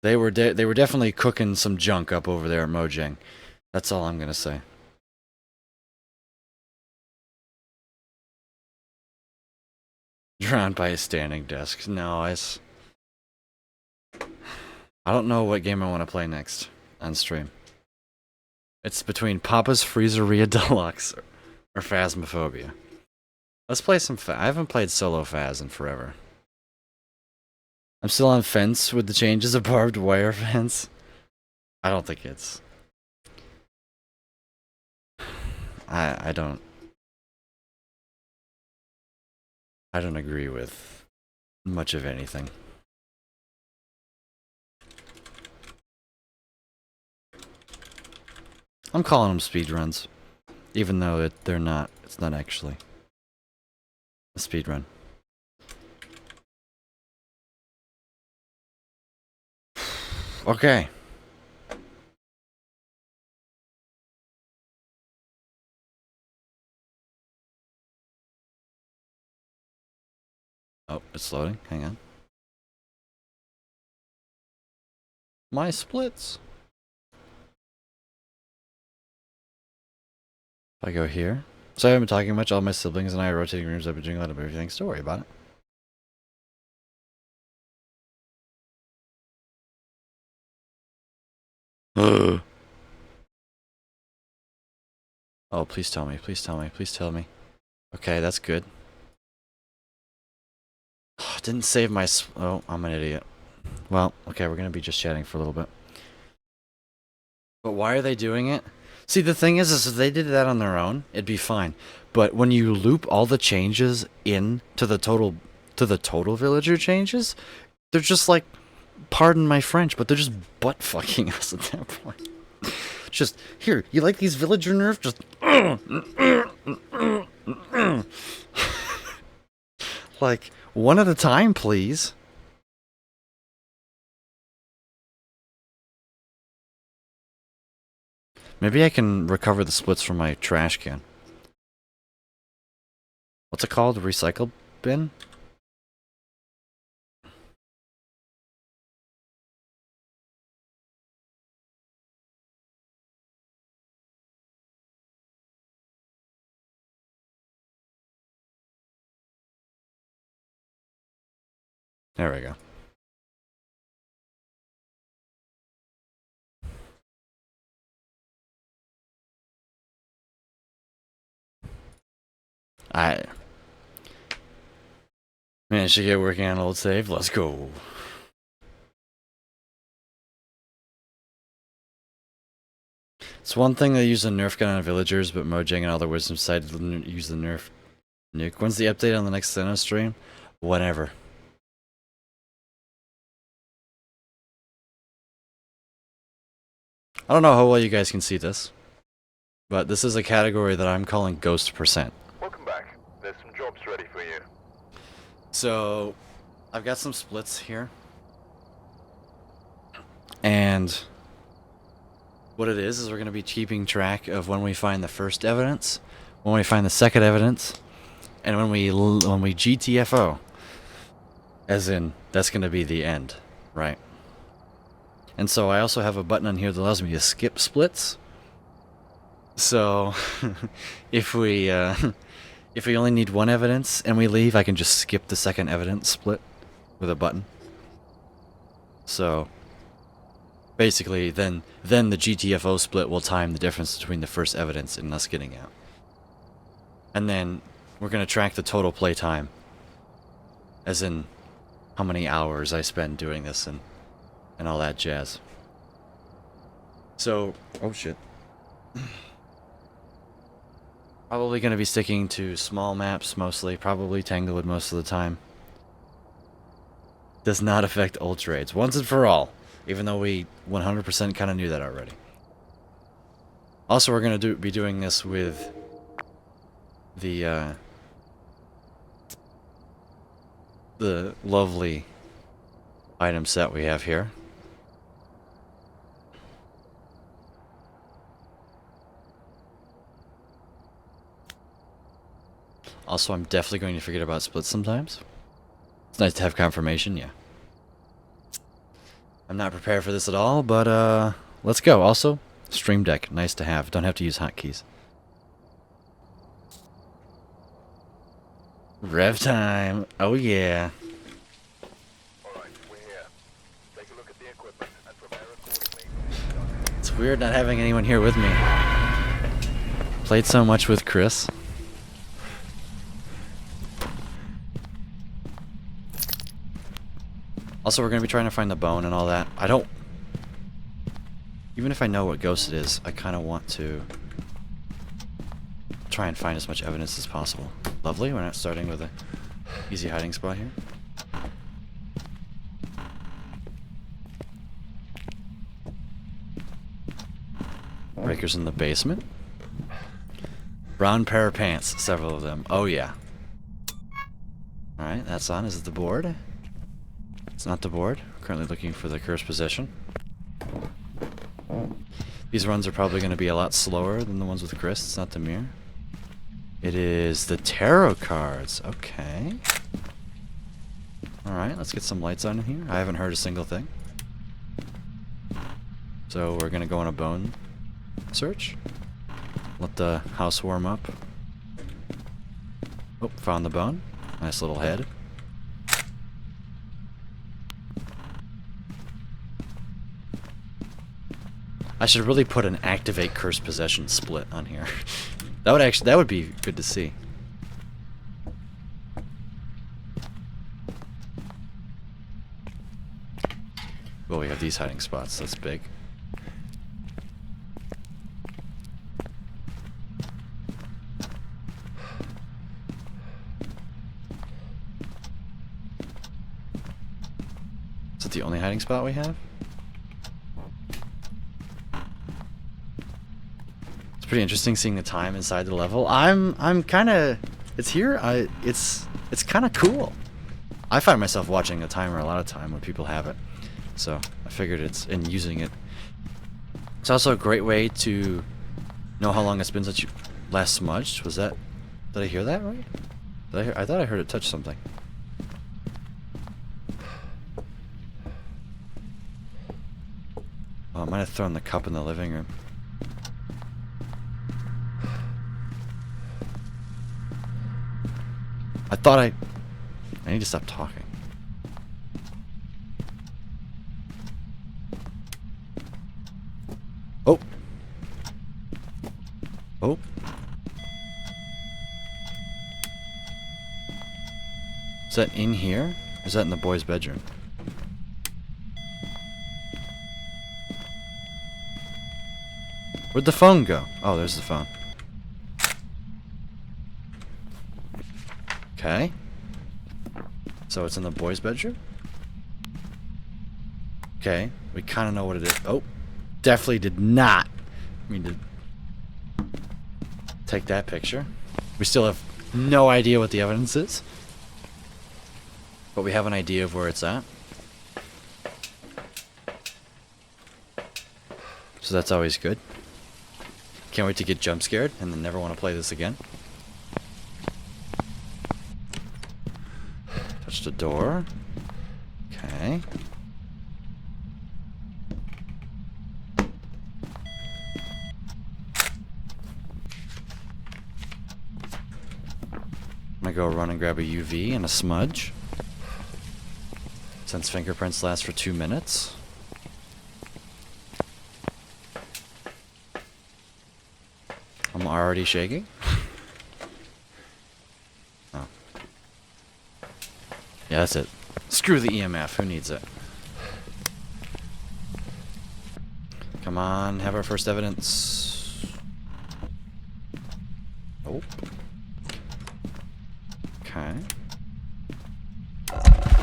They were definitely cooking some junk up over there at Mojang. That's all I'm gonna say. Drowned by a standing desk. No, I don't know what game I want to play next on stream. It's between Papa's Freezeria Deluxe or Phasmophobia. Let's play some I haven't played solo Phas in forever. I'm still on fence with the changes of barbed wire fence. I don't think it's... I don't agree with much of anything. I'm calling them speedruns, even though they're not. It's not actually a speedrun. Okay. Oh, it's loading. Hang on. My splits. If I go here. So I haven't been talking much. All my siblings and I are rotating rooms. I've been doing a lot of everything. Don't worry about it. Oh, please tell me. Please tell me. Please tell me. Okay, that's good. Oh, didn't save my... Oh, I'm an idiot. Well, okay, we're going to be just chatting for a little bit. But why are they doing it? See, the thing is if they did that on their own, it'd be fine. But when you loop all the changes into the total villager changes, they're just like, pardon my French, but they're just butt fucking us at that point. Just, here, you like these villager nerfs? Just... like, one at a time, please. Maybe I can recover the splits from my trash can. What's it called? Recycle bin? There we go. I managed to get working on old save. Let's go. It's one thing they use a nerf gun on villagers, but Mojang and all the wisdom decided to use the nerf nuke. When's the update on the next Sinnoh stream? Whenever. I don't know how well you guys can see this, but this is a category that I'm calling Ghost Percent. Welcome back. There's some jobs ready for you. So, I've got some splits here. And what it is we're going to be keeping track of when we find the first evidence, when we find the second evidence, and when we GTFO. As in, that's going to be the end, right? And so I also have a button on here that allows me to skip splits. So, if we if we only need one evidence and we leave, I can just skip the second evidence split with a button. So basically, then the GTFO split will time the difference between the first evidence and us getting out. And then we're going to track the total play time, as in how many hours I spend doing this and all that jazz. So, oh shit. Probably going to be sticking to small maps mostly, probably Tanglewood most of the time. Does not affect ult raids, once and for all, even though we 100% kind of knew that already. Also, we're going to be doing this with the lovely item set we have here. Also, I'm definitely going to forget about splits sometimes. It's nice to have confirmation, yeah. I'm not prepared for this at all, but let's go. Also, Stream Deck, nice to have. Don't have to use hotkeys. Rev time. Oh yeah. Alright, we're here. Take a look at the equipment and prepare accordingly. It's weird not having anyone here with me. Played so much with Chris. Also, we're going to be trying to find the bone and all that. I don't... Even if I know what ghost it is, I kind of want to try and find as much evidence as possible. Lovely, we're not starting with a easy hiding spot here. Breakers in the basement. Brown pair of pants, several of them. Oh yeah. Alright, that's on. Is it the board? It's not the board. Currently looking for the cursed position. These runs are probably going to be a lot slower than the ones with Chris. It's not the mirror. It is the tarot cards. Okay. Alright, let's get some lights on in here. I haven't heard a single thing. So we're going to go on a bone search. Let the house warm up. Oh, found the bone. Nice little head. I should really put an activate cursed possession split on here. that would be good to see. Well, we have these hiding spots. That's big. Is it the only hiding spot we have? It's pretty interesting seeing the time inside the level. I'm kind of... It's here. It's kind of cool. I find myself watching the timer a lot of time when people have it. So I figured it's in using it. It's also a great way to know how long it's been since you last smudged. Was that... Did I hear that right? I thought I heard it touch something. Oh, I might have thrown the cup in the living room. I need to stop talking. Oh. Oh. Is that in here? Or is that in the boys' bedroom? Where'd the phone go? Oh, there's the phone. Okay. So it's in the boys' bedroom? Okay. We kind of know what it is. Oh. Definitely did not mean to take that picture. We still have no idea what the evidence is. But we have an idea of where it's at. So that's always good. Can't wait to get jump scared and then never want to play this again. Touch the door. Okay. go run and grab a UV and a smudge. Since fingerprints last for 2 minutes. I'm already shaking. Oh. Yeah, that's it. Screw the EMF. Who needs it? Come on, have our first evidence. Nope. Okay.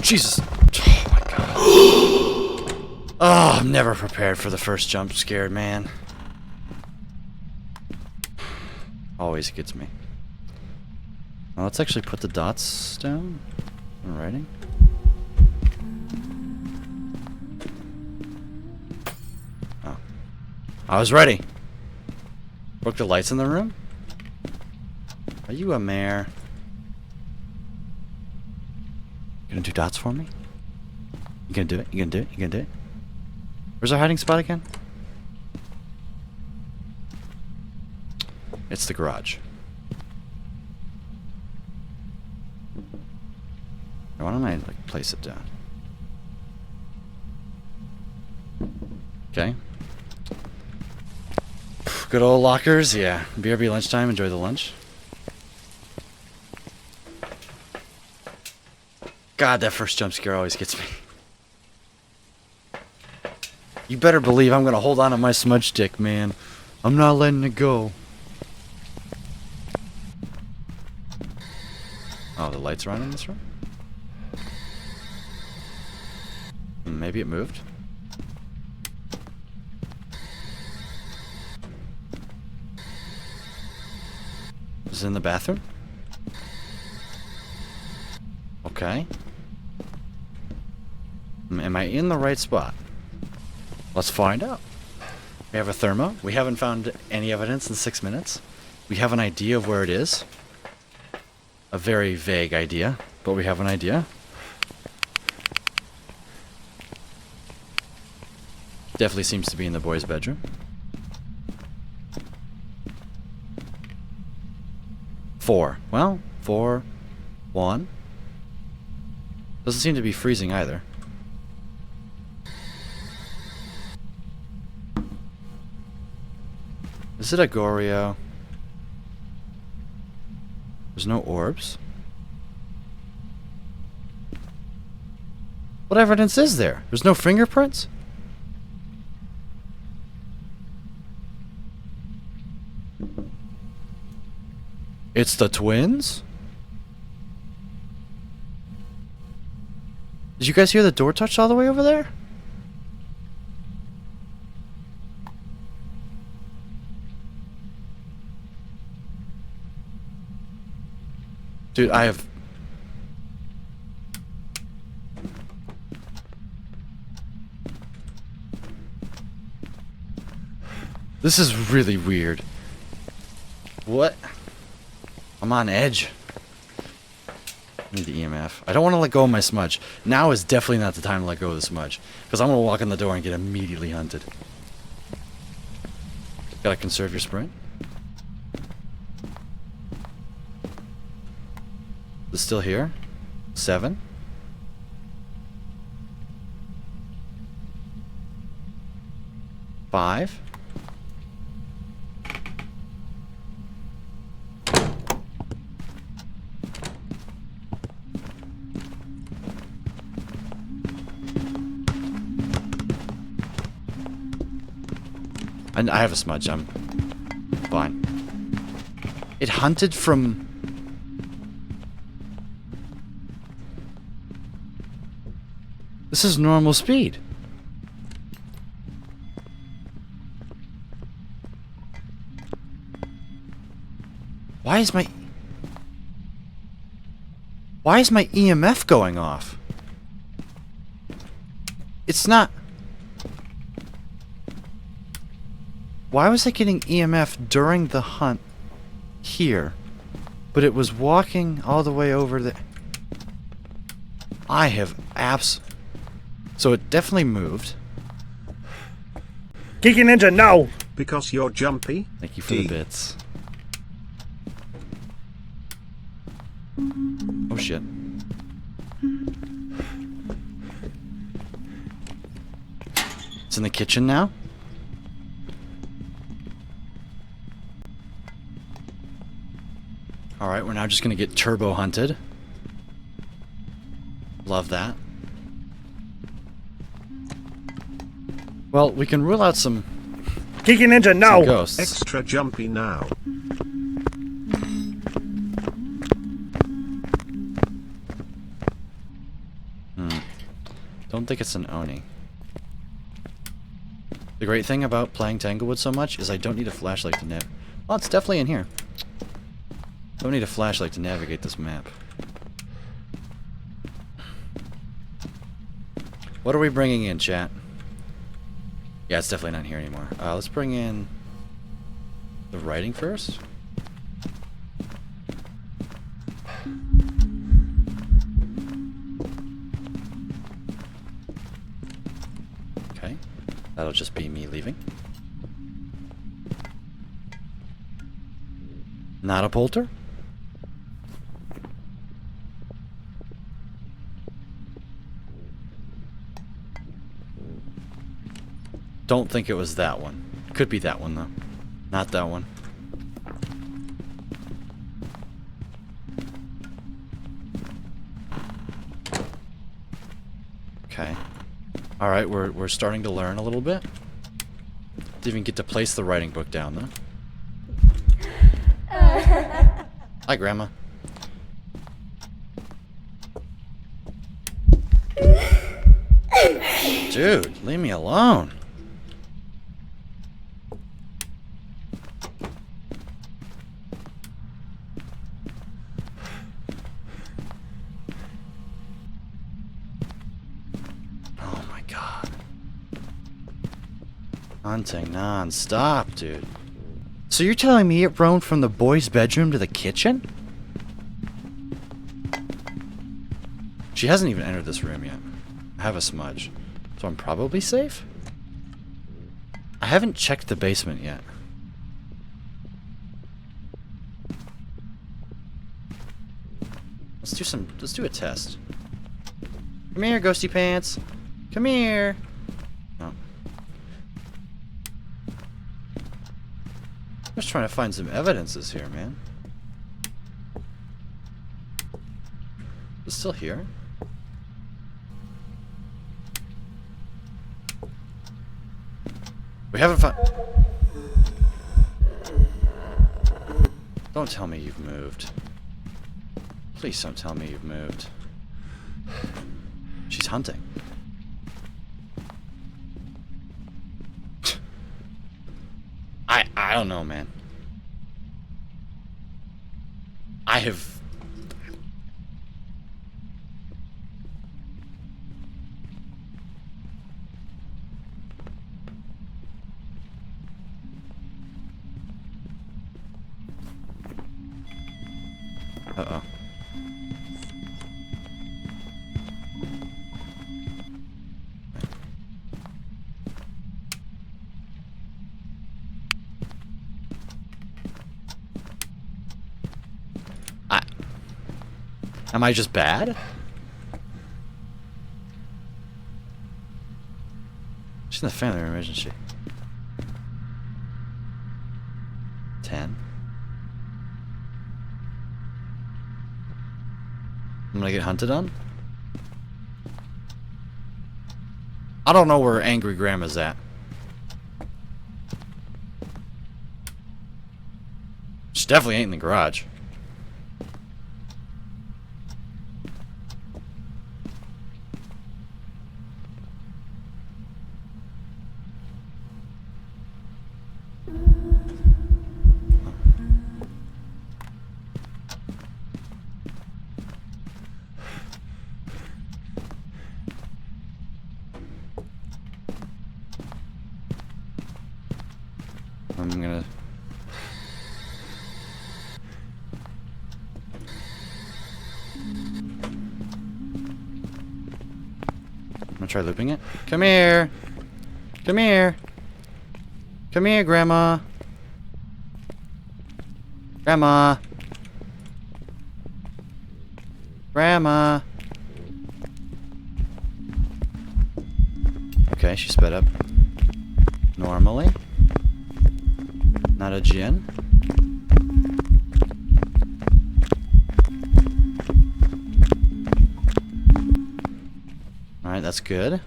Jesus. Oh my god. Oh, I'm never prepared for the first jump scare, man. Always gets me. Now let's actually put the dots down. In writing. Oh. I was ready. Broke the lights in the room? Are you a mare? You gonna do dots for me? You gonna do it? You gonna do it? You gonna do it? Where's our hiding spot again? It's the garage. Why don't I like place it down? Okay. Good old lockers, yeah. BRB lunchtime, enjoy the lunch. God, that first jump scare always gets me. You better believe I'm gonna hold on to my smudge stick, man. I'm not letting it go. Oh, the lights are on in this room? Maybe it moved? Is it in the bathroom? Okay. Am I in the right spot? Let's find out. We have a thermo. We haven't found any evidence in 6 minutes. We have an idea of where it is. A very vague idea, but we have an idea. Definitely seems to be in the boys' bedroom. Four. Well, 4, 1. Doesn't seem to be freezing either. Is it a Goryo? There's no orbs. What evidence is there? There's no fingerprints? It's the twins? Did you guys hear the door touch all the way over there? Dude, I have... This is really weird. What? I'm on edge. I need the EMF. I don't want to let go of my smudge. Now is definitely not the time to let go of the smudge. Because I'm going to walk in the door and get immediately hunted. Gotta conserve your sprint. Is it still here? 7. 5. I have a smudge. I'm fine. It hunted from... This is normal speed. Why is my EMF going off? It's not... Why was I getting EMF during the hunt here, but it was walking all the way over there? I have So it definitely moved. Geeky Ninja, no! Because you're jumpy. Thank you for the bits. Oh shit. It's in the kitchen now? Alright, we're now just gonna get turbo hunted. Love that. Well, we can rule out some Geeky Ninja, some no! ghosts. Extra jumpy now. Don't think it's an Oni. The great thing about playing Tanglewood so much is I don't need a flashlight to nav. Oh, it's definitely in here. Don't need a flashlight to navigate this map. What are we bringing in, chat? Yeah, it's definitely not here anymore. Let's bring in the writing first. Okay, that'll just be me leaving. Not a polter? Don't think it was that one. Could be that one, though. Not that one. Okay. Alright, we're starting to learn a little bit. Didn't even get to place the writing book down, though. Hi, Grandma. Dude, leave me alone. Oh my god. Hunting non-stop, dude. So you're telling me it roamed from the boys' bedroom to the kitchen? She hasn't even entered this room yet. I have a smudge. So I'm probably safe? I haven't checked the basement yet. Let's do a test. Come here, ghosty pants. Come here. No. I'm just trying to find some evidences here, man. It's still here. We haven't found... Don't tell me you've moved. Please don't tell me you've moved. She's hunting. I don't know, man. I have... Uh-oh. Am I just bad? She's in the family room, isn't she? 10. I'm gonna get hunted on? I don't know where Angry Grandma's at. She definitely ain't in the garage. I'm gonna... try looping it. Come here! Come here! Come here, Grandma! Grandma. Okay, she sped up. Normally. Not a Jin. Alright, that's good.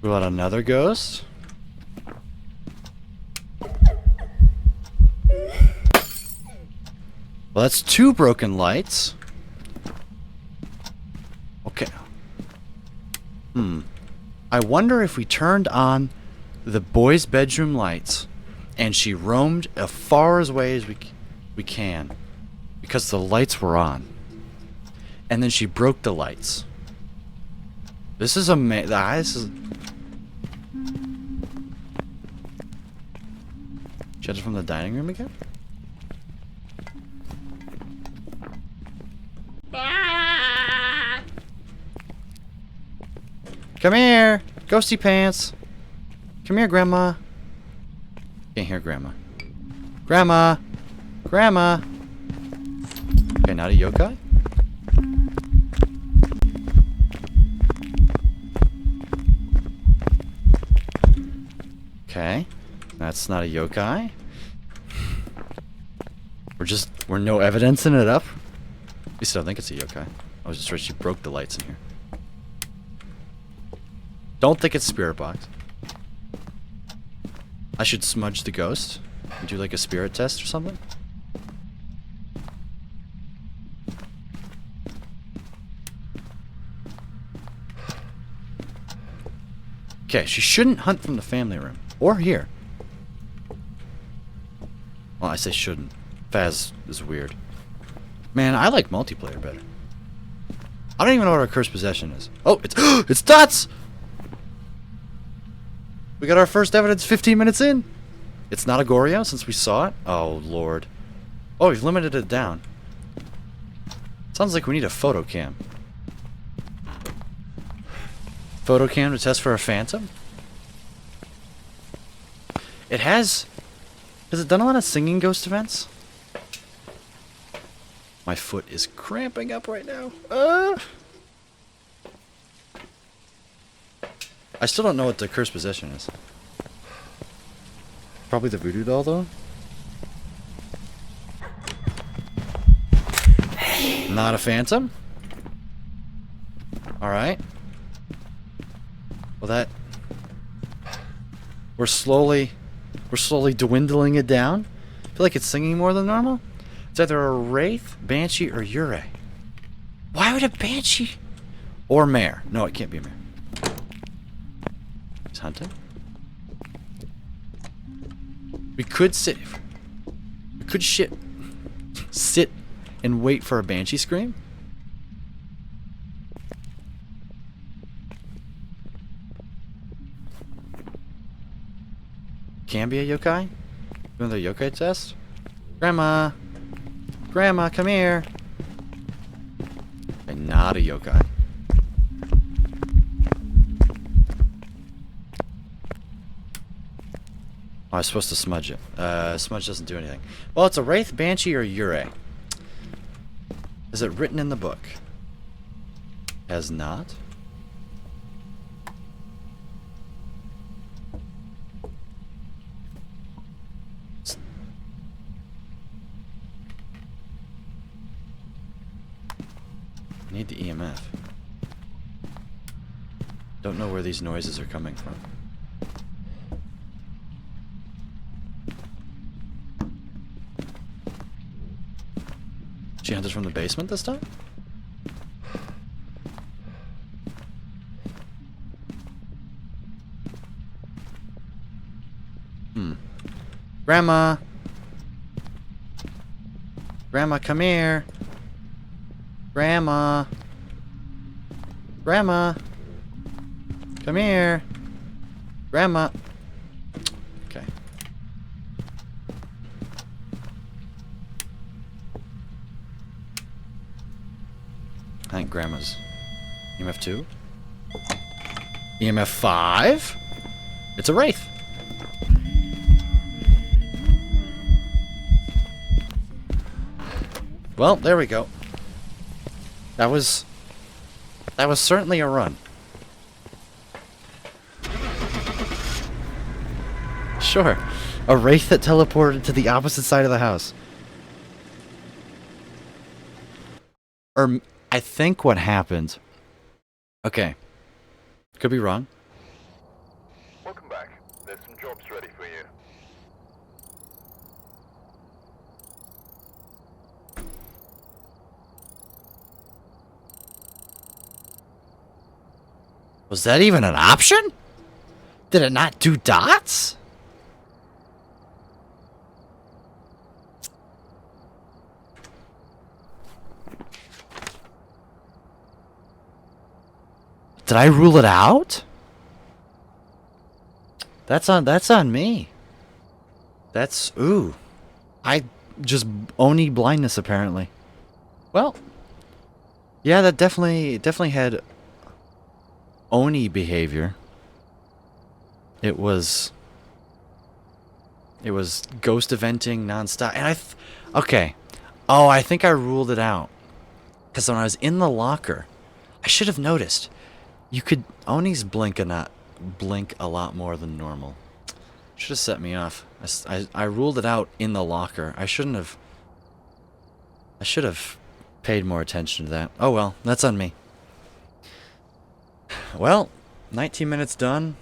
What about another ghost? Well, that's 2 broken lights. Okay. I wonder if we turned on the boys' bedroom lights and she roamed as far away as we can because the lights were on. And then she broke the lights. This is amazing. This is... Judge from the dining room again? Come here, ghosty pants. Come here, Grandma. Can't hear Grandma. Grandma, Grandma. Okay, not a yokai. Okay, that's not a yokai. We're no evidence in it up. At least I don't think it's a yokai. I was just right, she broke the lights in here. Don't think it's spirit box. I should smudge the ghost and do like a spirit test or something. Okay, she shouldn't hunt from the family room. Or here. Well, I say shouldn't. Faz is weird. Man, I like multiplayer better. I don't even know what our cursed possession is. Oh, it's it's dots! We got our first evidence 15 minutes in. It's not a Goryo since we saw it. Oh, Lord. Oh, we've limited it down. Sounds like we need a photo cam. Photo cam to test for a phantom? It has... Has it done a lot of singing ghost events? My foot is cramping up right now. I still don't know what the cursed possession is. Probably the voodoo doll, though. Not a phantom. Alright. Well, that... We're slowly dwindling it down. I feel like it's singing more than normal. It's either a wraith, banshee, or yurei. Why would a banshee... Or mare. No, it can't be a mare. He's hunting. We could sit... We could sit and wait for a banshee scream. Can be a yokai? Doing the yokai test? Grandma! Grandma, come here! And not a yokai. Oh, I was supposed to smudge it. Smudge doesn't do anything. Well, it's a wraith, banshee, or yurei. Is it written in the book? Has not. I need the EMF. Don't know where these noises are coming from. She hunted from the basement this time? Grandma! Grandma, come here! Grandma! Grandma! Come here! Grandma! Okay. I think Grandma's EMF 2? EMF 5? It's a wraith! Well, there we go. That was certainly a run. Sure. A wraith that teleported to the opposite side of the house. Or I think what happened. Okay. Could be wrong. Welcome back. There's some jobs ready for you. Was that even an option? Did it not do dots? Did I rule it out? That's on me. That's ooh. I just Oni blindness apparently. Well, yeah, that definitely had Oni behavior. It was ghost eventing nonstop, and okay. Oh, I think I ruled it out because when I was in the locker, I should have noticed. You could Onis blink a lot more than normal. Should have set me off. I ruled it out in the locker. I should have paid more attention to that. Oh well, that's on me. Well, 19 minutes done.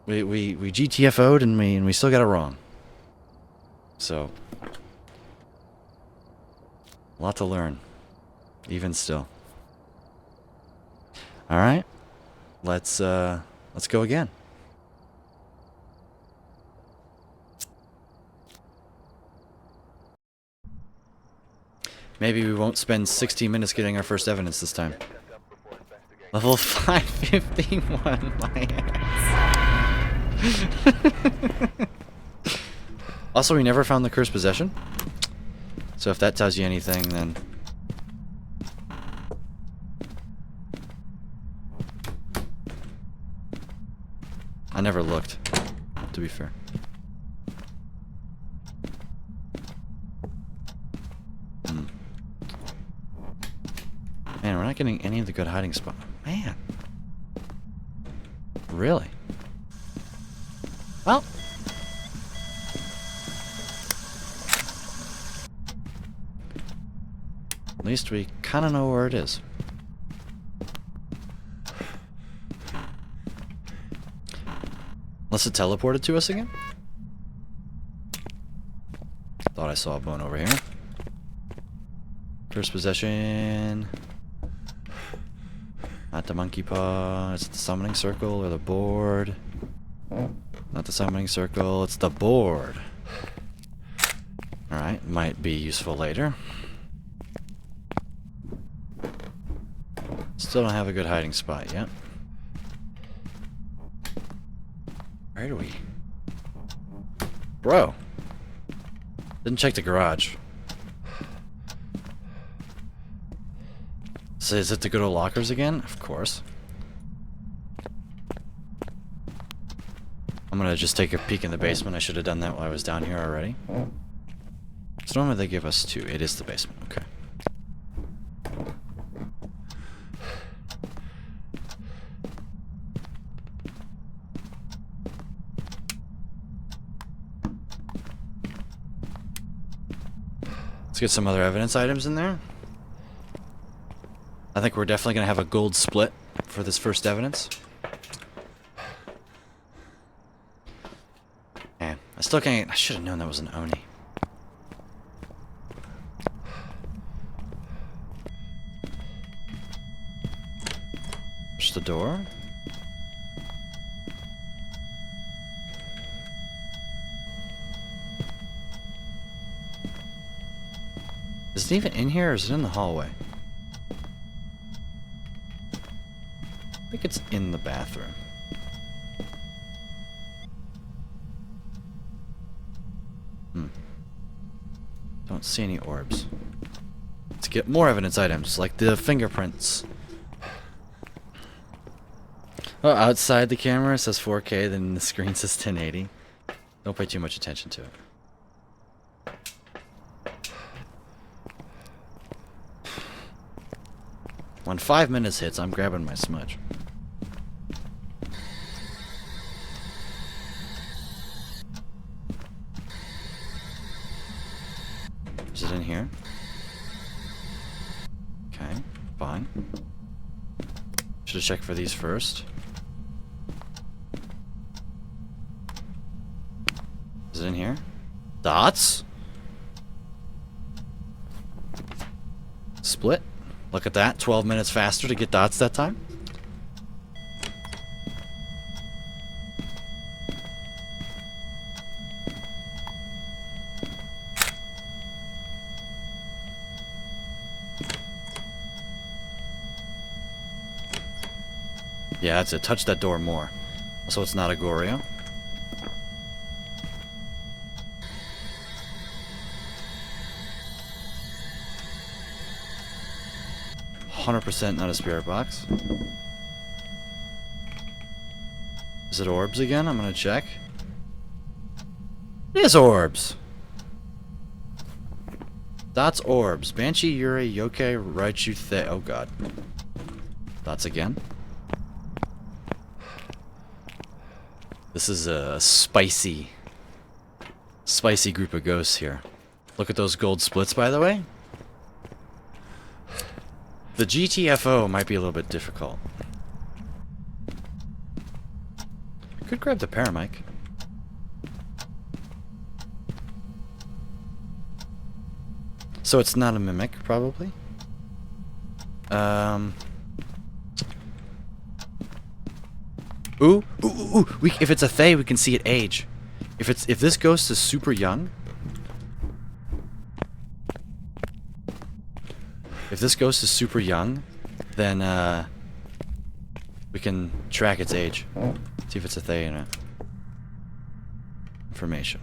We GTFO'd and we still got it wrong. So, a lot to learn, even still. All right, let's go again. Maybe we won't spend 16 minutes getting our first evidence this time. Level 551, my ass. Also, we never found the cursed possession. So if that tells you anything, then... I never looked, to be fair. Man, we're not getting any of the good hiding spots. Man. Really? Well. At least we kind of know where it is. Unless it teleported to us again? Thought I saw a bone over here. First possession. Not the monkey paw. It's the summoning circle or the board. Not the summoning circle. It's the board. Alright, might be useful later. Still don't have a good hiding spot yet. Where do we... Bro! Didn't check the garage. So is it the good old lockers again? Of course. I'm gonna just take a peek in the basement. I should have done that while I was down here already. So normally they give us 2. It is the basement. Okay. Let's get some other evidence items in there. I think we're definitely going to have a gold split for this first evidence. Man, I still can't... I should have known that was an Oni. Push the door. Is it even in here or is it in the hallway? I think it's in the bathroom. Don't see any orbs. Let's get more evidence items, like the fingerprints. Oh, outside the camera it says 4K, then the screen says 1080. Don't pay too much attention to it. When 5 minutes hits, I'm grabbing my smudge. Is it in here? Okay, fine. Should have checked for these first. Is it in here? Dots? Split. Look at that. 12 minutes faster to get dots that time. Yeah, that's it. Touch that door more. So it's not a Goryo. 100% not a spirit box. Is it orbs again? I'm gonna check. It is orbs! Dots orbs. Banshee, Yurei, Yokai, Raichu, Oh god. Dots again. This is a spicy group of ghosts here. Look at those gold splits, by the way. The GTFO might be a little bit difficult. Could grab the paramic. So it's not a mimic, probably. Ooh. If it's a Thay, we can see it age. If this ghost is super young. If this ghost is super young, then we can track its age. See if it's a Thay or not. Information.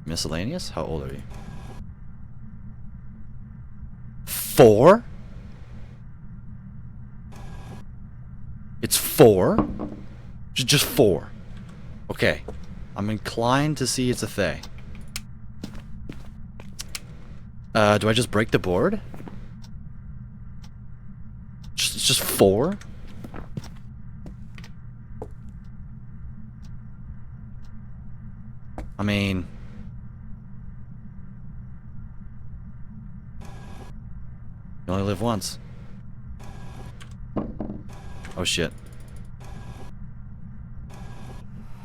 Miscellaneous? How old are you? 4? It's 4? Just 4. Okay. I'm inclined to see it's a Thay. Do I just break the board? It's just 4? I mean... You only live once. Oh shit.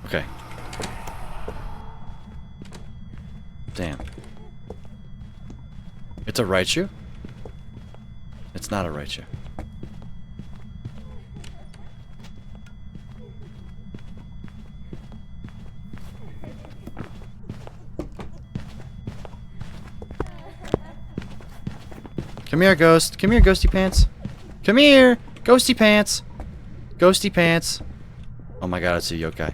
Okay. Damn. It's a Raichu? It's not a Raichu. Come here, ghost. Come here, ghosty pants. Come here, ghosty pants. Ghosty pants. Oh my god, it's a yokai.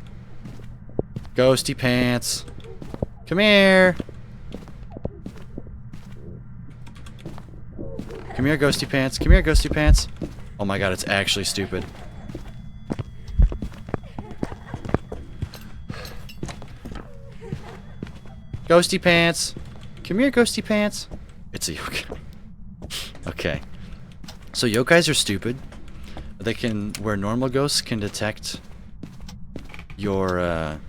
Ghosty pants. Come here. Come here, ghosty pants. Come here, ghosty pants. Oh my god, it's actually stupid. Ghosty pants. Come here, ghosty pants. It's a yokai. Okay. So yokais are stupid. They can, where normal ghosts can detect your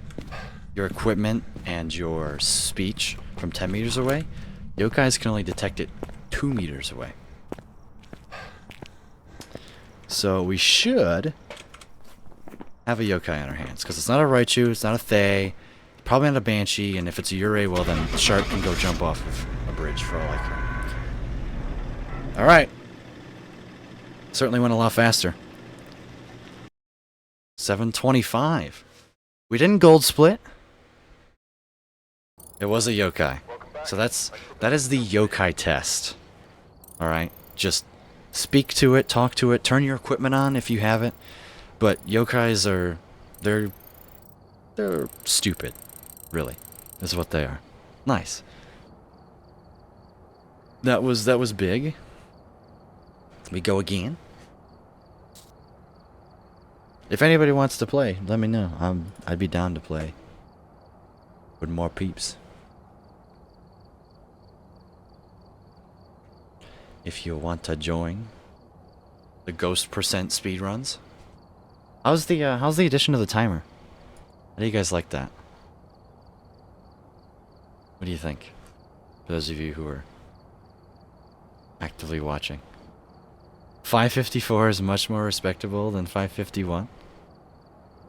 equipment and your speech from 10 meters away, yokais can only detect it 2 meters away. So we should have a yokai on our hands, because it's not a Raichu, it's not a Thay, probably not a Banshee, and if it's a Yurei, well then Shark can go jump off of a bridge for all I care. Alright. Certainly went a lot faster. 725. We didn't gold split. It was a yokai. So that is the yokai test. Alright. Just speak to it, talk to it, turn your equipment on if you have it. But yokais are they're stupid. Really. Is what they are. Nice. That was big. We go again. If anybody wants to play, let me know. I'd be down to play with more peeps. if you want to join the Ghost % speedruns. How's the addition of the timer? How do you guys like that? What do you think? For those of you who are actively watching. 554 is much more respectable than 551.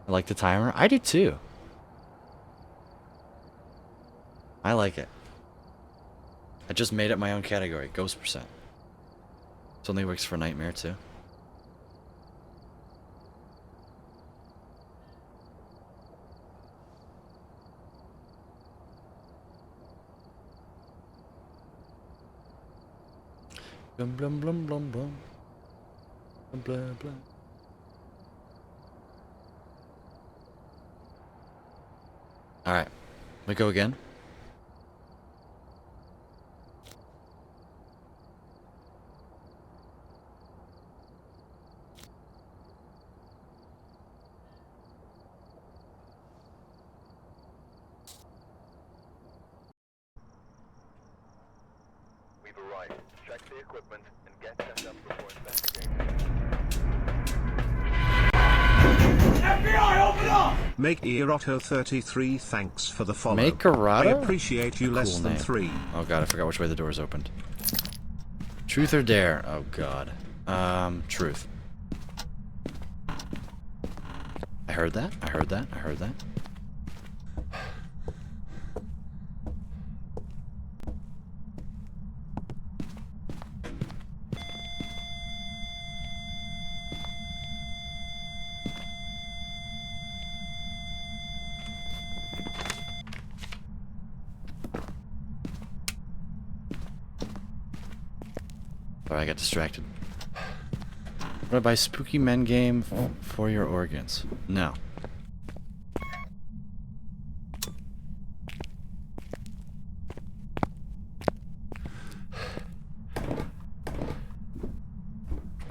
I like the timer. I do too. I like it. I just made up my own category, Ghost %. This only works for Nightmare too. Blum blum blum blum blum. Blum blah blah. Alright. We go again. We've arrived. Check the equipment and get set up before investigating. Make Eroto 33 thanks for the follow. Make Eroto? I appreciate you less Cool than name. 3. Oh god, I forgot which way the doors opened. Truth or dare? Oh god. Truth. I heard that. I heard that. I heard that. Sorry, I got distracted. Would I buy Spooky Men game for your organs? No.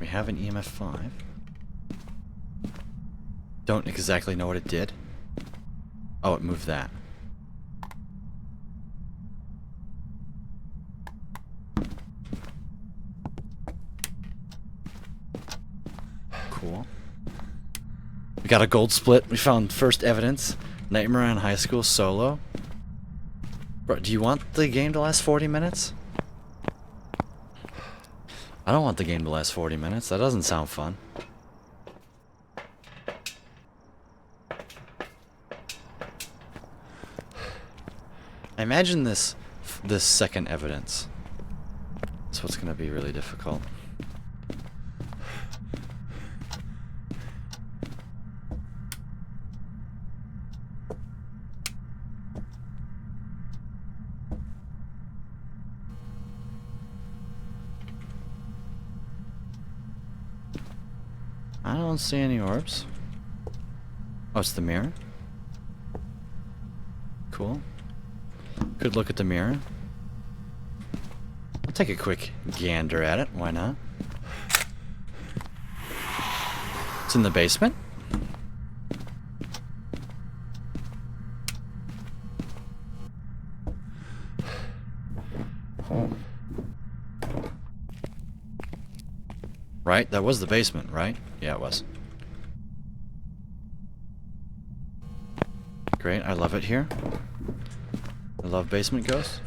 We have an EMF 5. Don't exactly know what it did. Oh, it moved that. Cool. We got a gold split. We found first evidence. Nightmare on High School solo. Bro, do you want the game to last 40 minutes? I don't want the game to last 40 minutes. That doesn't sound fun. I imagine this second evidence. That's what's gonna be really difficult. I don't see any orbs. Oh, it's the mirror. Cool. Good look at the mirror. I'll take a quick gander at it. Why not? It's in the basement. Right? That was the basement, right? Yeah, it was. Great, I love it here. I love basement ghosts.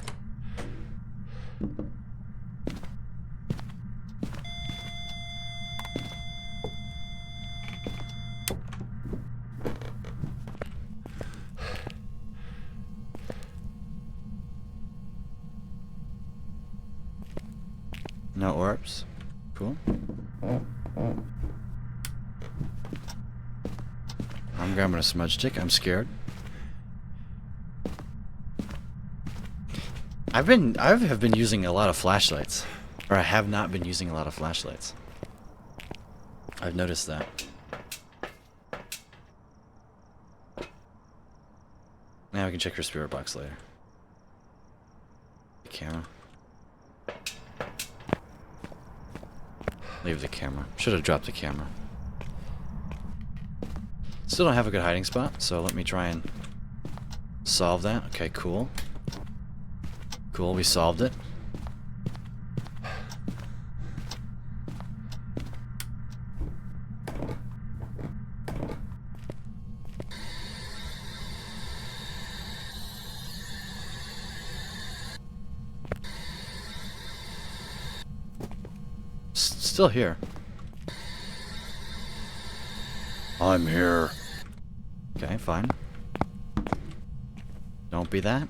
No orbs. Cool. I'm grabbing a smudge stick. I'm scared. I have been using a lot of flashlights, or I have not been using a lot of flashlights. I've noticed that. Now we can check your spirit box later. The camera. Leave the camera. Should have dropped the camera. Still don't have a good hiding spot, so let me try and solve that. Okay, cool. Cool, we solved it. Still here. I'm here. Okay, fine. Don't be that.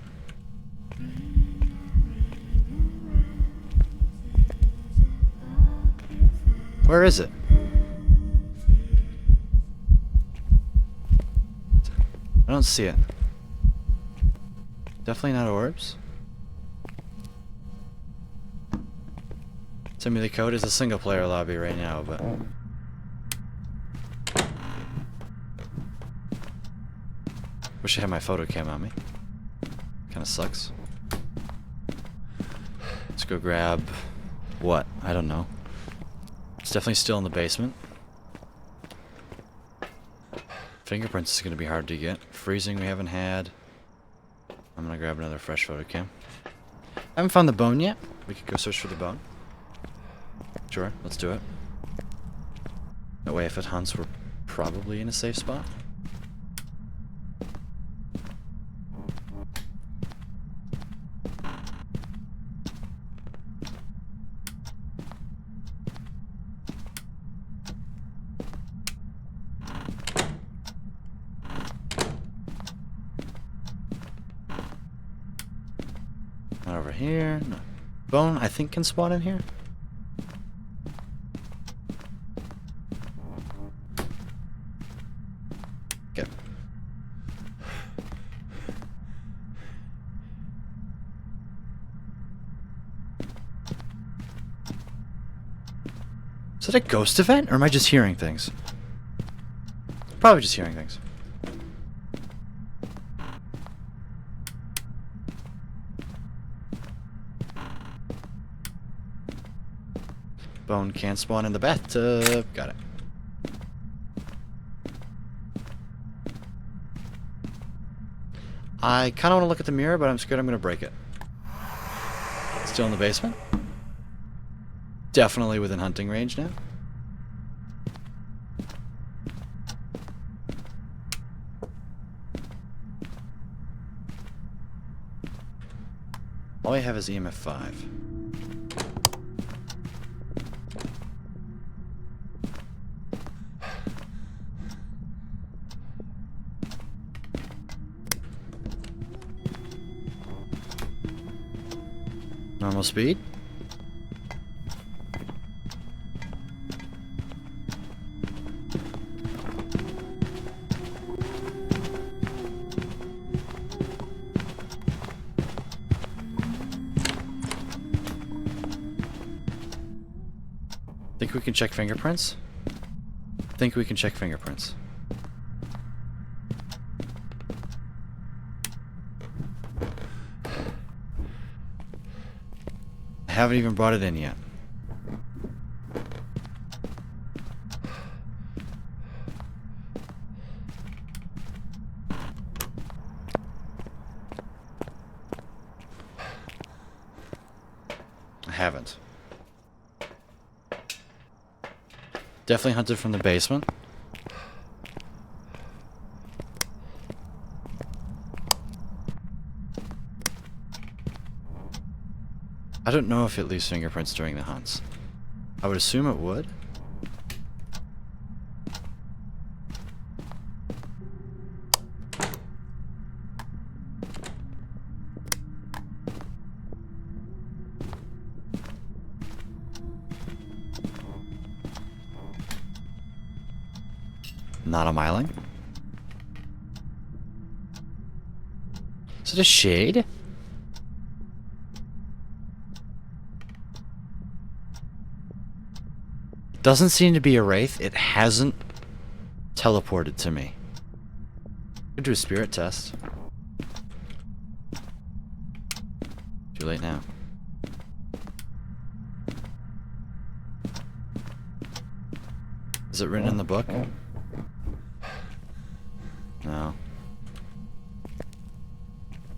Where is it? I don't see it. Definitely not orbs. Send me the code. It's a single player lobby right now, but... Wish I had my photo cam on me. Kinda sucks. Let's go grab... what? I don't know. It's definitely still in the basement. Fingerprints is gonna be hard to get. Freezing we haven't had. I'm gonna grab another fresh photo cam. I haven't found the bone yet. We could go search for the bone. Sure, let's do it. That way if it hunts, we're probably in a safe spot. Not over here. No. Bone, I think, can spawn in here. Okay. Is that a ghost event, or am I just hearing things? Probably just hearing things. Bone can spawn in the bathtub. Got it. I kind of want to look at the mirror, but I'm scared I'm going to break it. Still in the basement? Definitely within hunting range now. All I have is EMF 5. Normal speed. Think we can check fingerprints? Think we can check fingerprints. I haven't even brought it in yet. I haven't. Definitely hunted from the basement. I don't know if it leaves fingerprints during the hunts. I would assume it would. Not a miling. Is it a shade? Doesn't seem to be a wraith. It hasn't teleported to me. Could do a spirit test. Too late now. Is it written in the book? No.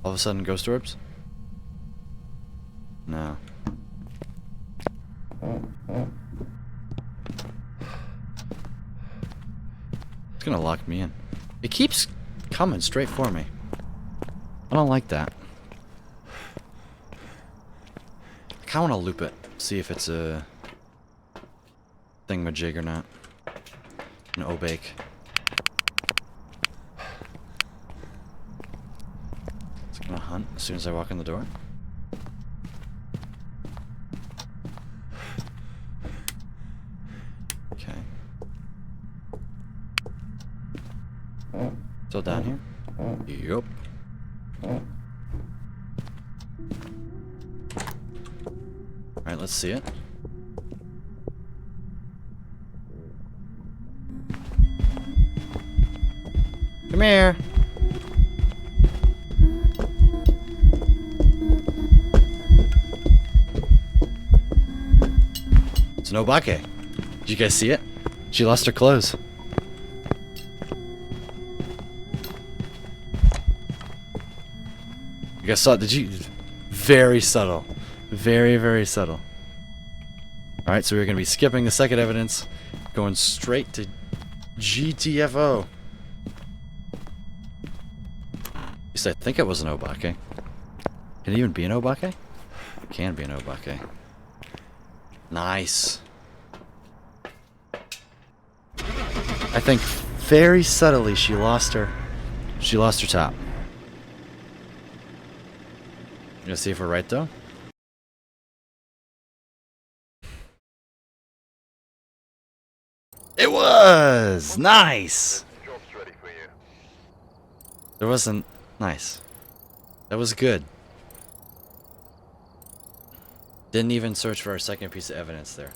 All of a sudden, ghost orbs? No. It's gonna lock me in. It keeps coming straight for me. I don't like that. I kinda wanna loop it. See if it's a... thingamajiggernaut. An obake. It's gonna hunt as soon as I walk in the door. Okay. Still down here? Yup. Alright, let's see it. Come here. It's an Obake. Did you guys see it? She lost her clothes. You guys saw it? Did you? Very subtle. Very, very subtle. Alright, so we're going to be skipping the second evidence, going straight to GTFO. At least I think it was an Obake. Can it even be an Obake? It can be an Obake. Nice. I think very subtly she lost her top. You gonna see if we're right though? It was! Nice! Job's ready for you. There wasn't... Nice. That was good. Didn't even search for our second piece of evidence there.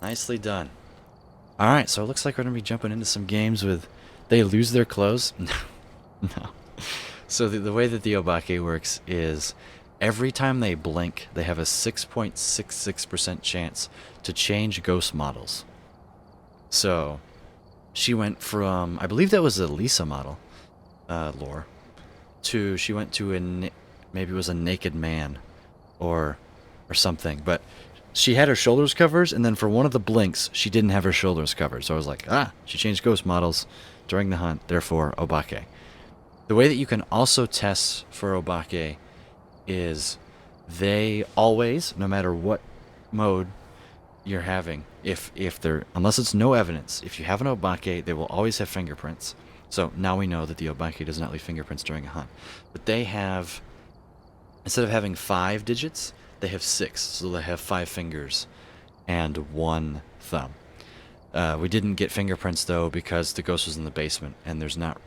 Nicely done. Alright, so it looks like we're going to be jumping into some games with... They lose their clothes? No. No. So the way that the Obake works is... Every time they blink, they have a 6.66% chance to change ghost models. So, she went from... I believe that was a Lisa model. Lore. To... She went to a... Maybe it was a naked man. Or something. But... She had her shoulders covered, and then for one of the blinks, she didn't have her shoulders covered. So I was like, she changed ghost models during the hunt, therefore Obake. The way that you can also test for Obake is they always, no matter what mode you're having, if they're, unless it's no evidence, if you have an Obake, they will always have fingerprints. So now we know that the Obake does not leave fingerprints during a hunt. But they have, instead of having 5 digits, they have 6, so they have 5 fingers and 1 thumb. We didn't get fingerprints though because the ghost was in the basement and there's not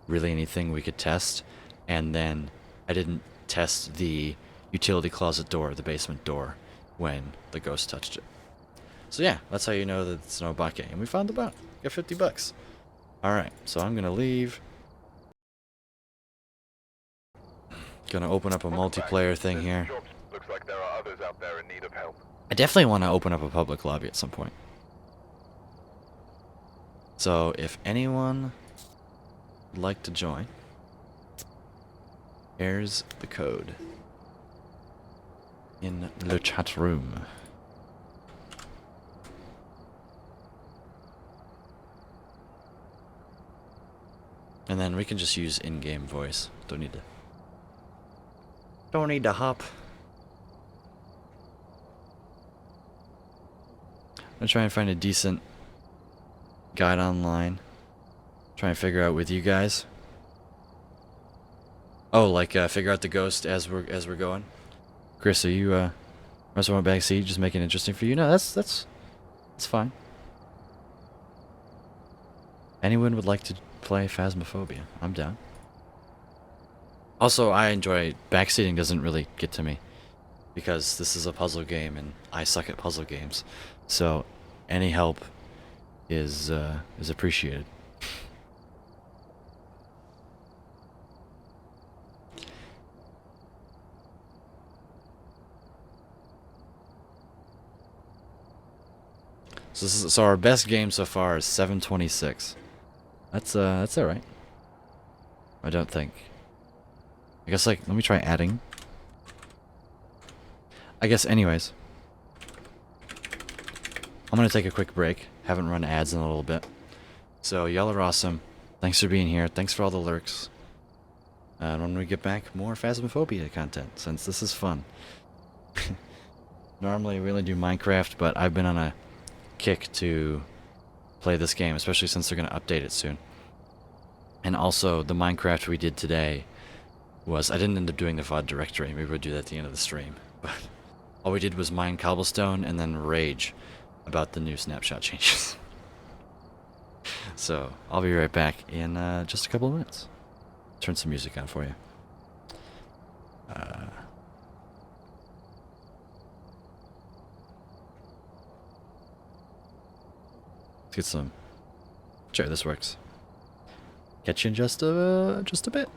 really anything we could test. And then I didn't test the utility closet door, the basement door, when the ghost touched it. So yeah, that's how you know that it's an Obake. And we found the bot. Got 50 bucks. Alright, so I'm gonna leave. Gonna open up a multiplayer thing here. Looks like there are others out there in need of help. I definitely want to open up a public lobby at some point. So if anyone would like to join, here's the code in the chat room. And then we can just use in-game voice. Don't need to hop. I'm gonna try and find a decent guide online. Try and figure out with you guys. Oh, like figure out the ghost as we're going. Chris, are you rest of my back seat just making it interesting for you? No, that's fine. Anyone would like to play Phasmophobia? I'm down. Also, I enjoy backseating. Doesn't really get to me because this is a puzzle game and I suck at puzzle games. So, any help is appreciated. So our best game so far is 726. That's all right. I don't think. I guess let me try adding. I guess anyways. I'm gonna take a quick break. Haven't run ads in a little bit. So y'all are awesome. Thanks for being here. Thanks for all the lurks. And when we get back, more Phasmophobia content, since this is fun. Normally we only do Minecraft, but I've been on a kick to play this game, especially since they're going to update it soon. And also, the Minecraft we did today was... I didn't end up doing the VOD directory. Maybe we'll do that at the end of the stream. But all we did was mine cobblestone and then rage about the new snapshot changes. So, I'll be right back in just a couple of minutes. Turn some music on for you. Let's get some... Sure, this works. Catch you in just a bit.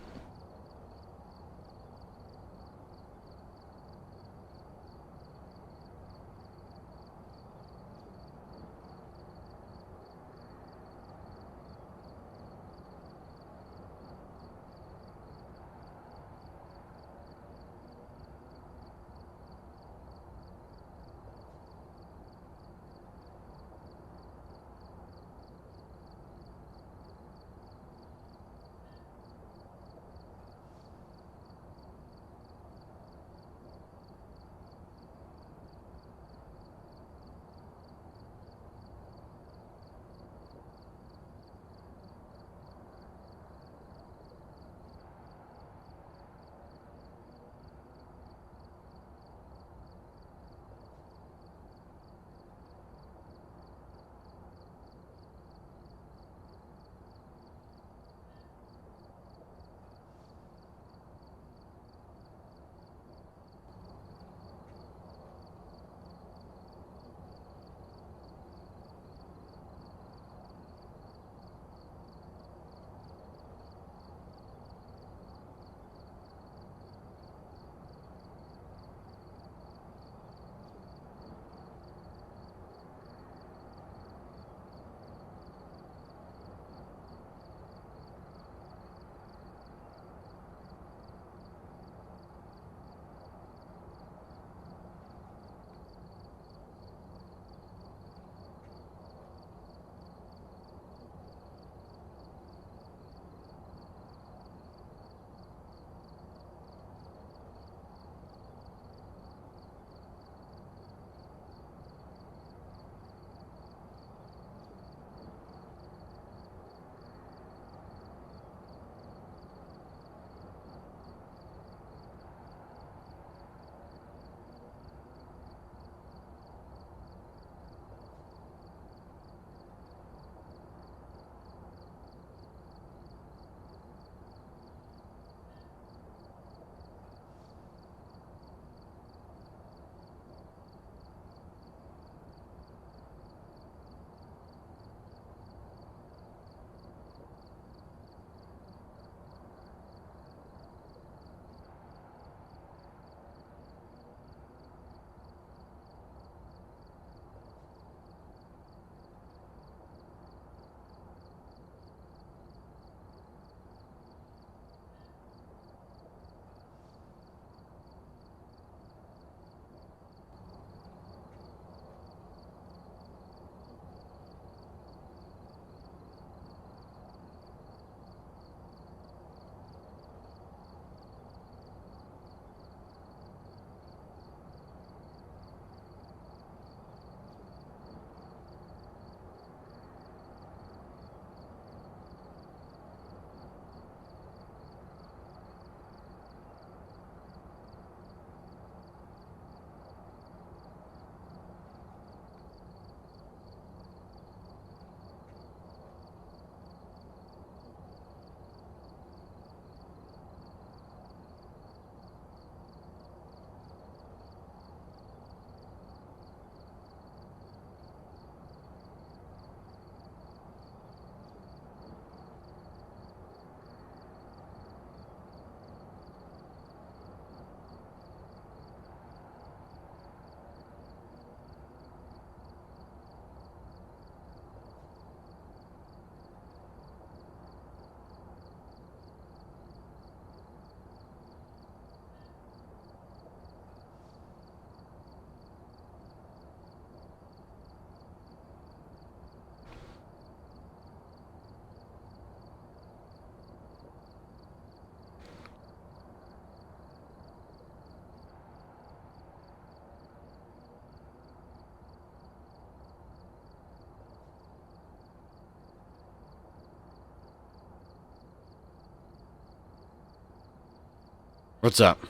What's up?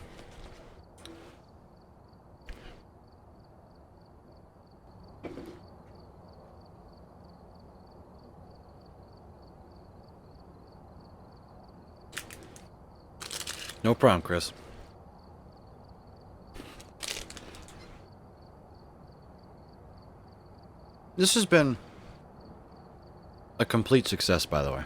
No problem, Chris. This has been a complete success, by the way.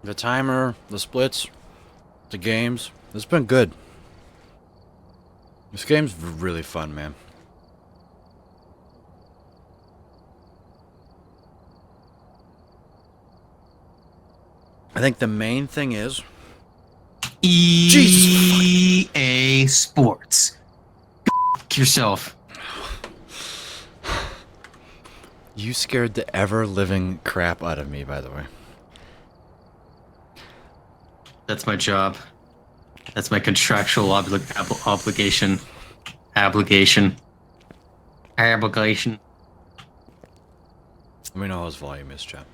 The timer, the splits, the games. It's been good. This game's really fun, man. I think the main thing is... EA Sports. Yourself. You scared the ever-living crap out of me, by the way. That's my job. That's my contractual obligation. Obligation. Obligation. Let me know how his volume is, chat.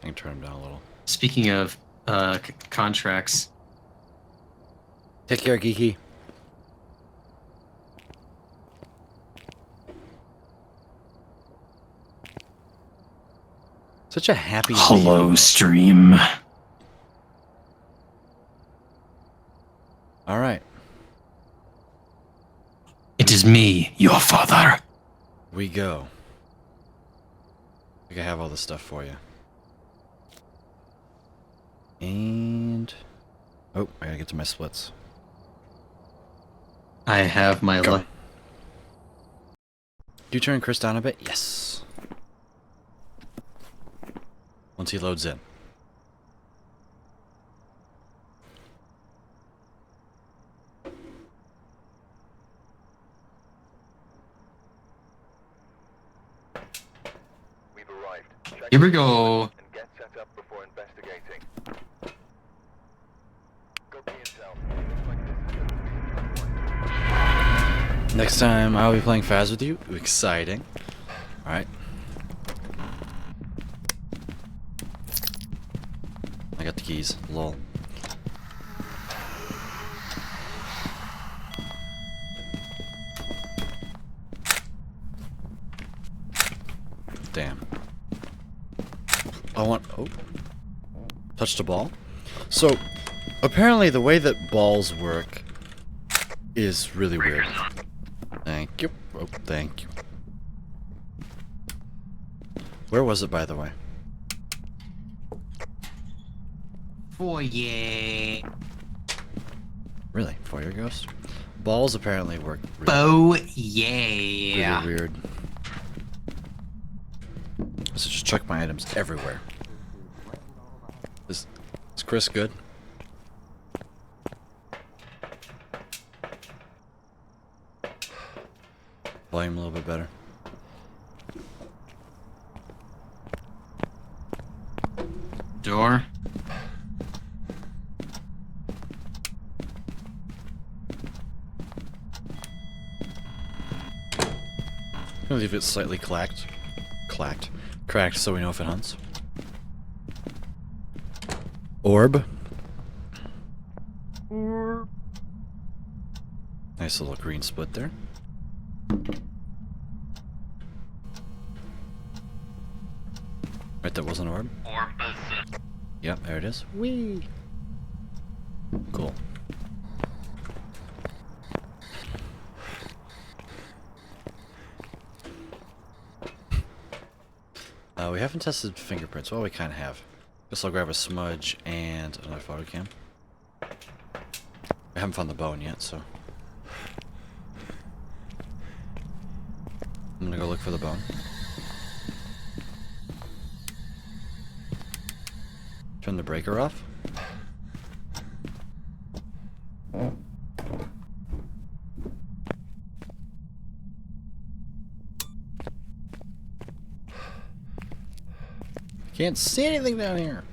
I can turn him down a little. Speaking of contracts, Take care, Geeky. Such a happy... hello, stream. Alright. It is me, your father. We go. I can have all this stuff for you. And... oh, I gotta get to my splits. I have my Go. luck. Do you turn Chris down a bit? Yes. Once he loads in. We've arrived. Check Here we go. and get set up before investigating. Got the intel. Looks like this is the point. Next time I'll be playing Faz with you. Exciting. Alright. I got the keys. Lol. Damn. I want... oh. Touched a ball. So, apparently the way that balls work is really weird. Thank you. Oh, thank you. Where was it, by the way? Oh yeah. Really? Foyer Ghost? Balls apparently work really, Oh yeah. really weird. Let's just chuck my items everywhere. Is Chris good? Volume a little bit better. Door. I'm gonna leave it slightly cracked, so we know if it hunts. Orb. Nice little green split there. Right, that was an orb. Yep, there it is. Whee! Cool. We haven't tested fingerprints. Well, we kind of have. Guess I'll grab a smudge and another photo cam. I haven't found the bone yet, so... I'm gonna go look for the bone. Turn the breaker off. Can't see anything down here.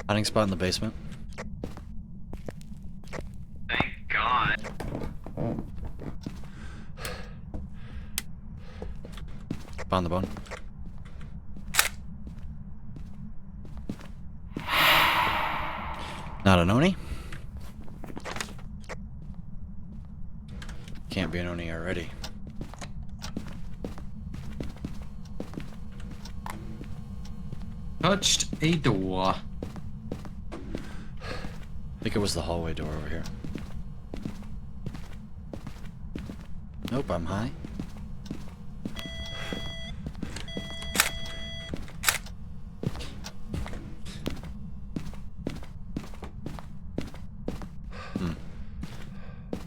Hiding spot in the basement. Thank God. Found the bone. Not an Oni? Can't be an Oni already. Touched a door. I think it was the hallway door over here. Nope, I'm high.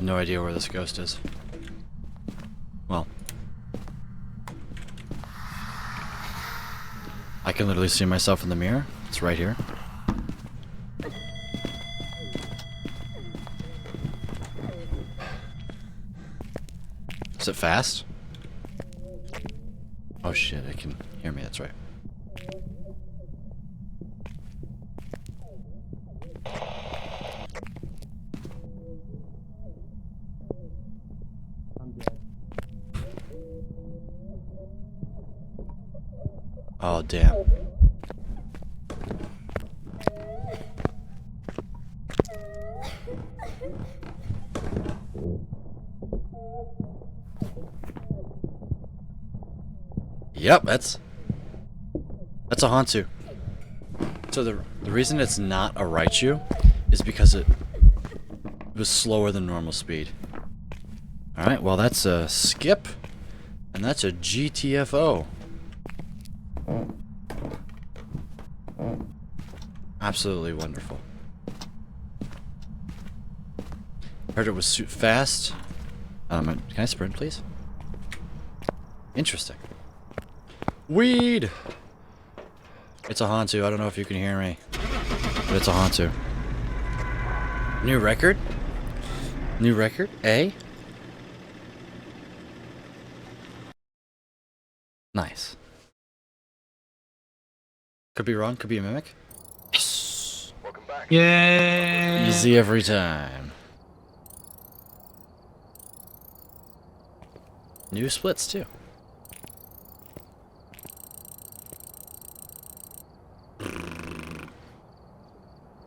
No idea where this ghost is. Well. I can literally see myself in the mirror. It's right here. Is it fast? Oh shit, it can hear me, that's right. Oh damn. Yep, that's a Hantu. So the reason it's not a Raichu is because it was slower than normal speed. Alright, well that's a skip, and that's a GTFO. Absolutely wonderful. Heard it was fast. Can I sprint, please? Interesting. Weed! It's a Hantu. I don't know if you can hear me, but it's a Hantu. New record? New record? A? Nice. Could be wrong. Could be a mimic. Yes. Welcome back. Yeah. Easy every time. New splits too.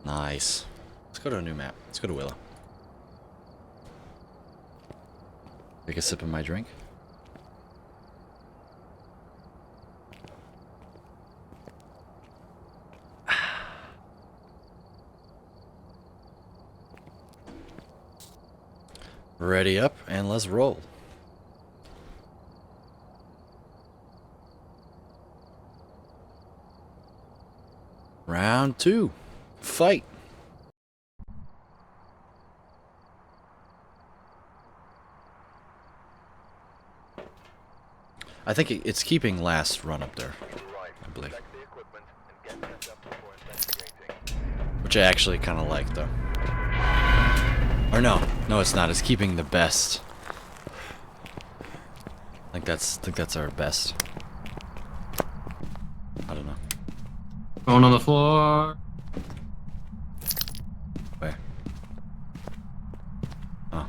Nice. Let's go to a new map. Let's go to Willow. Take a sip of my drink. Ready up and let's roll. Round 2. Fight. I think it's keeping last run up there, Right. I believe. Check the equipment and get set up before investigating. Which I actually kind of like, though. Or no, it's not. It's keeping the best. I think that's our best. I don't know. Phone on the floor. Where? Oh.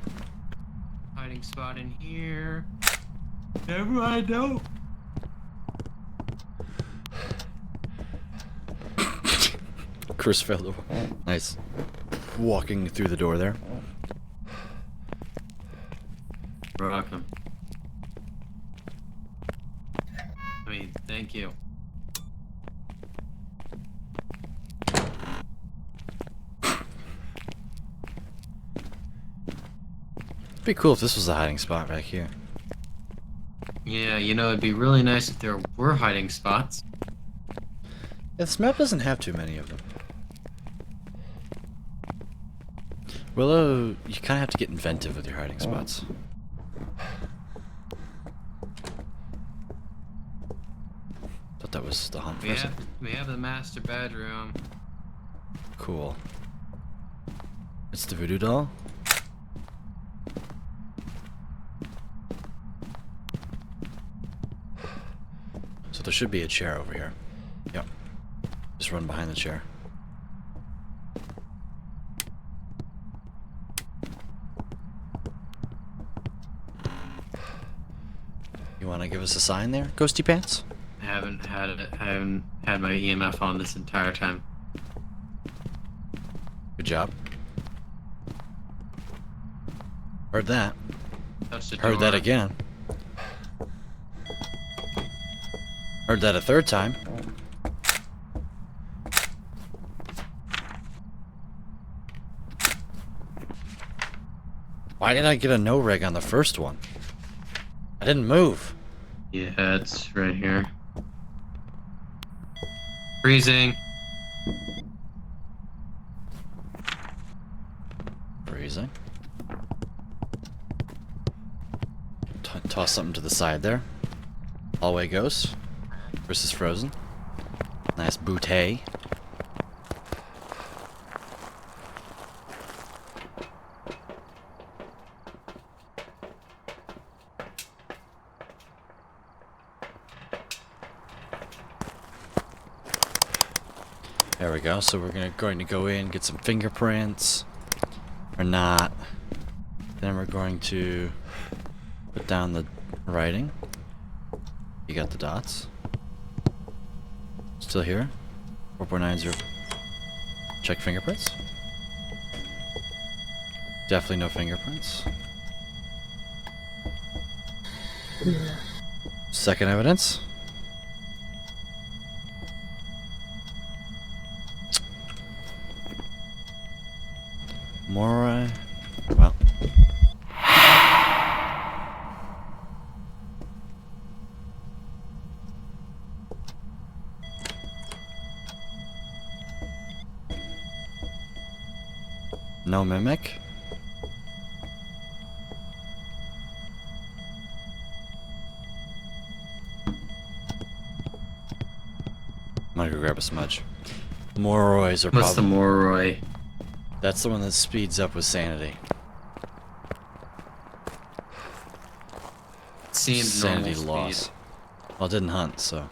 Hiding spot in here. Never I know. Chris fell over. Nice. Walking through the door there. Rock him. I mean, thank you. It'd be cool if this was a hiding spot back here. Yeah, you know, it'd be really nice if there were hiding spots. Yeah, this map doesn't have too many of them. Willow, you kind of have to get inventive with your hiding spots. Thought that was the hunt for a second. We have the master bedroom. Cool. It's the voodoo doll? So there should be a chair over here. Yep. Just run behind the chair. You You want to give us a sign there, Ghosty Pants? I haven't had my EMF on this entire time. Good job. Heard that. Touch the Heard that door. again. Heard that a third time. Why did I get a no reg on the first one? I didn't move. Yeah, it's right here. Freezing. Freezing. Toss something to the side there. Hallway goes. Versus frozen. Nice bootay. There we go. So we're going to go in, get some fingerprints, or not. Then we're going to put down the writing. You got the dots. Still here. 4.90. Check fingerprints. Definitely no fingerprints. Second evidence. More, well. No mimic. I'm gonna go grab a smudge. Morroys are What's the probably... Moroi? That's the one that speeds up with sanity. Seems Sanity normal loss. speed. Well, it didn't hunt, so.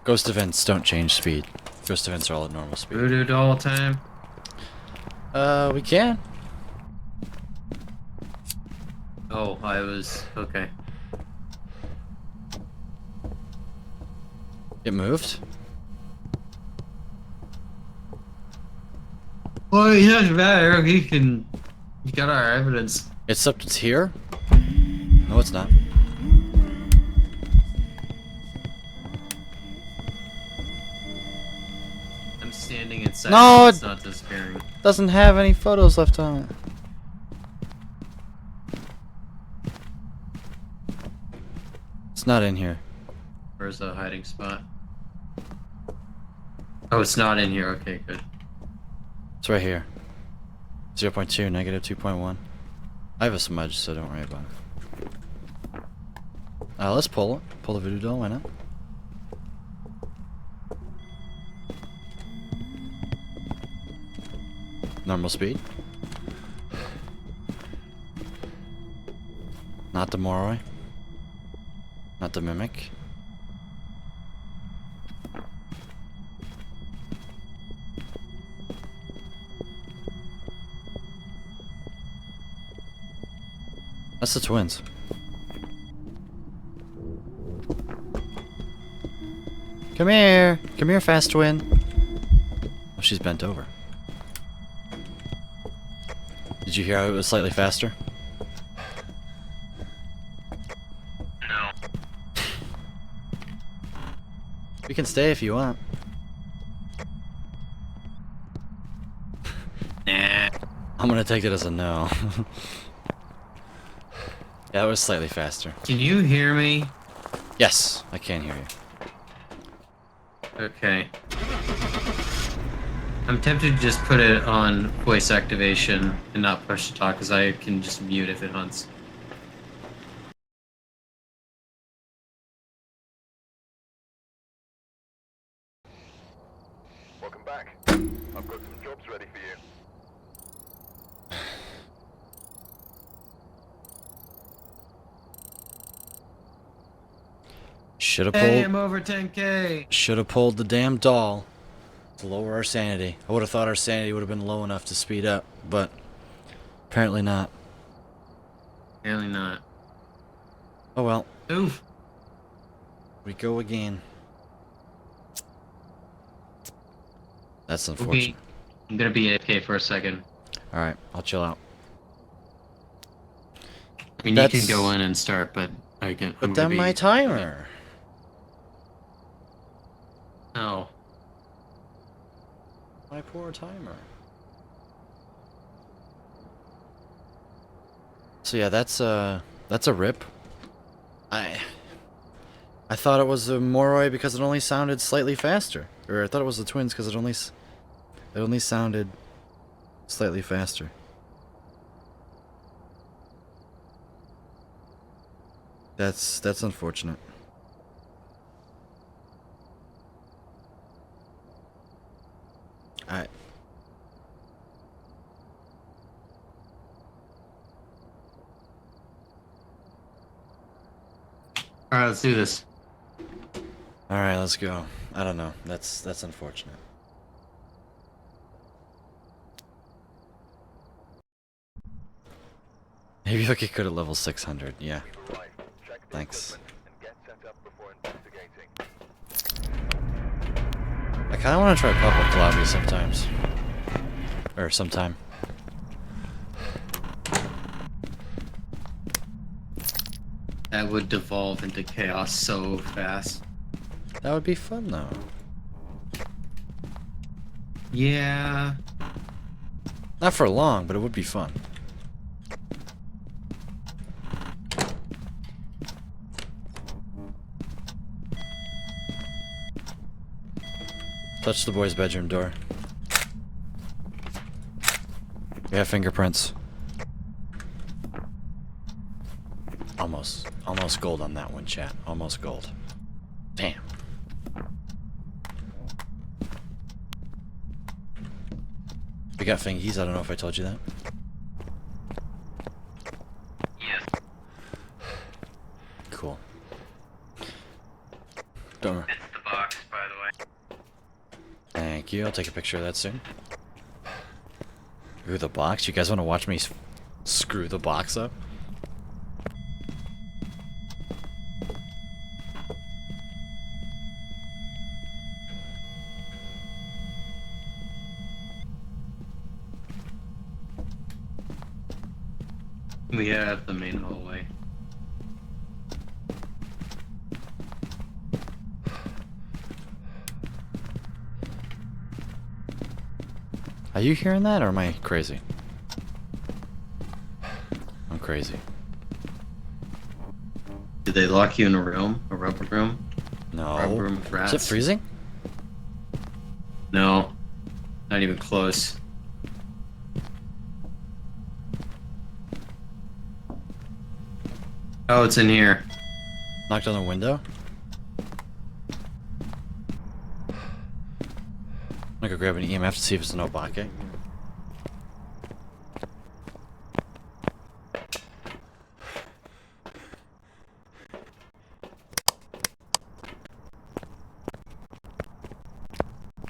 Ghost events don't change speed. Ghost events are all at normal speed. Voodoo doll time. We can. Oh, I was okay. It moved. Well, it doesn't matter. You got our evidence. Except it's here. No, it's not. I'm standing inside. No, It's not disappearing. Doesn't have any photos left on it. It's not in here. Where's the hiding spot? Oh, it's not in here. Okay, good. It's right here. 0.2, negative 2.1. I have a smudge, so don't worry about it. Let's pull it. Pull the voodoo doll, why not? Normal speed. Not the Moroi. Not the mimic. That's the twins. Come here. Come here, fast twin. Oh, she's bent over. Did you hear how it was slightly faster? No. We can stay if you want. Nah. I'm gonna take it as a no. Yeah, it was slightly faster. Can you hear me? Yes, I can hear you. Okay. I'm tempted to just put it on voice activation and not push to talk, because I can just mute if it hunts. Welcome back. I've got some jobs ready for you. Should have Hey, pulled. I'm over 10K. Should have pulled the damn doll to lower our sanity. I would have thought our sanity would have been low enough to speed up, but apparently not. Apparently not. Oh well, Oof. we go again. That's Okay. unfortunate. I'm gonna be AFK for a second. Alright, I'll chill out. I mean, you can go in and start, but I can. But then my timer. Oh. My poor timer. So yeah, that's a rip. I thought it was a Moroi because it only sounded slightly faster, or I thought it was the twins because it only sounded slightly faster. That's unfortunate. Alright. All right, let's do this. Alright, let's go. I don't know. That's unfortunate. Maybe you'll get good at level 600, yeah. You've arrived. Check the Thanks. equipment and get set up before investigating. I kinda wanna try Public Lobby sometimes. Or sometime. That would devolve into chaos so fast. That would be fun though. Yeah. Not for long, but it would be fun. Touch the boy's bedroom door. We have fingerprints. Almost gold on that one, chat. Almost gold. Damn. We got fingies, I don't know if I told you that. Yes. Cool. Don't. It's the box, by the way. Thank you, I'll take a picture of that soon. Ooh, the box? You guys want to watch me screw the box up? We have the main hallway. Are you hearing that, or am I crazy? I'm crazy. Did they lock you in a room? A rubber room? No. Rubber room with rats? Is it freezing? No. Not even close. Oh, it's in here. Knocked on the window? I'm gonna go grab an EMF to see if it's an Obake.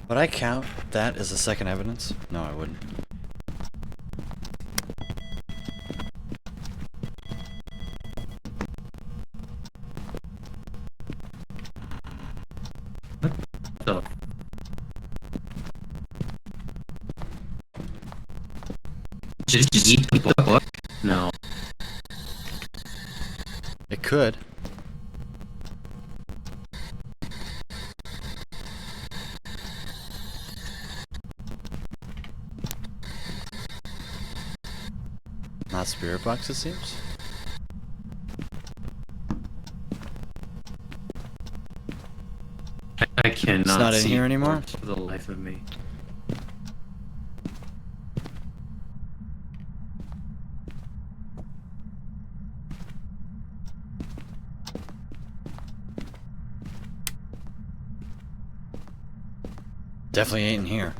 Would I count that as a second evidence? No, I wouldn't. So, just eat the book? No. It could. Not spirit box, it seems. I cannot It's not in see here anymore? books for the life of me. Definitely ain't in here.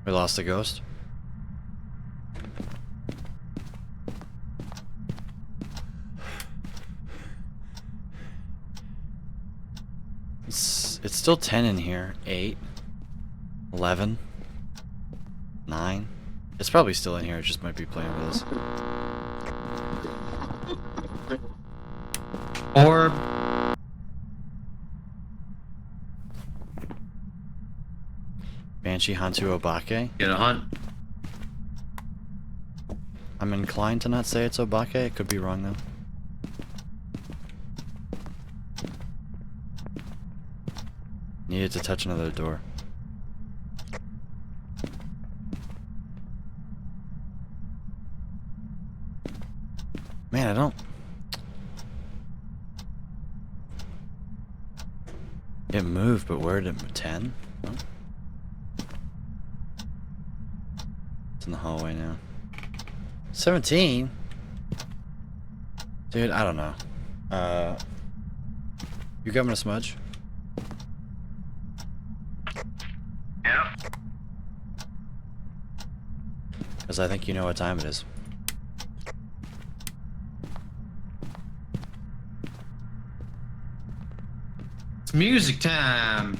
We lost a ghost. It's still 10 in here. 8. 11. 9. It's probably still in here. It just might be playing with us. Orb. Banshee, Hantu, Obake. Get a hunt. I'm inclined to not say it's Obake. It could be wrong, though. Needed to touch another door. Man, I don't... It moved, but where did it move? 10? Oh. It's in the hallway now. 17? Dude, I don't know. You got me a smudge? Yeah. Because I think you know what time it is. It's music time.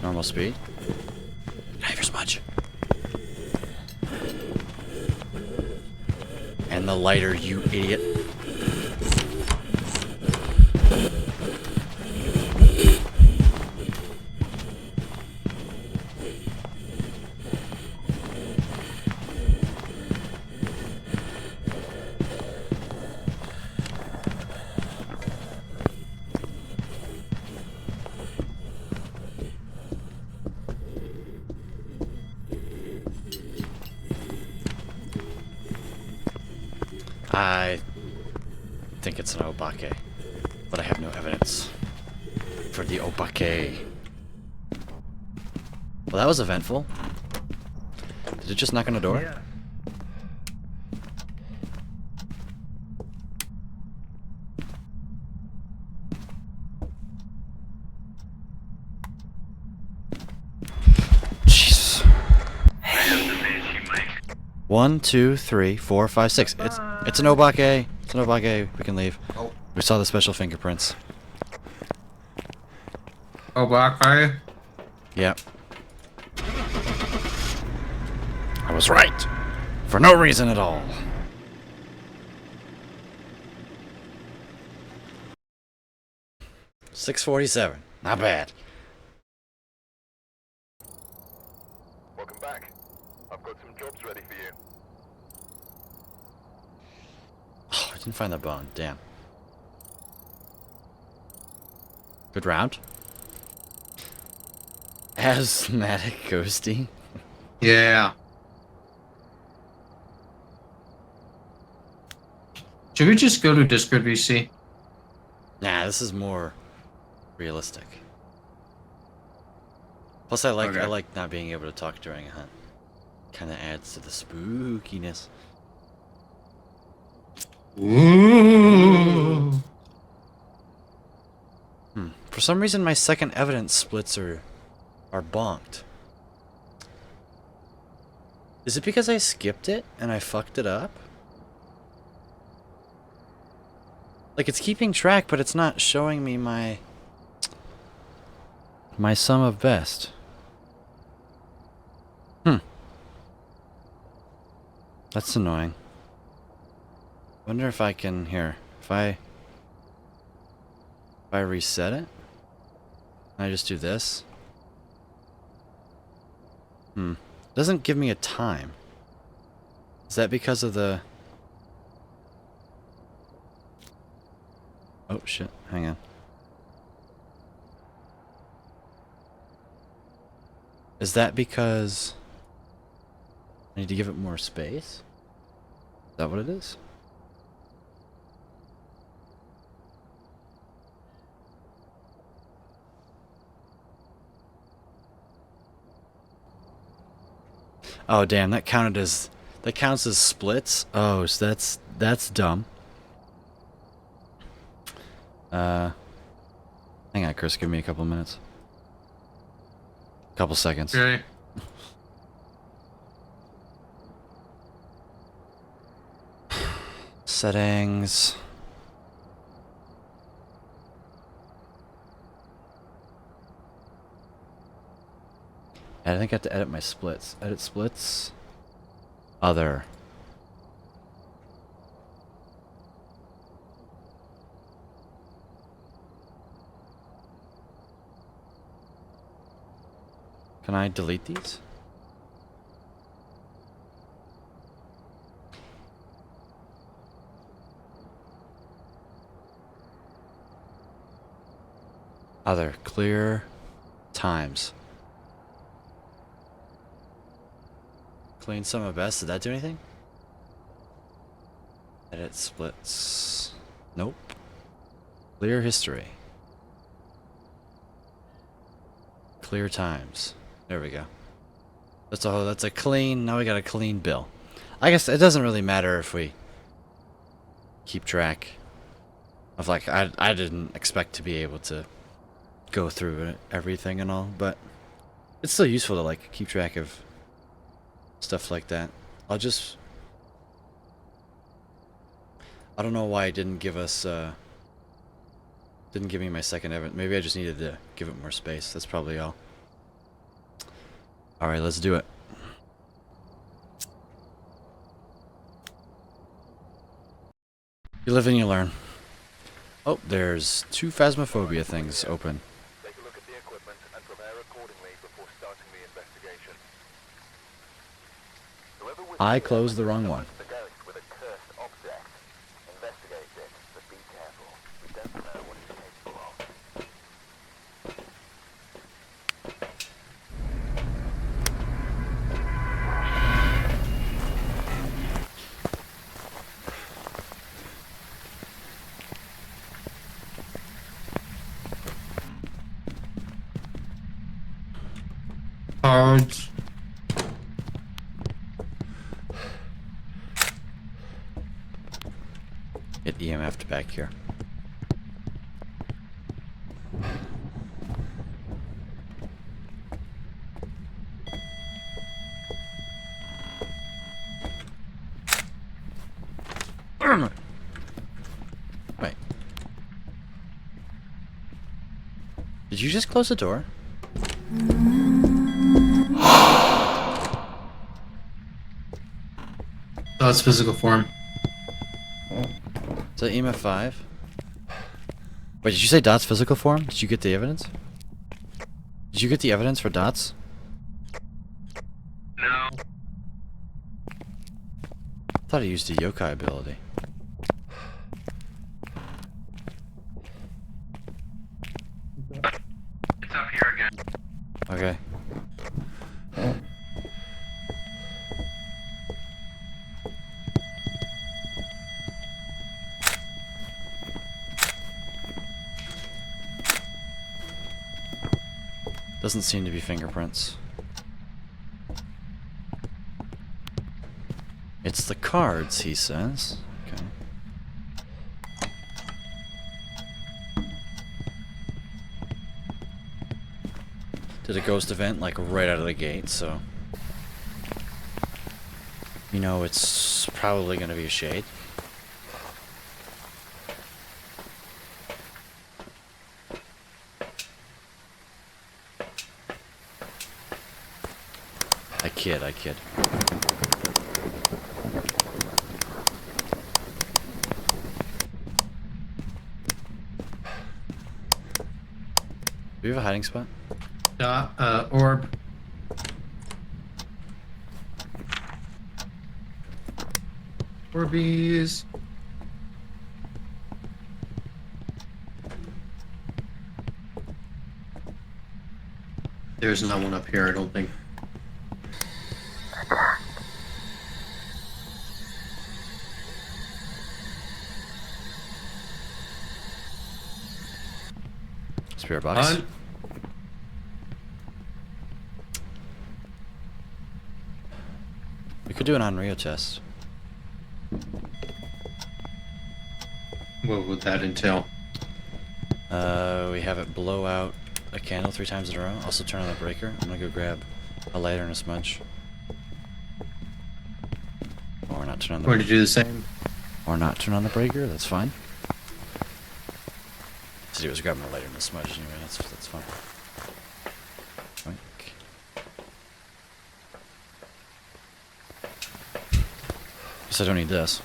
Normal speed. Can I have your smudge? And the lighter, you idiot. I think it's an Obake, but I have no evidence for the Obake. Well, that was eventful. Did it just knock on a door? Yeah. Jeez. 1, 2, 3, 4, 5, 6. It's an Obake. It's an Obake. We can leave. Oh. We saw the special fingerprints. Oh, Blackfire. Yep. I was right. For no reason at all. $6.47. Not bad. Welcome back. I've got some jobs ready for you. Oh, I didn't find that bone. Damn. Good round. Asthmatic ghosty. Yeah. Should we just go to Discord VC? Nah, this is more realistic. Plus, I Okay. like not being able to talk during a hunt. Kind of adds to the spookiness. Ooh. For some reason, my second evidence splits are bonked. Is it because I skipped it and I fucked it up? Like, it's keeping track, but it's not showing me my sum of best. That's annoying. Wonder if I can here. If I reset it, can I just do this? Doesn't give me a time. Is that because of the... Oh shit, hang on. Is that because I need to give it more space? Is that what it is? Oh damn, that counts as splits? Oh, so that's dumb. Hang on, Chris. Give me a couple minutes. Couple seconds. Okay. Settings. I think I have to edit my splits. Edit splits. Other. Can I delete these? Other. Clear times. Clean sum of best. Did that do anything? Edit splits. Nope. Clear history. Clear times. There we go. That's a clean. Now we got a clean bill. I guess it doesn't really matter if we keep track of, like, I didn't expect to be able to go through everything and all, but it's still useful to, like, keep track of stuff like that. I don't know why it didn't give us didn't give me my second event. Maybe I just needed to give it more space. That's probably all. Alright, let's do it. You live and you learn. Oh, there's 2 phasmophobia things open. Take a look at the equipment and prepare accordingly before starting the investigation. Whoever was I closed the wrong one. the ghost with a cursed object. Investigate it, but be careful. We don't know what it's capable of. Cards. Get EMF'd back here. Wait. Did you just close the door? That's physical form. Is that EMF 5? Wait, did you say Dot's physical form? Did you get the evidence? Did you get the evidence for Dots? No. I thought he used a yokai ability. It's up here again. Okay. Doesn't seem to be fingerprints. It's the cards, he says. Okay. Did a ghost event like right out of the gate, so you know it's probably gonna be a shade. I kid. Do we have a hiding spot? Orb. Orbeez. There's not one up here, I don't think. Spirit box. We could do an Onryo test. What would that entail? We have it blow out a candle 3 times in a row. Also turn on the breaker. I'm gonna go grab a lighter and a smudge. Or not turn on the Going to do the same. Or not turn on the breaker, that's fine. So he was grabbing a lighter and a smudge anyway, that's fine. Oink. Guess I don't need this.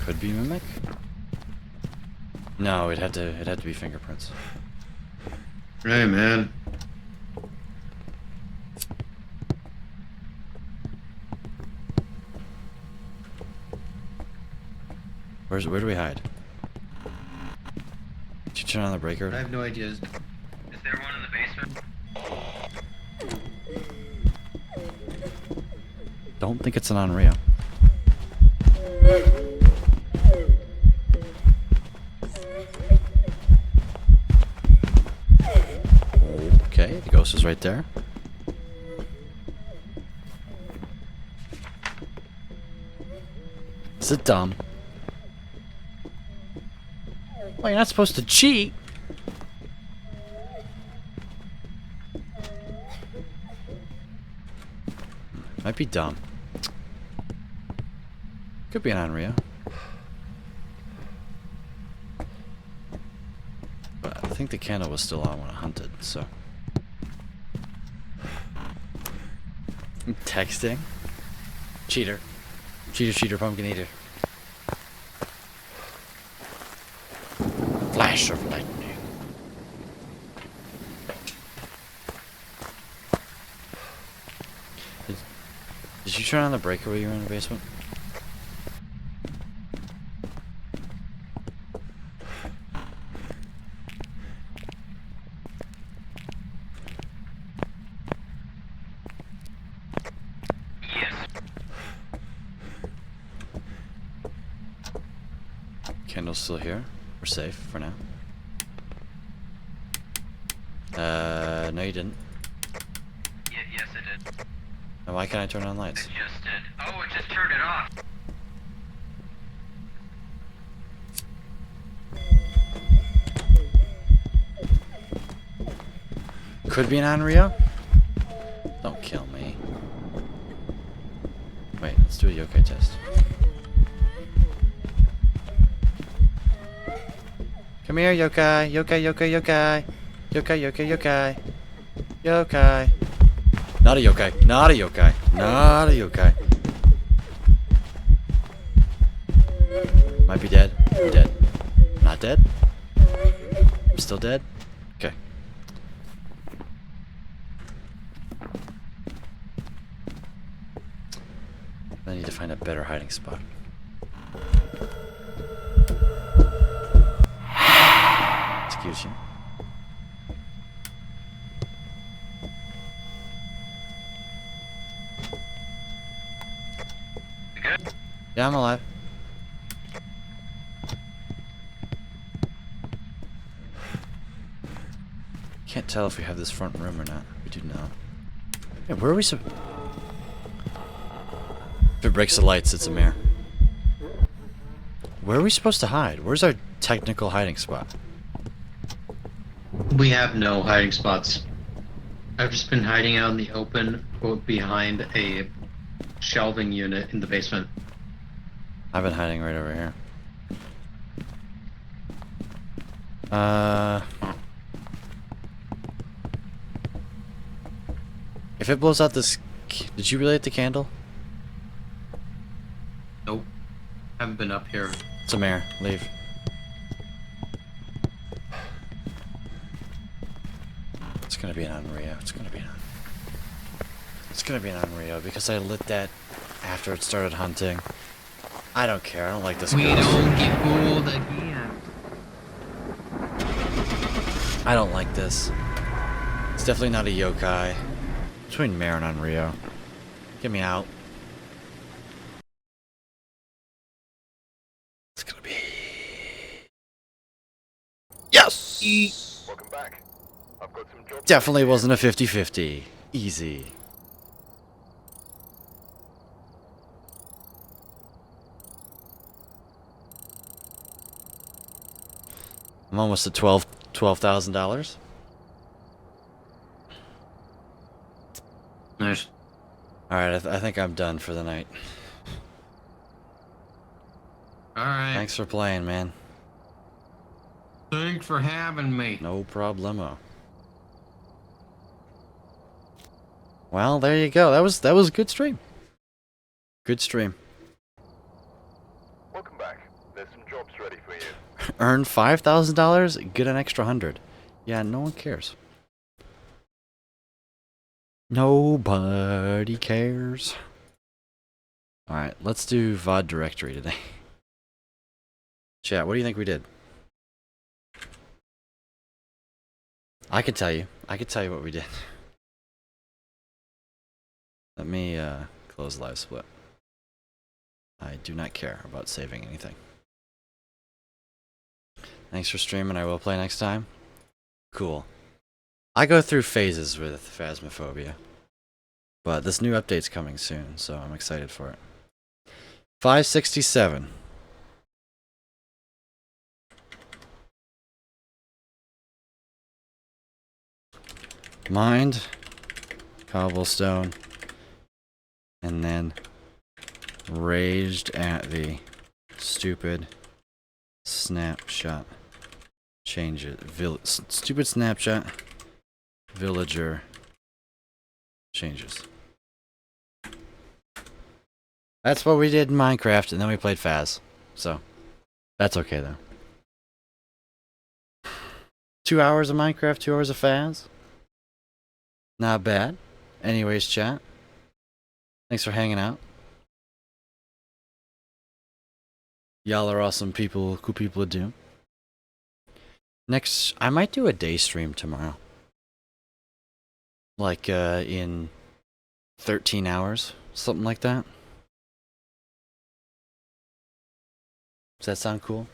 Could be mimic? No, it'd have to be fingerprints. Hey, man. Where do we hide? Did you turn on the breaker? I have no idea. Is there one in the basement? Don't think it's an Onryo. Okay, the ghost is right there. Is it dumb? Well, you're not supposed to cheat. Might be dumb. Could be an Onryo. But I think the candle was still on when I hunted, so. I'm texting. Cheater. Cheater, pumpkin eater. Flash of lightning. Did you turn on the breaker while you were in the basement? Candle's still here. We're safe for now. No you didn't. Yes, it did. Now why can't I turn on lights? Just did. Oh, it just turned it off. Could be an Onryo? Don't kill me. Wait, let's do a yokai test. Come here, yokai. Yokai. Yokai. Not a yokai. Not a yokai. Might be dead. I'm dead. Not dead? I'm still dead? Okay. I need to find a better hiding spot. Excuse you. You good? Yeah, I'm alive. Can't tell if we have this front room or not. We do not. Yeah, where are we If it breaks the lights, it's a mirror. Where are we supposed to hide? Where's our technical hiding spot? We have no hiding spots. I've just been hiding out in the open, behind a shelving unit in the basement. I've been hiding right over here. If it blows out this... Did you relight the candle? Nope. Haven't been up here. It's a mare. Leave. It's gonna be an Onryo. It's gonna be an Onryo because I lit that after it started hunting. I don't care. I don't like this. We ghost. don't get fooled again. I don't like this. It's definitely not a yokai. Between mare and Onryo. Get me out. It's gonna be... Yes! Welcome back. I've got some jobs. Definitely wasn't a 50-50. Easy. I'm almost at $12,000. Nice. Alright, I think I'm done for the night. Alright. Thanks for playing, man. Thanks for having me. No problemo. Well, there you go. That was a good stream. Good stream. Welcome back. There's some jobs ready for you. Earn $5,000, get an extra 100. Yeah, no one cares. Nobody cares. Alright, let's do VOD directory today. Chat, what do you think we did? I could tell you. I could tell you what we did. Let me close live split. I do not care about saving anything. Thanks for streaming. I will play next time. Cool. I go through phases with Phasmophobia. But this new update's coming soon, so I'm excited for it. 567. Mind, cobblestone, and then raged at the stupid snapshot changes. Stupid snapshot villager changes. That's what we did in Minecraft, and then we played Phas. So, that's okay though. 2 hours of Minecraft, 2 hours of Phas. Not bad. Anyways, chat. Thanks for hanging out. Y'all are awesome people, cool people to do. Next, I might do a day stream tomorrow. Like, in 13 hours, something like that. Does that sound cool?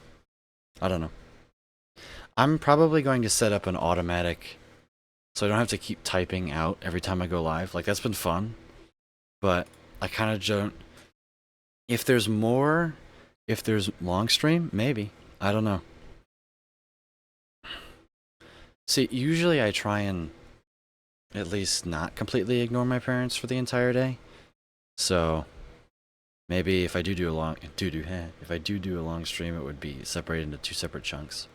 I don't know. I'm probably going to set up an automatic, so I don't have to keep typing out every time I go live. Like, that's been fun. But I kind of don't... If there's more... If there's long stream, maybe. I don't know. See, usually I try and at least not completely ignore my parents for the entire day. So maybe if I do a long stream, it would be separated into 2 separate chunks.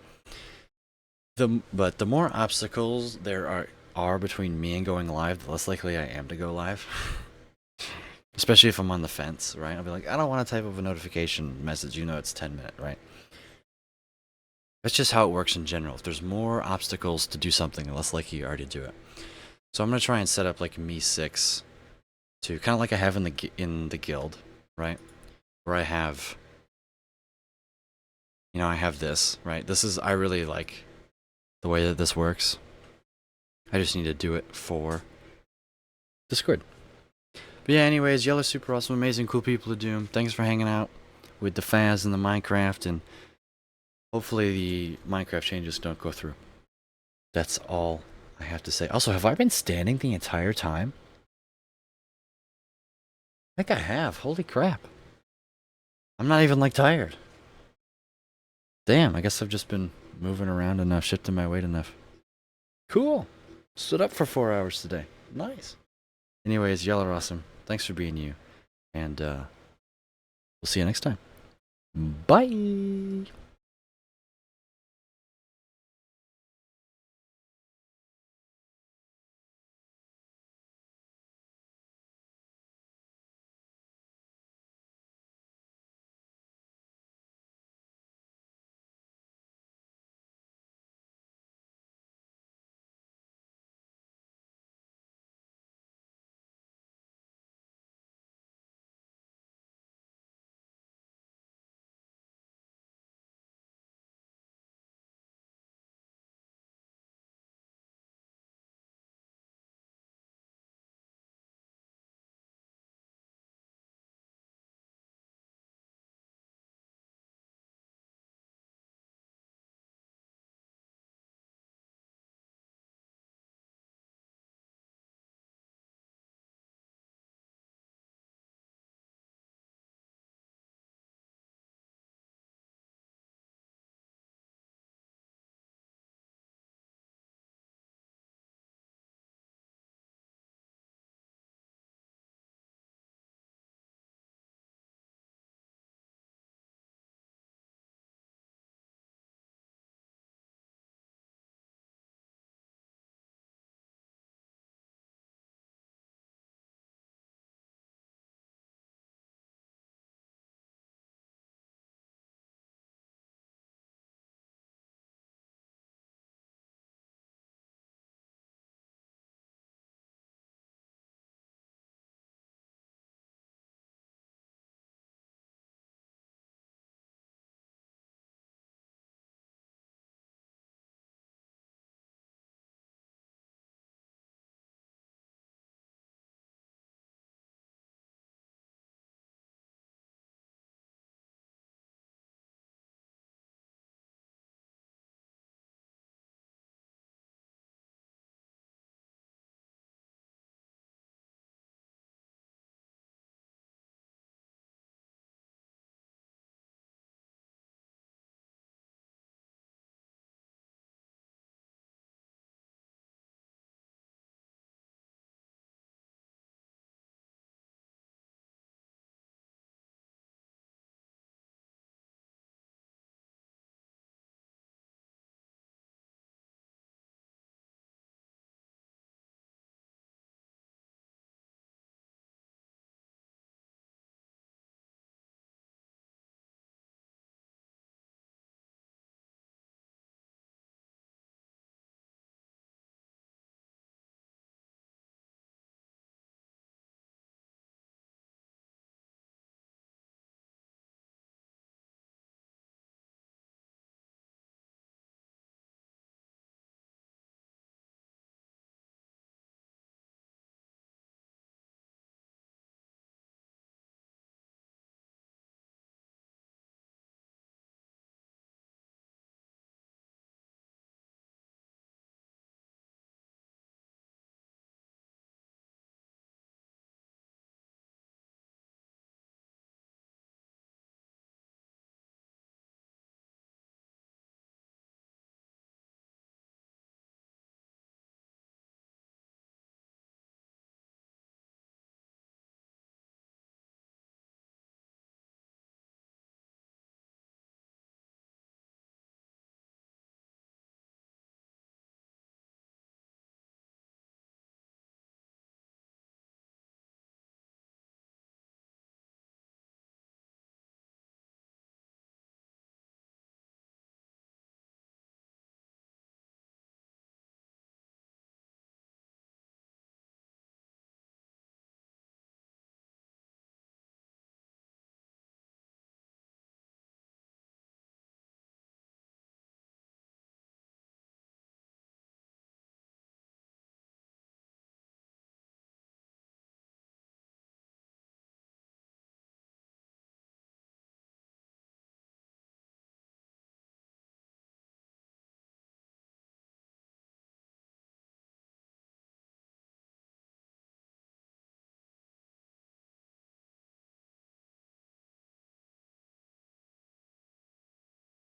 But the more obstacles there are between me and going live, the less likely I am to go live. Especially if I'm on the fence, right? I'll be like, I don't want to type up a notification message, you know it's 10 minutes, right? That's just how it works in general. If there's more obstacles to do something, the less likely you are to do it. So I'm going to try and set up like Me 6 to kind of like I have in the guild, right? Where I have, you know, I have this, right? I really like the way that this works. I just need to do it for Discord. But yeah, anyways, y'all are super awesome, amazing, cool people to do. Thanks for hanging out with the Phas and the Minecraft, and hopefully the Minecraft changes don't go through. That's all I have to say. Also, have I been standing the entire time? I think I have. Holy crap. I'm not even like tired. Damn, I guess I've just been moving around enough, shifting my weight enough. Cool. Stood up for 4 hours today. Nice. Anyways, y'all are awesome. Thanks for being you. And we'll see you next time. Bye.